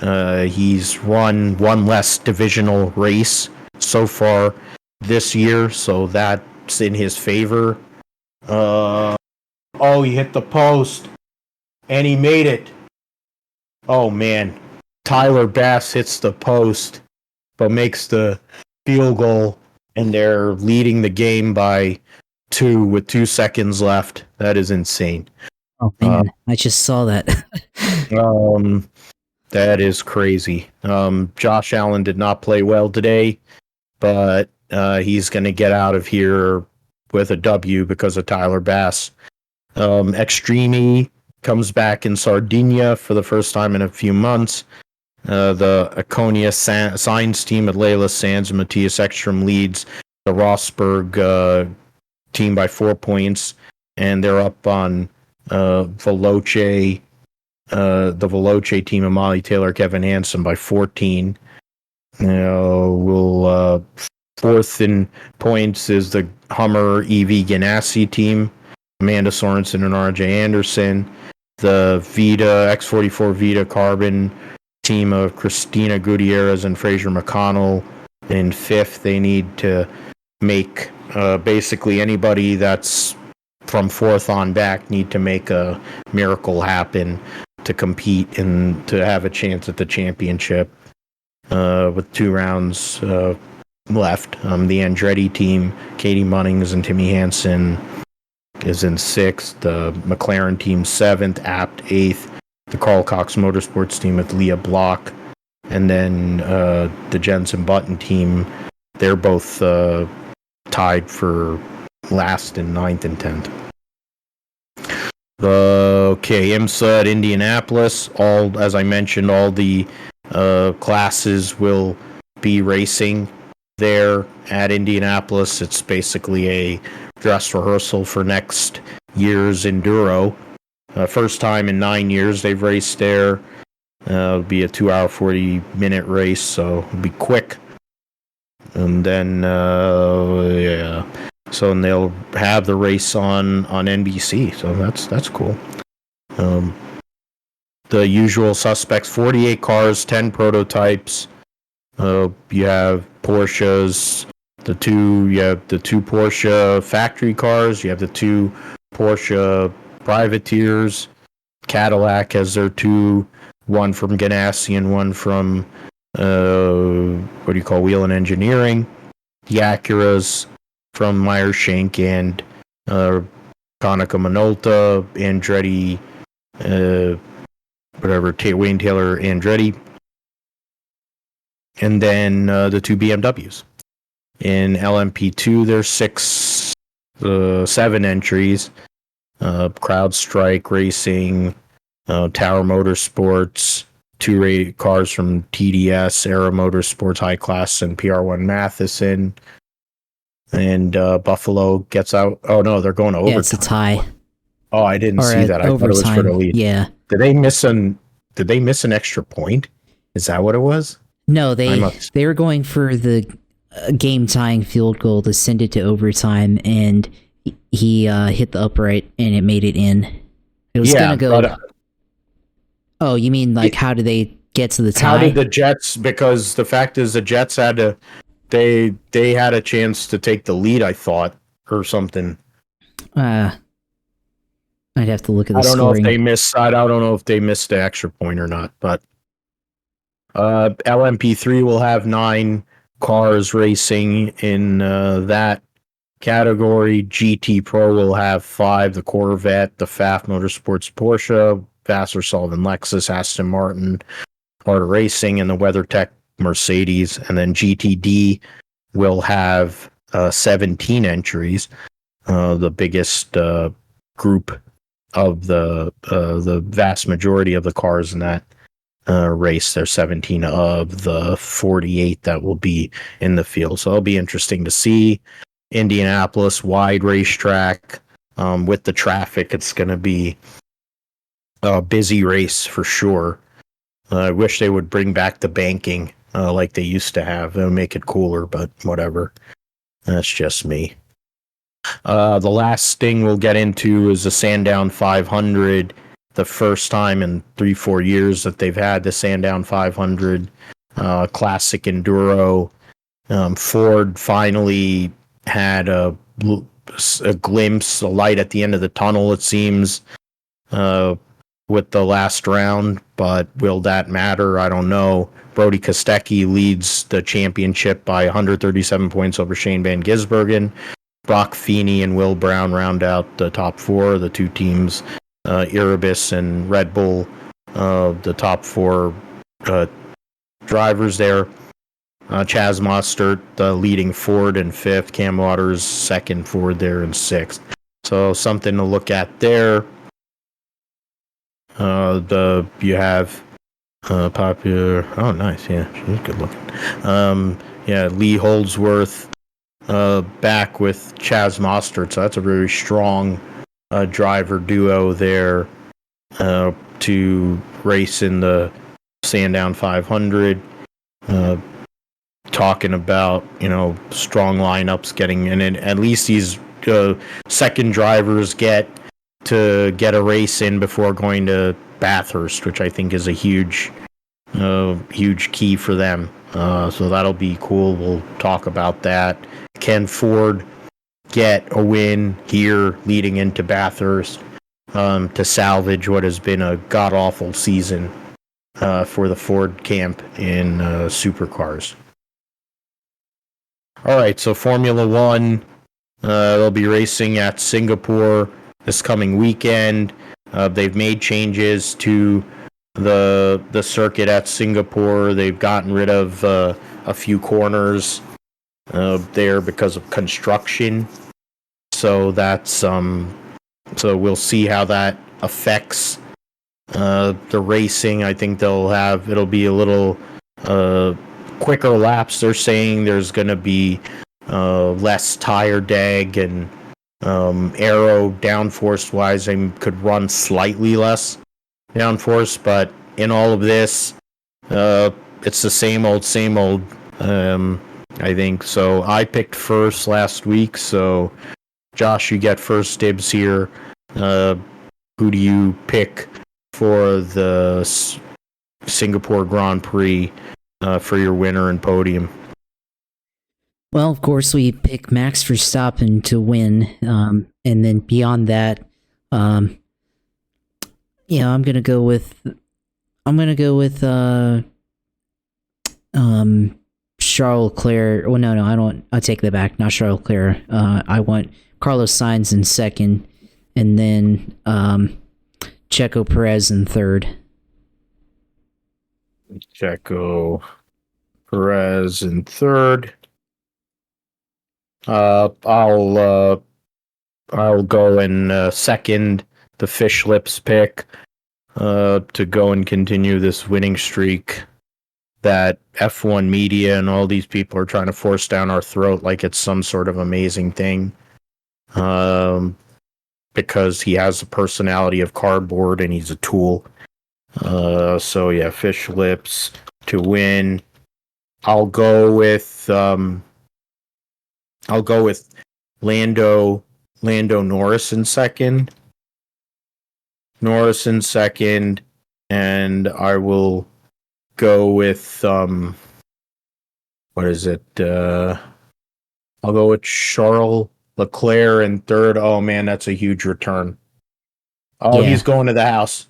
He's run one less divisional race so far this year, so that's in his favor. He hit the post, and he made it. Oh, man. Tyler Bass hits the post, but makes the field goal, and they're leading the game by 2 with 2 seconds left. That is insane. Oh, man. I just saw that. That is crazy. Josh Allen did not play well today, but he's going to get out of here with a W because of Tyler Bass. Extreme comes back in Sardinia for the first time in a few months. The Iconia Signs team at Layla Sands and Matthias Ekstrom leads the Rosberg team by 4 points, and they're up on Veloce, the Veloce team of Molly Taylor, Kevin Hansen by 14. Fourth in points is the Hummer EV Ganassi team, Amanda Sorensen and RJ Anderson. The Vita X44 Vita Carbon team of Christina Gutierrez and Fraser McConnell in fifth. They need to make basically anybody that's from fourth on back need to make a miracle happen to compete and to have a chance at the championship with 2 rounds left. The Andretti team, Katie Munnings and Timmy Hansen, is in 6th. The McLaren team 7th, Apt 8th. The Carl Cox Motorsports team with Leah Block. And then the Jensen Button team, they're both tied for last in 9th and 10th. IMSA at Indianapolis, as I mentioned, all the classes will be racing there at Indianapolis. It's basically a dress rehearsal for next year's Enduro. First time in 9 years they've raced there. It'll be a 2-hour, 40-minute race, so it'll be quick. And then, so they'll have the race on NBC, so that's cool. The usual suspects, 48 cars, 10 prototypes. You have Porsches, you have the 2 Porsche factory cars, you have the 2 Porsche privateers. Cadillac has their 2, one from Ganassi and one from Wheel and Engineering. The Acuras from Meyer Shank and Konica Minolta, Andretti, Wayne Taylor Andretti. And then the 2 BMWs. In LMP2, there's 7 entries. CrowdStrike Racing, Tower Motorsports, 2 cars from TDS, Aero Motorsports High Class, and PR1 Matheson. And Buffalo gets out. Oh, no, they're going to overtime. Yeah, it's a tie. Oh, I didn't see that. I thought it was for the lead. Yeah. Did they miss an extra point? Is that what it was? No, they were going for the game tying field goal to send it to overtime, and he hit the upright and it made it in. It was gonna go. Oh, you mean how did they get to the tie? How did the Jets? Because the fact is, the Jets had to. They had a chance to take the lead, I thought, or something. I'd have to look at the I don't scoring. know if they missed. I don't know if they missed the extra point or not, but LMP3 will have 9 cars racing in that category. GT Pro will have 5: the Corvette, the Pfaff Motorsports Porsche, Vassar Sullivan Lexus, Aston Martin, Florida Racing, and the WeatherTech Mercedes. And then GTD will have 17 entries, the biggest group of the vast majority of the cars in that race. There's 17 of the 48 that will be in the field. So it'll be interesting to see. Indianapolis, wide racetrack. With the traffic, it's going to be a busy race for sure. I wish they would bring back the banking like they used to have. It'll make it cooler, but whatever. That's just me. The last thing we'll get into is the Sandown 500. The first time in 3-4 years that they've had the Sandown 500 classic enduro. Ford finally had a glimpse, a light at the end of the tunnel, it seems, with the last round, but will that matter? I don't know. Brody Kostecki leads the championship by 137 points over Shane Van Gisbergen. Brock Feeney and Will Brown round out the top four, the two teams, Erebus and Red Bull, the top four drivers there. Chaz Mostert, the leading Ford in fifth. Cam Waters, second Ford there in sixth. So something to look at there. You have popular. Oh, nice. Yeah, she's good looking. Lee Holdsworth back with Chaz Mostert. So that's a very strong driver duo there to race in the Sandown 500. Talking about, strong lineups getting in, and at least these second drivers get a race in before going to Bathurst, which I think is a huge key for them. So that'll be cool. We'll talk about that. Can Ford get a win here leading into Bathurst to salvage what has been a god-awful season for the Ford camp in supercars? All right, so Formula One, they'll be racing at Singapore this coming weekend. They've made changes to the circuit at Singapore. They've gotten rid of a few corners there because of construction. So that's so we'll see how that affects the racing. I think it'll be a little quicker laps. They're saying there's going to be less tire drag and aero downforce wise. They could run slightly less downforce, but in all of this, it's the same old. I think so. I picked first last week, so Josh, you get first dibs here. Who do you pick for the Singapore Grand Prix for your winner and podium? Well, of course, we pick Max Verstappen to win, and then beyond that, I'm gonna go with Charles Leclerc. Well, no, I don't. I take that back. Not Charles Leclerc. I want Carlos Sainz in second, and then Checo Perez in third. Checo Perez in third. I'll go in second. The Fish Lips pick to go and continue this winning streak that F1 media and all these people are trying to force down our throat like it's some sort of amazing thing. Because he has the personality of cardboard and he's a tool. So yeah, Fish Lips to win. I'll go with Lando Norris in second. And I will go with what is it? I'll go with Charles Leclerc in third. Oh man, that's a huge return. Oh, yeah. He's going to the house.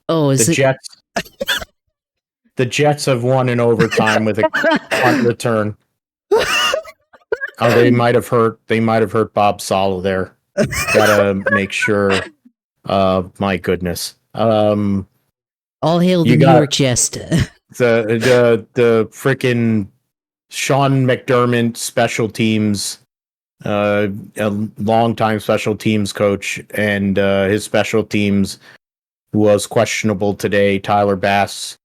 Oh, is the Jets? The Jets have won in overtime with a punt return. Oh, they might have hurt Bob Sala there. Gotta make sure. My goodness. All hail the New York Jets. The freaking Sean McDermott special teams, a longtime special teams coach, and his special teams was questionable today. Tyler Bass,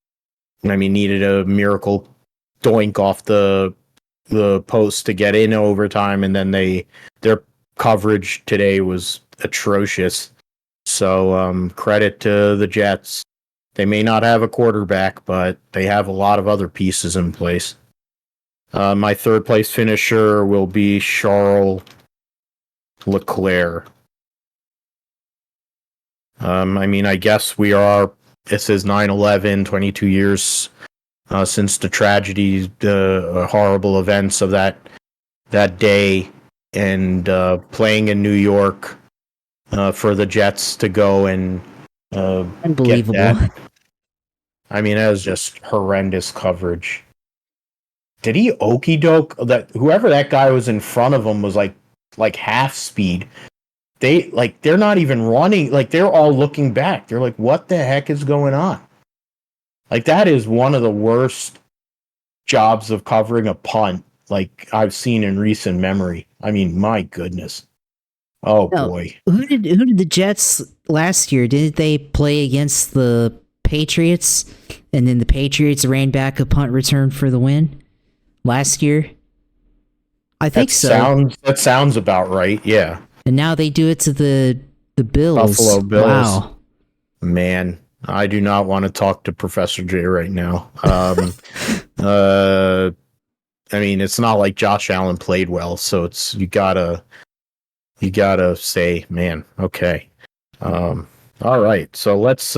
needed a miracle doink off the post to get in overtime, and then their coverage today was atrocious. So credit to the Jets. They may not have a quarterback, but they have a lot of other pieces in place. My third place finisher will be Charles Leclerc. I guess this is 9/11, 22 years since the tragedy, the horrible events of that day, and playing in New York for the Jets to go and Unbelievable. get that. That was just horrendous coverage. Did he okey doke that whoever that guy was in front of him was like half speed? They're not even running, they're all looking back. They're like, what the heck is going on? That is one of the worst jobs of covering a punt I've seen in recent memory. My goodness. Oh boy. Who did the Jets last year? Didn't they play against the Patriots, and then the Patriots ran back a punt return for the win last year? I think that sounds about right. Yeah. And now they do it to the Bills. Buffalo Bills. Wow. Man, I do not want to talk to Professor J right now. It's not like Josh Allen played well, so it's you gotta say, man, okay. All right, so let's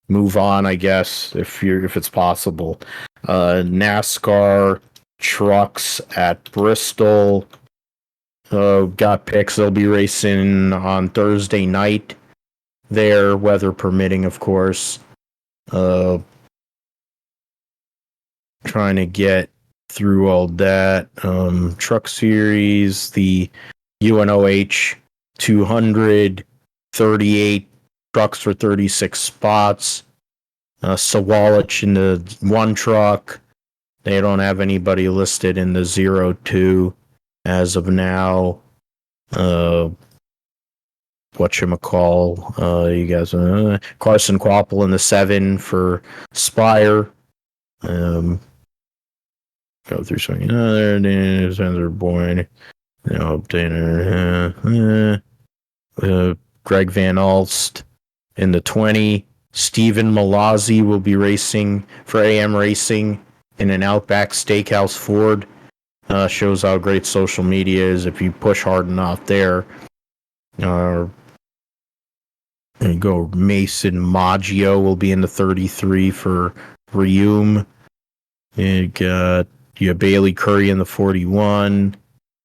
move on, I guess, if it's possible. NASCAR trucks at Bristol. Got picks. They'll be racing on Thursday night there, weather permitting, of course. Trying to get through all that. Truck series, the UNOH 200, 38 trucks for 36 spots. Sawalich in the one truck. They don't have anybody listed in the 0-2 as of now. Whatchamacall, you guys, Carson Quapple in the 7 for Spire. Go through something. There it is. They're born. Greg Van Alst in the 20. Stephen Malazzi will be racing for AM Racing in an Outback Steakhouse Ford. Shows how great social media is if you push hard enough there. There you go. Mason Maggio will be in the 33 for Reum. You got Bailey Curry in the 41.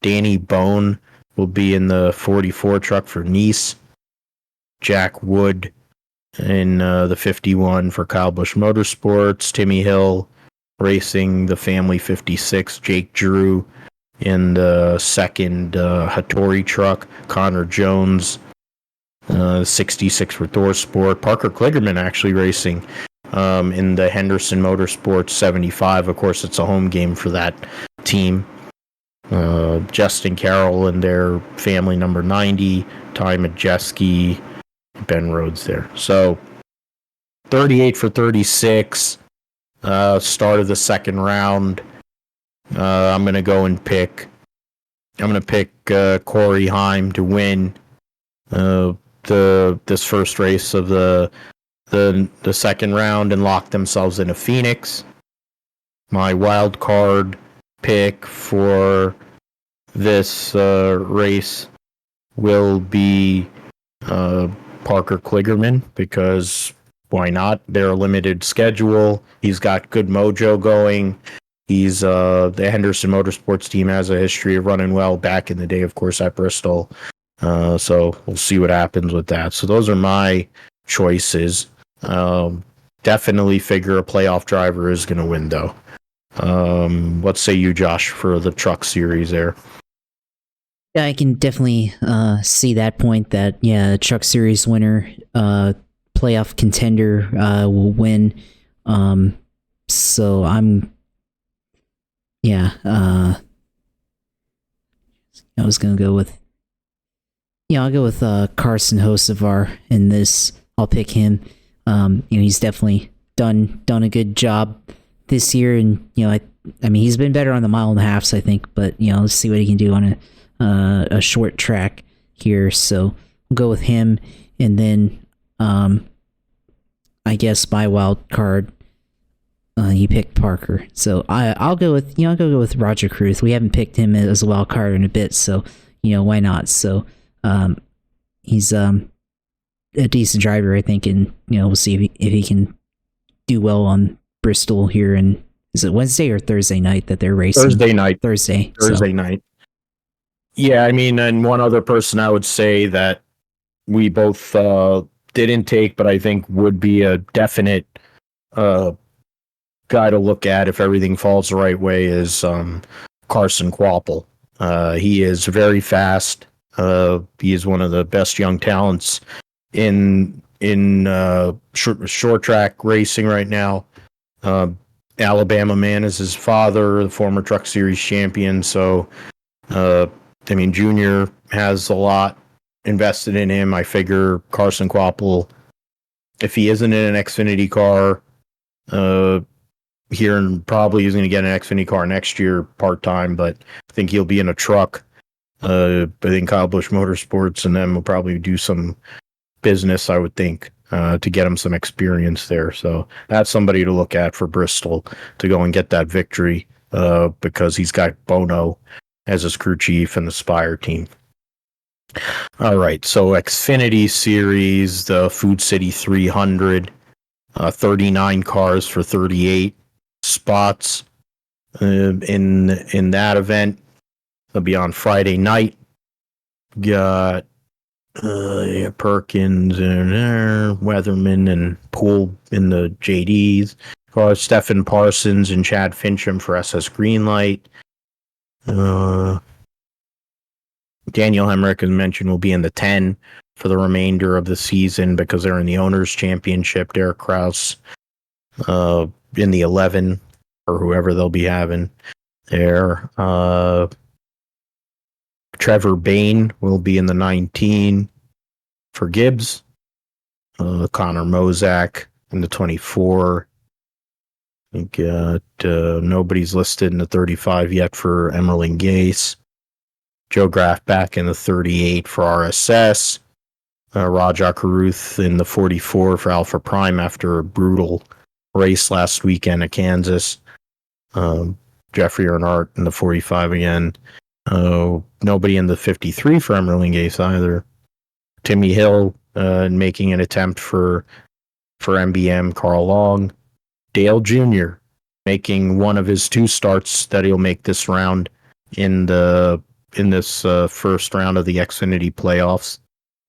Danny Bone will be in the 44 truck for Nice. Jack Wood in the 51 for Kyle Busch Motorsports. Timmy Hill racing the Family 56. Jake Drew in the second Hattori truck. Connor Jones 66 for ThorSport. Parker Kligerman actually racing in the Henderson Motorsports 75. Of course, it's a home game for that team. Justin Carroll and their family number 90. Ty Majeski, Ben Rhodes there. So 38 for 36. Start of the second round. I'm going to go and pick. I'm going to pick Corey Heim to win this first race of the second round and lock themselves into Phoenix. My wild card pick for this race will be Parker Kligerman, because why not? They're a limited schedule. He's got good mojo going. He's the Henderson Motorsports team has a history of running well back in the day, of course, at Bristol. So we'll see what happens with that. So those are my choices. Definitely figure a playoff driver is going to win, though. What say you, Josh, for the truck series there? Yeah, I can definitely see that point that, truck series winner, playoff contender will win. So I'm, I was going to go with, I'll go with Carson Hocevar in this. I'll pick him. He's definitely done a good job this year, and I mean he's been better on the 1.5 miles, I think, but let's see what he can do on a short track here. So we'll go with him, and then I guess my wild card. You picked Parker, so I'll go with go with Roger Cruz. We haven't picked him as a wild card in a bit, so why not? So he's a decent driver, I think, and we'll see if he can do well on Bristol here. And is it Wednesday or Thursday night that they're racing? Thursday night. Thursday night. Yeah, I mean, and one other person I would say that we both didn't take, but I think would be a definite guy to look at if everything falls the right way is Carson Kvapil. He is very fast. He is one of the best young talents in short track racing right now. Alabama man is his father, the former Truck Series champion. So, I mean, Junior has a lot invested in him. I figure Carson Kvapil, if he isn't in an Xfinity car, here and probably he's going to get an Xfinity car next year part-time, but I think he'll be in a truck. I think Kyle Busch Motorsports and them will probably do some business, I would think, to get him some experience there. So that's somebody to look at for Bristol to go and get that victory, because he's got Bono as his crew chief and the Spire team. All right, so Xfinity Series, the Food City 300, 39 cars for 38 spots in that event. They'll be on Friday night. Got Perkins and Weatherman and Poole in the JDs. Cars Stephen Parsons and Chad Fincham for SS Greenlight. Daniel Hemrick, as mentioned, will be in the 10 for the remainder of the season because they're in the Owners' Championship. Derek Kraus in the 11 or whoever they'll be having there. Trevor Bain will be in the 19 for Gibbs. Connor Mozak in the 24. I think nobody's listed in the 35 yet for Emmerling Gase. Joe Graff back in the 38 for RSS. Rajah Caruth in the 44 for Alpha Prime after a brutal race last weekend at Kansas. Jeffrey Earnhardt in the 45 again. Nobody in the 53 for Emmerling Gase either. Timmy Hill making an attempt for MBM. Carl Long. Dale Jr. making one of his 2 starts that he'll make this round in this first round of the Xfinity playoffs.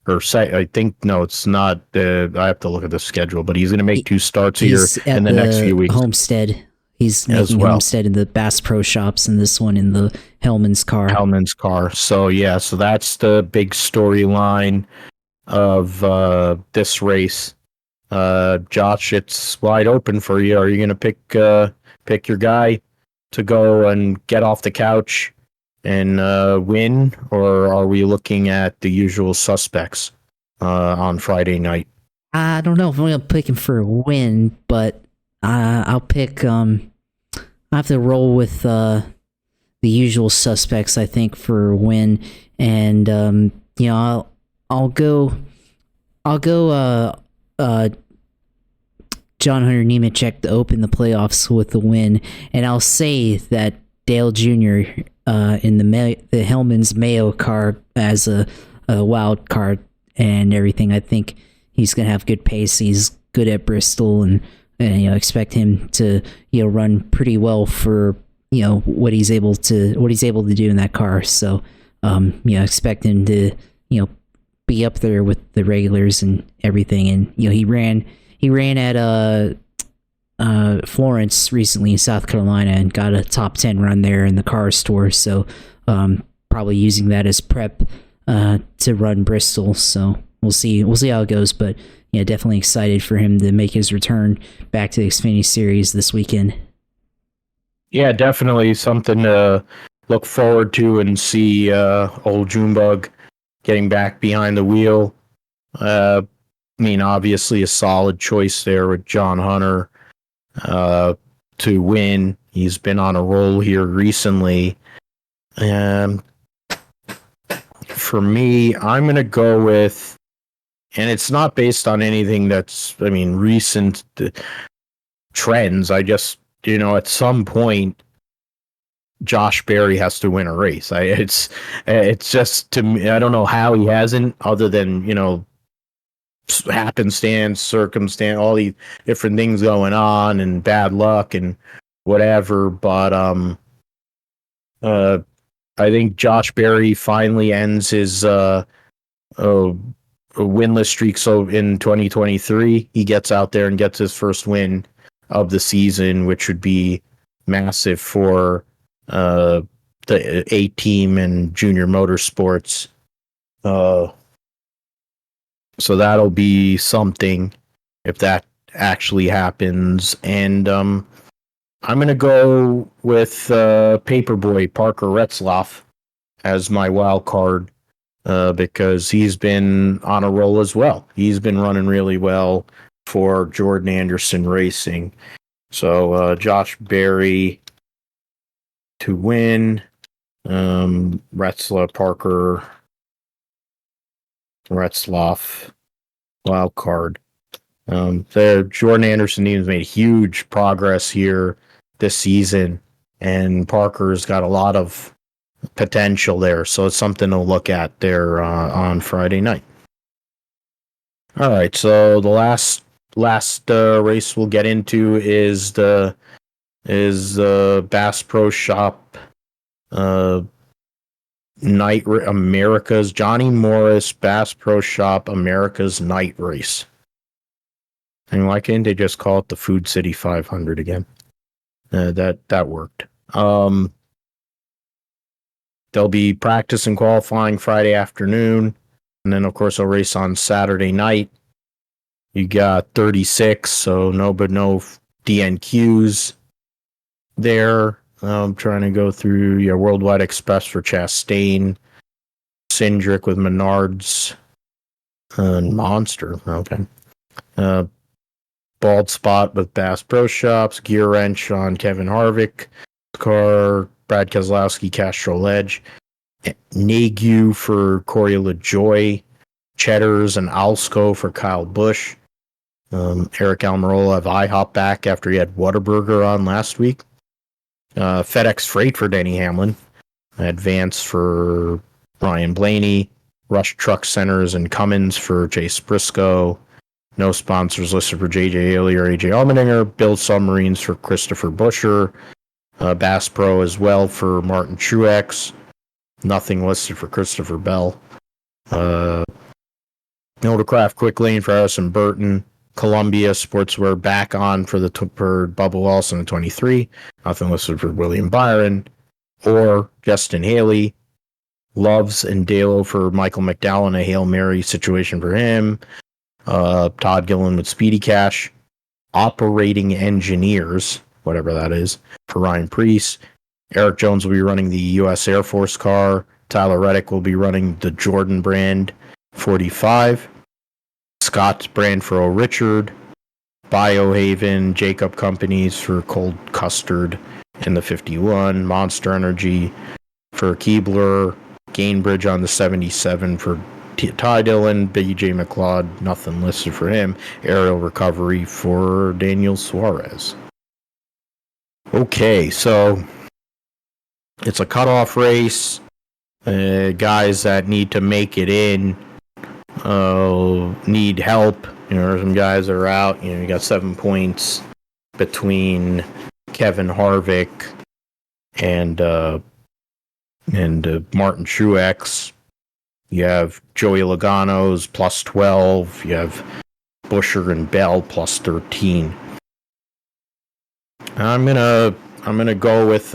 I think, no, it's not. I have to look at the schedule, but he's going to make 2 starts here in the next few weeks. Homestead. He's making Homestead in the Bass Pro Shops and this one in the Hellman's car. So, yeah, so that's the big storyline of this race. Josh, it's wide open for you. Are you going to pick your guy to go and get off the couch and win, or are we looking at the usual suspects on Friday night? I don't know if I'm going to pick him for a win, but I'll pick. I have to roll with the usual suspects, I think, for a win, and I'll go. John Hunter Nemechek to open the playoffs with the win, and I'll say that Dale Jr. In the Hellman's Mayo car as a wild card and everything. I think he's gonna have good pace. He's good at Bristol, and expect him to run pretty well for what he's able to do in that car. So expect him to be up there with the regulars and everything. And he ran at Florence recently in South Carolina and got a top 10 run there in the car store. So probably using that as prep to run Bristol. So we'll see how it goes. But definitely excited for him to make his return back to the Xfinity Series this weekend. Yeah, definitely something to look forward to and see old Junebug getting back behind the wheel. I mean, obviously a solid choice there with John Hunter to win. He's been on a roll here recently. For me, I'm going to go with, and it's not based on anything that's, I mean, recent trends. I just, at some point, Josh Berry has to win a race. It's just, to me, I don't know how he hasn't, other than, happenstance, circumstance, all these different things going on and bad luck and whatever. But I think Josh Berry finally ends his winless streak. So in 2023, he gets out there and gets his first win of the season, which would be massive for the A team and junior motorsports. So that'll be something if that actually happens. And I'm going to go with Paperboy Parker Retzlaff as my wild card because he's been on a roll as well. He's been running really well for Jordan Anderson Racing. So Josh Berry to win. Parker Retzlaff wild card. The Jordan Anderson team has made huge progress here this season, and Parker's got a lot of potential there, so it's something to look at there on Friday night. All right, so the last race we'll get into is the Bass Pro Shop Night America's Johnny Morris Bass Pro Shop America's Night Race. I mean, why can't they just call it the Food City 500 again? That worked. They'll be practice and qualifying Friday afternoon, and then of course they'll race on Saturday night. You got 36, so no DNQs there. I'm trying to go through your Worldwide Express for Chastain, Cindric with Menards, Monster. Okay. Bald Spot with Bass Pro Shops, Gear Wrench on Kevin Harvick, car Brad Keselowski, Castrol Edge, Nagu for Corey LaJoy, Cheddars and Alsco for Kyle Busch. Eric Almirola have IHOP back after he had Whataburger on last week. FedEx Freight for Denny Hamlin. Advance for Ryan Blaney. Rush Truck Centers and Cummins for Chase Briscoe. No sponsors listed for JJ Haley or AJ Allmendinger. Build Submarines for Christopher Buescher. Bass Pro as well for Martin Truex. Nothing listed for Christopher Bell. Motorcraft Quick Lane for Harrison Burton. Columbia Sportswear back on for Bubba Wilson in 23. Nothing listed for William Byron or Justin Haley. Loves and Dalo for Michael McDowell, a Hail Mary situation for him. Todd Gillen with Speedy Cash. Operating Engineers, whatever that is, for Ryan Preece. Eric Jones will be running the U.S. Air Force car. Tyler Reddick will be running the Jordan brand 45. Scott's brand for O'Richard. Biohaven, Jacob Companies for Cold Custard in the 51. Monster Energy for Keebler. Gainbridge on the 77 for Ty Dillon. BJ McLeod, nothing listed for him. Aerial Recovery for Daniel Suarez. Okay, so it's a cutoff race. Guys that need to make it in need help. Some guys are out. You got 7 points between Kevin Harvick and Martin Truex. You have Joey Logano's plus 12. You have Buescher and Bell plus 13. I'm gonna go with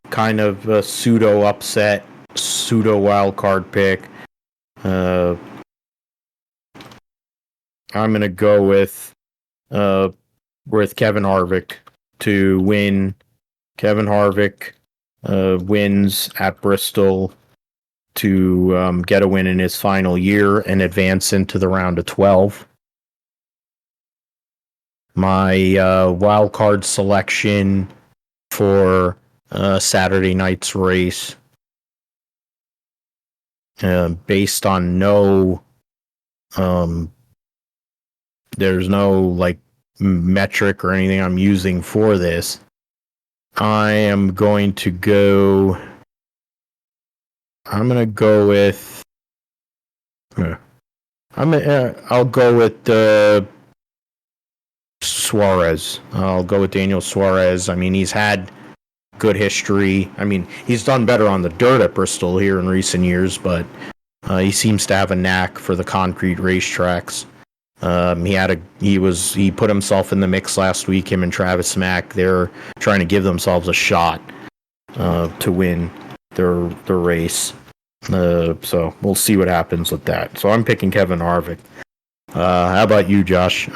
kind of a pseudo upset, pseudo wild card pick. I'm gonna go with Kevin Harvick to win. Kevin Harvick wins at Bristol to get a win in his final year and advance into the round of 12. my wild card selection for Saturday night's race, based on there's no like metric or anything I'm using for this. I am going to go. I'm gonna go with. I'll go with Suarez. I'll go with Daniel Suarez. I mean, he's had good history. I mean, he's done better on the dirt at Bristol here in recent years, but he seems to have a knack for the concrete racetracks. He put himself in the mix last week. Him and Travis Mack, they're trying to give themselves a shot to win their race. So we'll see what happens with that. So I'm picking Kevin Harvick. How about you, Josh?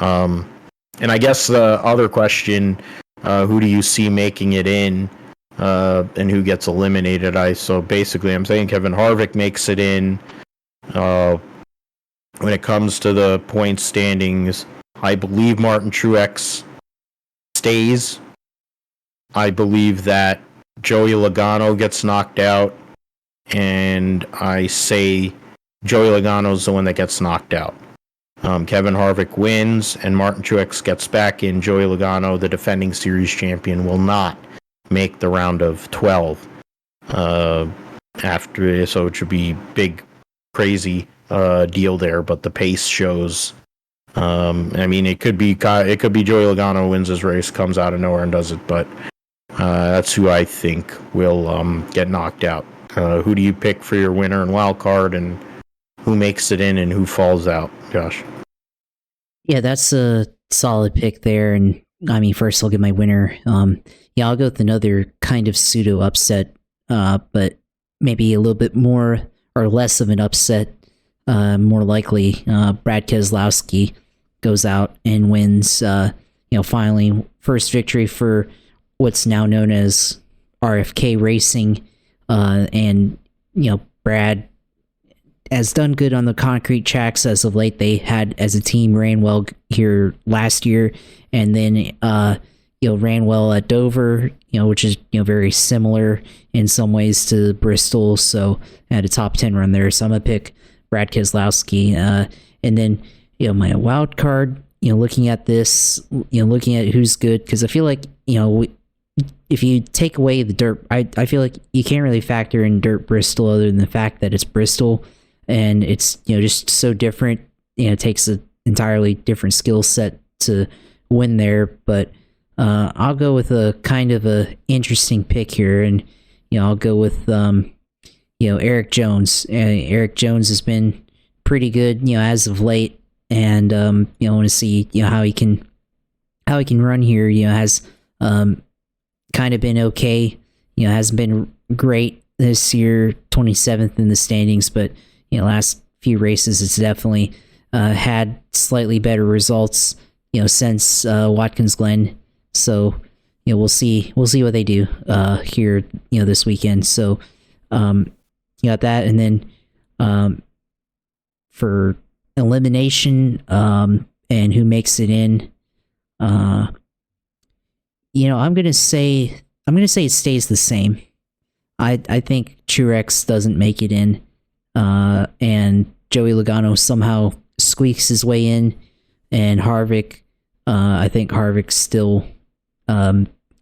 And I guess the other question, who do you see making it in, and who gets eliminated? So basically, I'm saying Kevin Harvick makes it in. When it comes to the point standings, I believe Martin Truex stays. I believe that Joey Logano gets knocked out, and I say Joey Logano's the one that gets knocked out. Kevin Harvick wins, and Martin Truex gets back in. Joey Logano, the defending series champion, will not make the round of 12 after, so it should be big, crazy deal there. But the pace shows. I mean, it could be Joey Logano wins his race, comes out of nowhere and does it, but that's who I think will get knocked out. Who do you pick for your winner and wild card, and who makes it in and who falls out, Josh? Yeah, that's a solid pick there. And I mean, first I'll get my winner. Yeah, I'll go with another kind of pseudo upset, but maybe a little bit more or less of an upset. More likely, Brad Keselowski goes out and wins. Finally, first victory for what's now known as RFK Racing, and Brad has done good on the concrete tracks as of late. They had, as a team, ran well here last year, and then ran well at Dover, which is very similar in some ways to Bristol. So had a top 10 run there. So I'm gonna pick Brad Keselowski, and then my wild card. Looking at this, looking at who's good, because I feel like if you take away the dirt, I feel like you can't really factor in dirt Bristol other than the fact that it's Bristol. And it's just so different. It takes an entirely different skill set to win there. But I'll go with a kind of a interesting pick here, and I'll go with Eric Jones. Eric Jones has been pretty good as of late, and I want to see how he can run here. Has kind of been okay. Hasn't been great this year, 27th in the standings, but last few races, it's definitely had slightly better results, since Watkins Glen. So, we'll see what they do here, this weekend. So, got that, and then for elimination, and who makes it in, I'm gonna say it stays the same. I think Truex doesn't make it in. And Joey Logano somehow squeaks his way in, and Harvick, I think Harvick still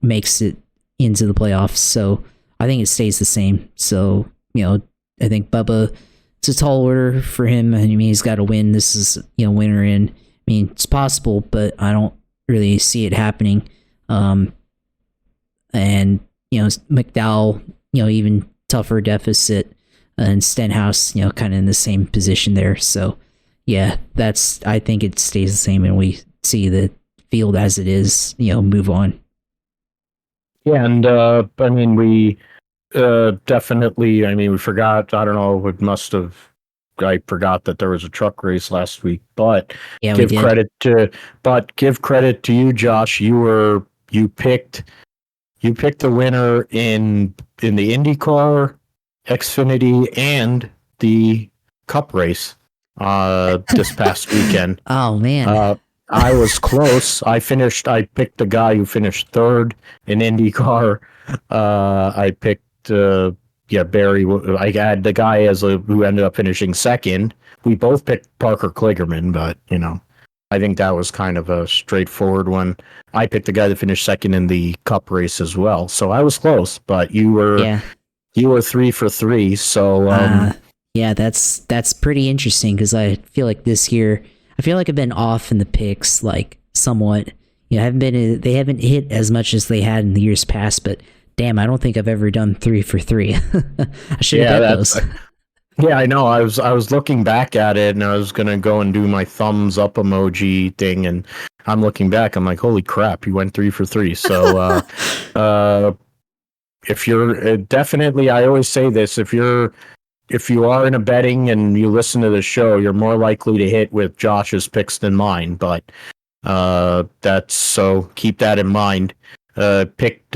makes it into the playoffs. So I think it stays the same. So I think Bubba, it's a tall order for him. I mean, he's got to win. This is winner in. I mean, it's possible, but I don't really see it happening. And McDowell, even tougher deficit. And Stenhouse, kind of in the same position there. So, yeah, I think it stays the same, and we see the field as it is, move on. Yeah, and I mean, we definitely, we forgot, I don't know, I forgot that there was a truck race last week, but yeah, give credit to you, Josh. You picked the winner in the IndyCar, Xfinity, and the Cup race this past weekend. Oh man, I was close. I picked the guy who finished third in IndyCar. I picked, Barry. I had the guy who ended up finishing second. We both picked Parker Kligerman, but, I think that was kind of a straightforward one. I picked the guy that finished second in the Cup race as well. So I was close, but you were 3 for 3. So, yeah, that's pretty interesting because I feel like this year, I feel like I've been off in the picks, like somewhat. They haven't hit as much as they had in the years past, but damn, I don't think I've ever done 3 for 3. I should have bet those. Yeah, I know. I was looking back at it, and I was gonna go and do my thumbs up emoji thing, and I'm looking back. I'm like, holy crap, you went 3 for 3. So, if you're definitely, I always say this: if you are in a betting and you listen to the show, you're more likely to hit with Josh's picks than mine. But that's so keep that in mind. Picked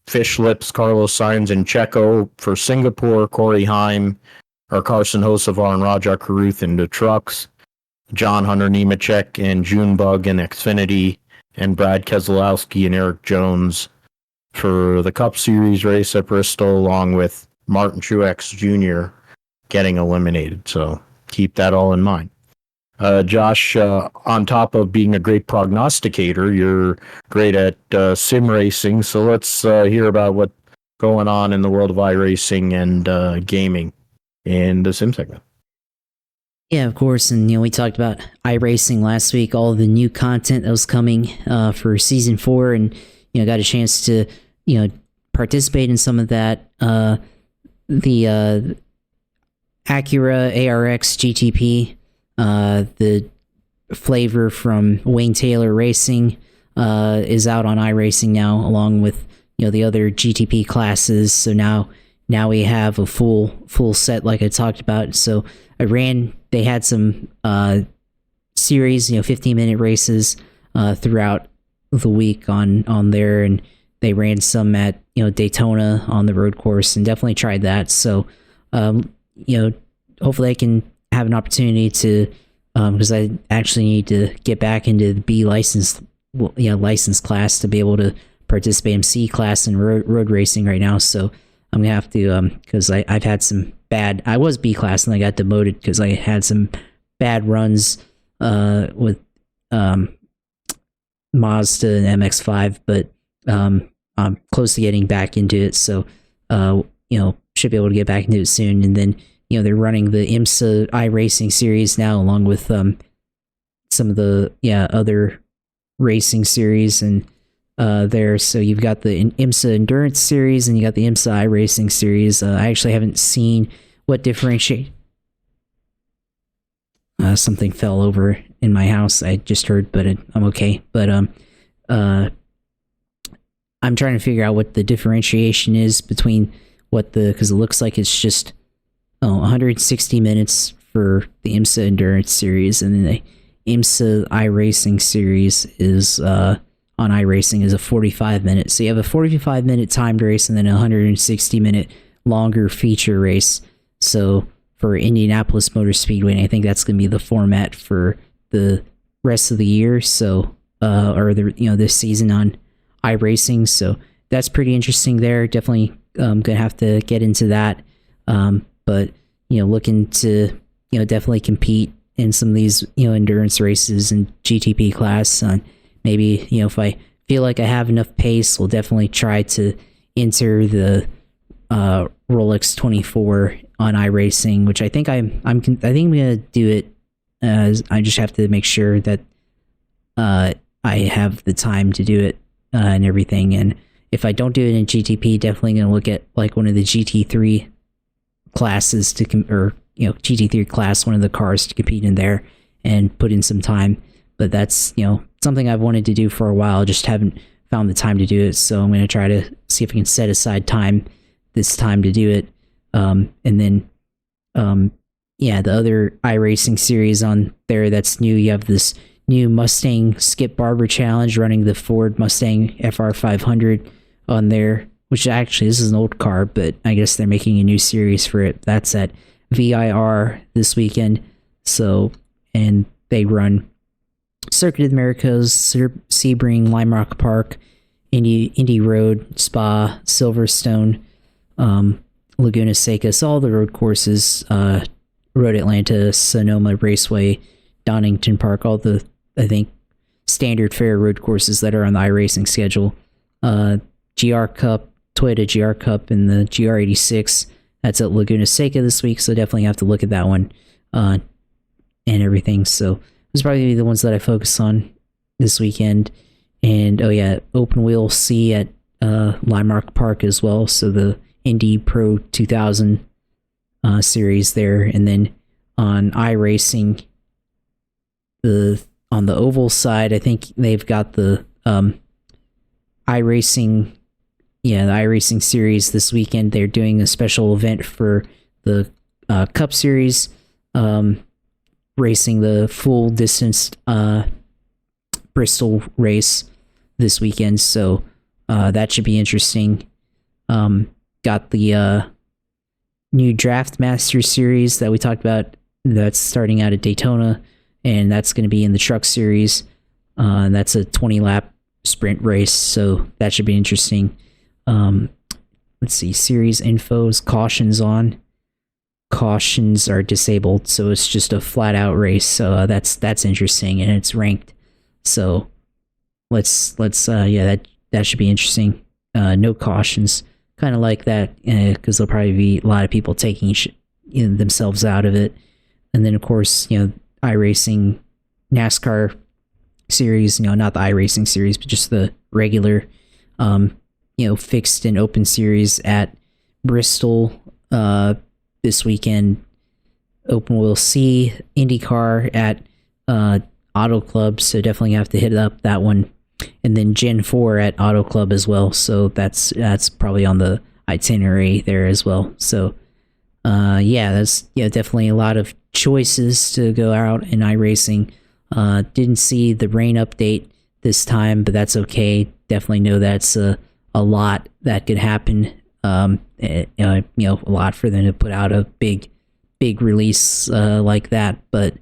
Fish Lips, Carlos Sainz, and Checo for Singapore. Corey Heim, or Carson Hocevar and Raja Caruth in the trucks. John Hunter Nemechek and Junebug in Xfinity, and Brad Keselowski and Eric Jones for the Cup Series race at Bristol, along with Martin Truex Jr. getting eliminated. So keep that all in mind. Josh, on top of being a great prognosticator, you're great at sim racing. So let's hear about what's going on in the world of iRacing and gaming in the sim segment. Yeah, of course. And, we talked about iRacing last week, all the new content that was coming for season 4, and, got a chance to, participate in some of that. The Acura ARX GTP, the flavor from Wayne Taylor Racing is out on iRacing now, along with the other GTP classes. So now we have a full set, like I talked about. So they had some series, 15-minute races throughout the week on there, and they ran some at Daytona on the road course, and definitely tried that. So hopefully I can have an opportunity to, because I actually need to get back into the B license class to be able to participate in C class and road racing right now. So I'm gonna have to, because I've had some bad. I was B class and I got demoted because I had some bad runs with Mazda and MX-5, but I'm close to getting back into it. So should be able to get back into it soon. And then they're running the IMSA iRacing series now, along with some of the other racing series and there. So you've got the IMSA Endurance series and you got the IMSA iRacing series. I actually haven't seen what differentiate. Something fell over in my house. I just heard, but I'm okay. But I'm trying to figure out what the differentiation is between because it looks like it's just 160 minutes for the IMSA Endurance series, and then the IMSA iRacing series is on iRacing is a 45 minute. So you have a 45 minute timed race and then a 160 minute longer feature race. So for Indianapolis Motor Speedway, and I think that's going to be the format for the rest of the year. So this season on iRacing. So that's pretty interesting there. Definitely gonna have to get into that. But looking to definitely compete in some of these endurance races and GTP class. Maybe if I feel like I have enough pace, we'll definitely try to enter the Rolex 24 on iRacing, which I think I'm gonna do it. I just have to make sure that I have the time to do it and everything. And if I don't do it in GTP, definitely gonna look at like one of the GT3 classes GT3 class, one of the cars to compete in there and put in some time. But that's something I've wanted to do for a while, just haven't found the time to do it. So I'm going to try to see if I can set aside this time to do it. And then the other iRacing series on there that's new, you have this new Mustang Skip Barber Challenge running the Ford Mustang FR500 on there, which actually, this is an old car, but I guess they're making a new series for it. That's at VIR this weekend. So, and they run Circuit of the Americas, Sebring, Lime Rock Park, Indy Road, Spa, Silverstone, Laguna Seca. So all the road courses, Road Atlanta, Sonoma Raceway, Donington Park, all the, I think, standard fare road courses that are on the iRacing schedule. GR Cup, Toyota GR Cup, and the GR86. That's at Laguna Seca this week, so definitely have to look at that one and everything. So those are probably the ones that I focus on this weekend. And oh yeah, Open Wheel C at Lime Rock Park as well. So the Indy Pro 2000 series there, and then on iRacing, on the oval side, I think they've got the iRacing. Yeah, the iRacing series this weekend. They're doing a special event for the Cup Series, racing the full distance Bristol race this weekend. So that should be interesting. Got the new Draft Master Series that we talked about. That's starting out at Daytona, and that's going to be in the Truck Series. That's a 20-lap sprint race, so that should be interesting. Let's see, series infos, cautions on. Cautions are disabled, so it's just a flat-out race. So that's interesting, and it's ranked. So let's yeah, that should be interesting. No cautions, kind of like that, because there'll probably be a lot of people taking themselves out of it. And then of course, iRacing NASCAR series, not the iRacing series, but just the regular fixed and open series at Bristol this weekend. Open Wheel C, IndyCar at Auto Club, so definitely have to hit up that one. And then Gen 4 at Auto Club as well, so that's probably on the itinerary there as well. So that's definitely a lot of choices to go out in iRacing. Didn't see the rain update this time, but that's okay. Definitely know that's a lot that could happen. A lot for them to put out a big release like that. But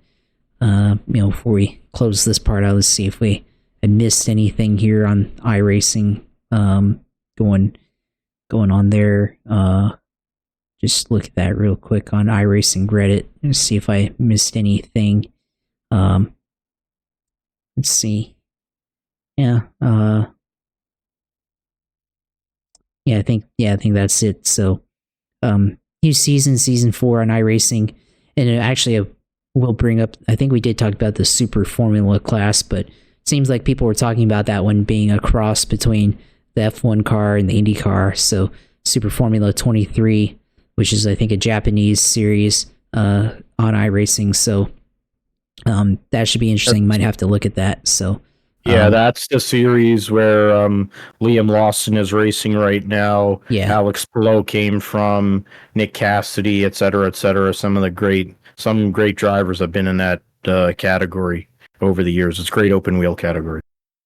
before we close this part out, let's see if I missed anything here on iRacing going on there. Just look at that real quick on iRacing Reddit and see if I missed anything. Let's see. I think that's it. So new season 4 on iRacing, and actually I will bring up, I think we did talk about the Super Formula class, but it seems like people were talking about that one being a cross between the F1 car and the Indy car. So Super Formula 23, which is I think a Japanese series on iRacing. So that should be interesting. Might have to look at that. So yeah, that's the series where Liam Lawson is racing right now. Yeah. Alex Palou came from, Nick Cassidy, et cetera, et cetera. Some great drivers have been in that category over the years. It's a great open wheel category.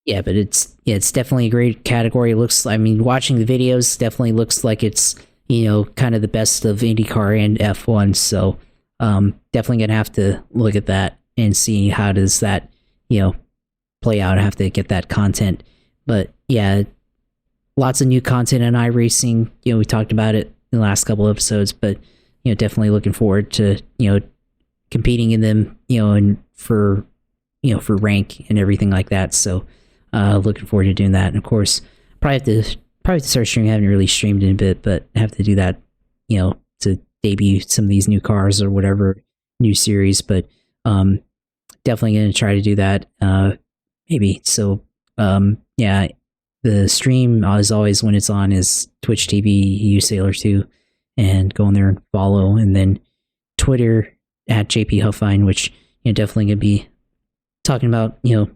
Yeah, but it's definitely a great category. Watching the videos definitely looks like it's kind of the best of IndyCar and F1. So definitely gonna have to look at that and see how does that play out. I have to get that content. But yeah, lots of new content on iRacing. We talked about it in the last couple episodes, but definitely looking forward to competing in them, and for rank and everything like that. So looking forward to doing that. And of course, probably have to start streaming. I haven't really streamed in a bit, but I have to do that, to debut some of these new cars or whatever new series. But definitely going to try to do that. Maybe. So, the stream, as always, when it's on, is Twitch TV, uSailor2, and go in there and follow. And then Twitter at JP Huffine, which definitely going to be talking about, the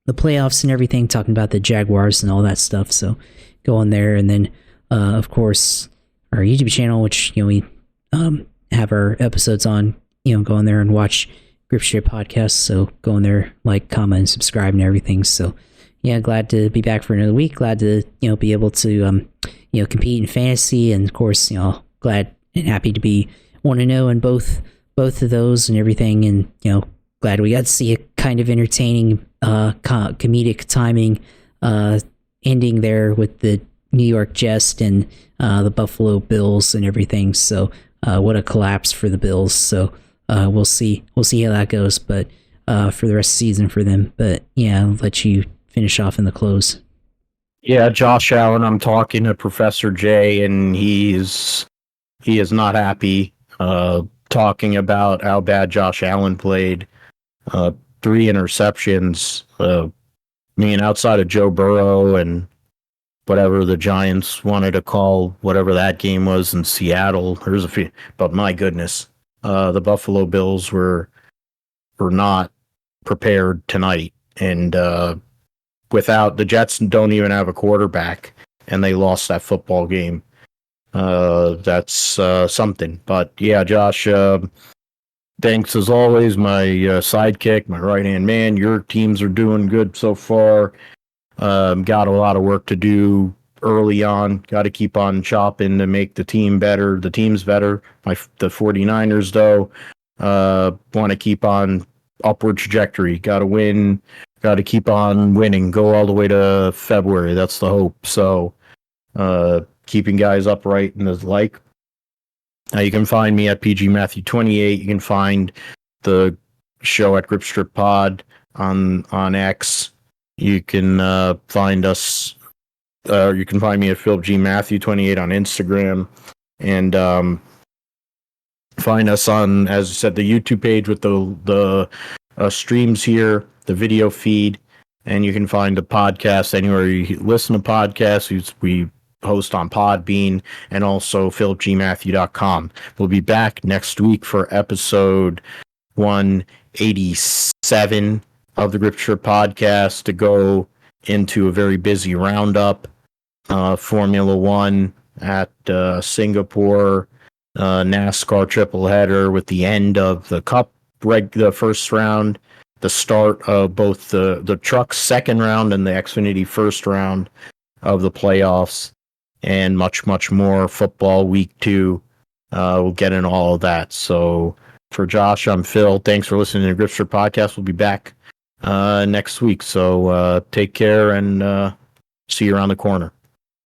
playoffs and everything, talking about the Jaguars and all that stuff. So go on there. And then, of course, our YouTube channel, which, we have our episodes on, go on there and watch Grip Strip Podcast. So go in there, like, comment, and subscribe and everything. So yeah, glad to be back for another week. Glad to, be able to, compete in fantasy. And of course, glad and happy to be 1-0 in both of those and everything. And, glad we got to see a kind of entertaining comedic timing ending there with the New York Jets and the Buffalo Bills and everything. So what a collapse for the Bills. So we'll see how that goes, but for the rest of the season for them. But yeah, I'll let you finish off in the close. Yeah, Josh Allen, I'm talking to Professor J, and he is not happy, talking about how bad Josh Allen played. 3 interceptions. Outside of Joe Burrow and whatever the Giants wanted to call whatever that game was in Seattle, there's a few, but my goodness, the Buffalo Bills were not prepared tonight, and without the Jets don't even have a quarterback, and they lost that football game. That's something. But yeah, Josh, thanks as always, my sidekick, my right-hand man. Your teams are doing good so far. Got a lot of work to do early on. Got to keep on chopping to make the team better. The team's better. The 49ers, though, want to keep on upward trajectory. Got to win. Got to keep on winning. Go all the way to February. That's the hope. So, keeping guys upright and the like. You can find me at PG Matthew 28. You can find the show at Grip Strip Pod on X. You can find us. You can find me at Philip G Matthew 28 on Instagram, and find us on, as I said, the YouTube page with the streams here, the video feed, and you can find the podcast anywhere you listen to podcasts. We host on Podbean and also philipgmatthew.com. We'll be back next week for episode 187 of the Grip Strip podcast to go into a very busy roundup. Formula One at Singapore, NASCAR triple header with the end of the Cup, the first round, the start of both the Trucks second round and the Xfinity first round of the playoffs, and much, much more. Football week 2. We'll get in all of that. So for Josh, I'm Phil. Thanks for listening to the Grip Strip podcast. We'll be back next week. So take care and see you around the corner.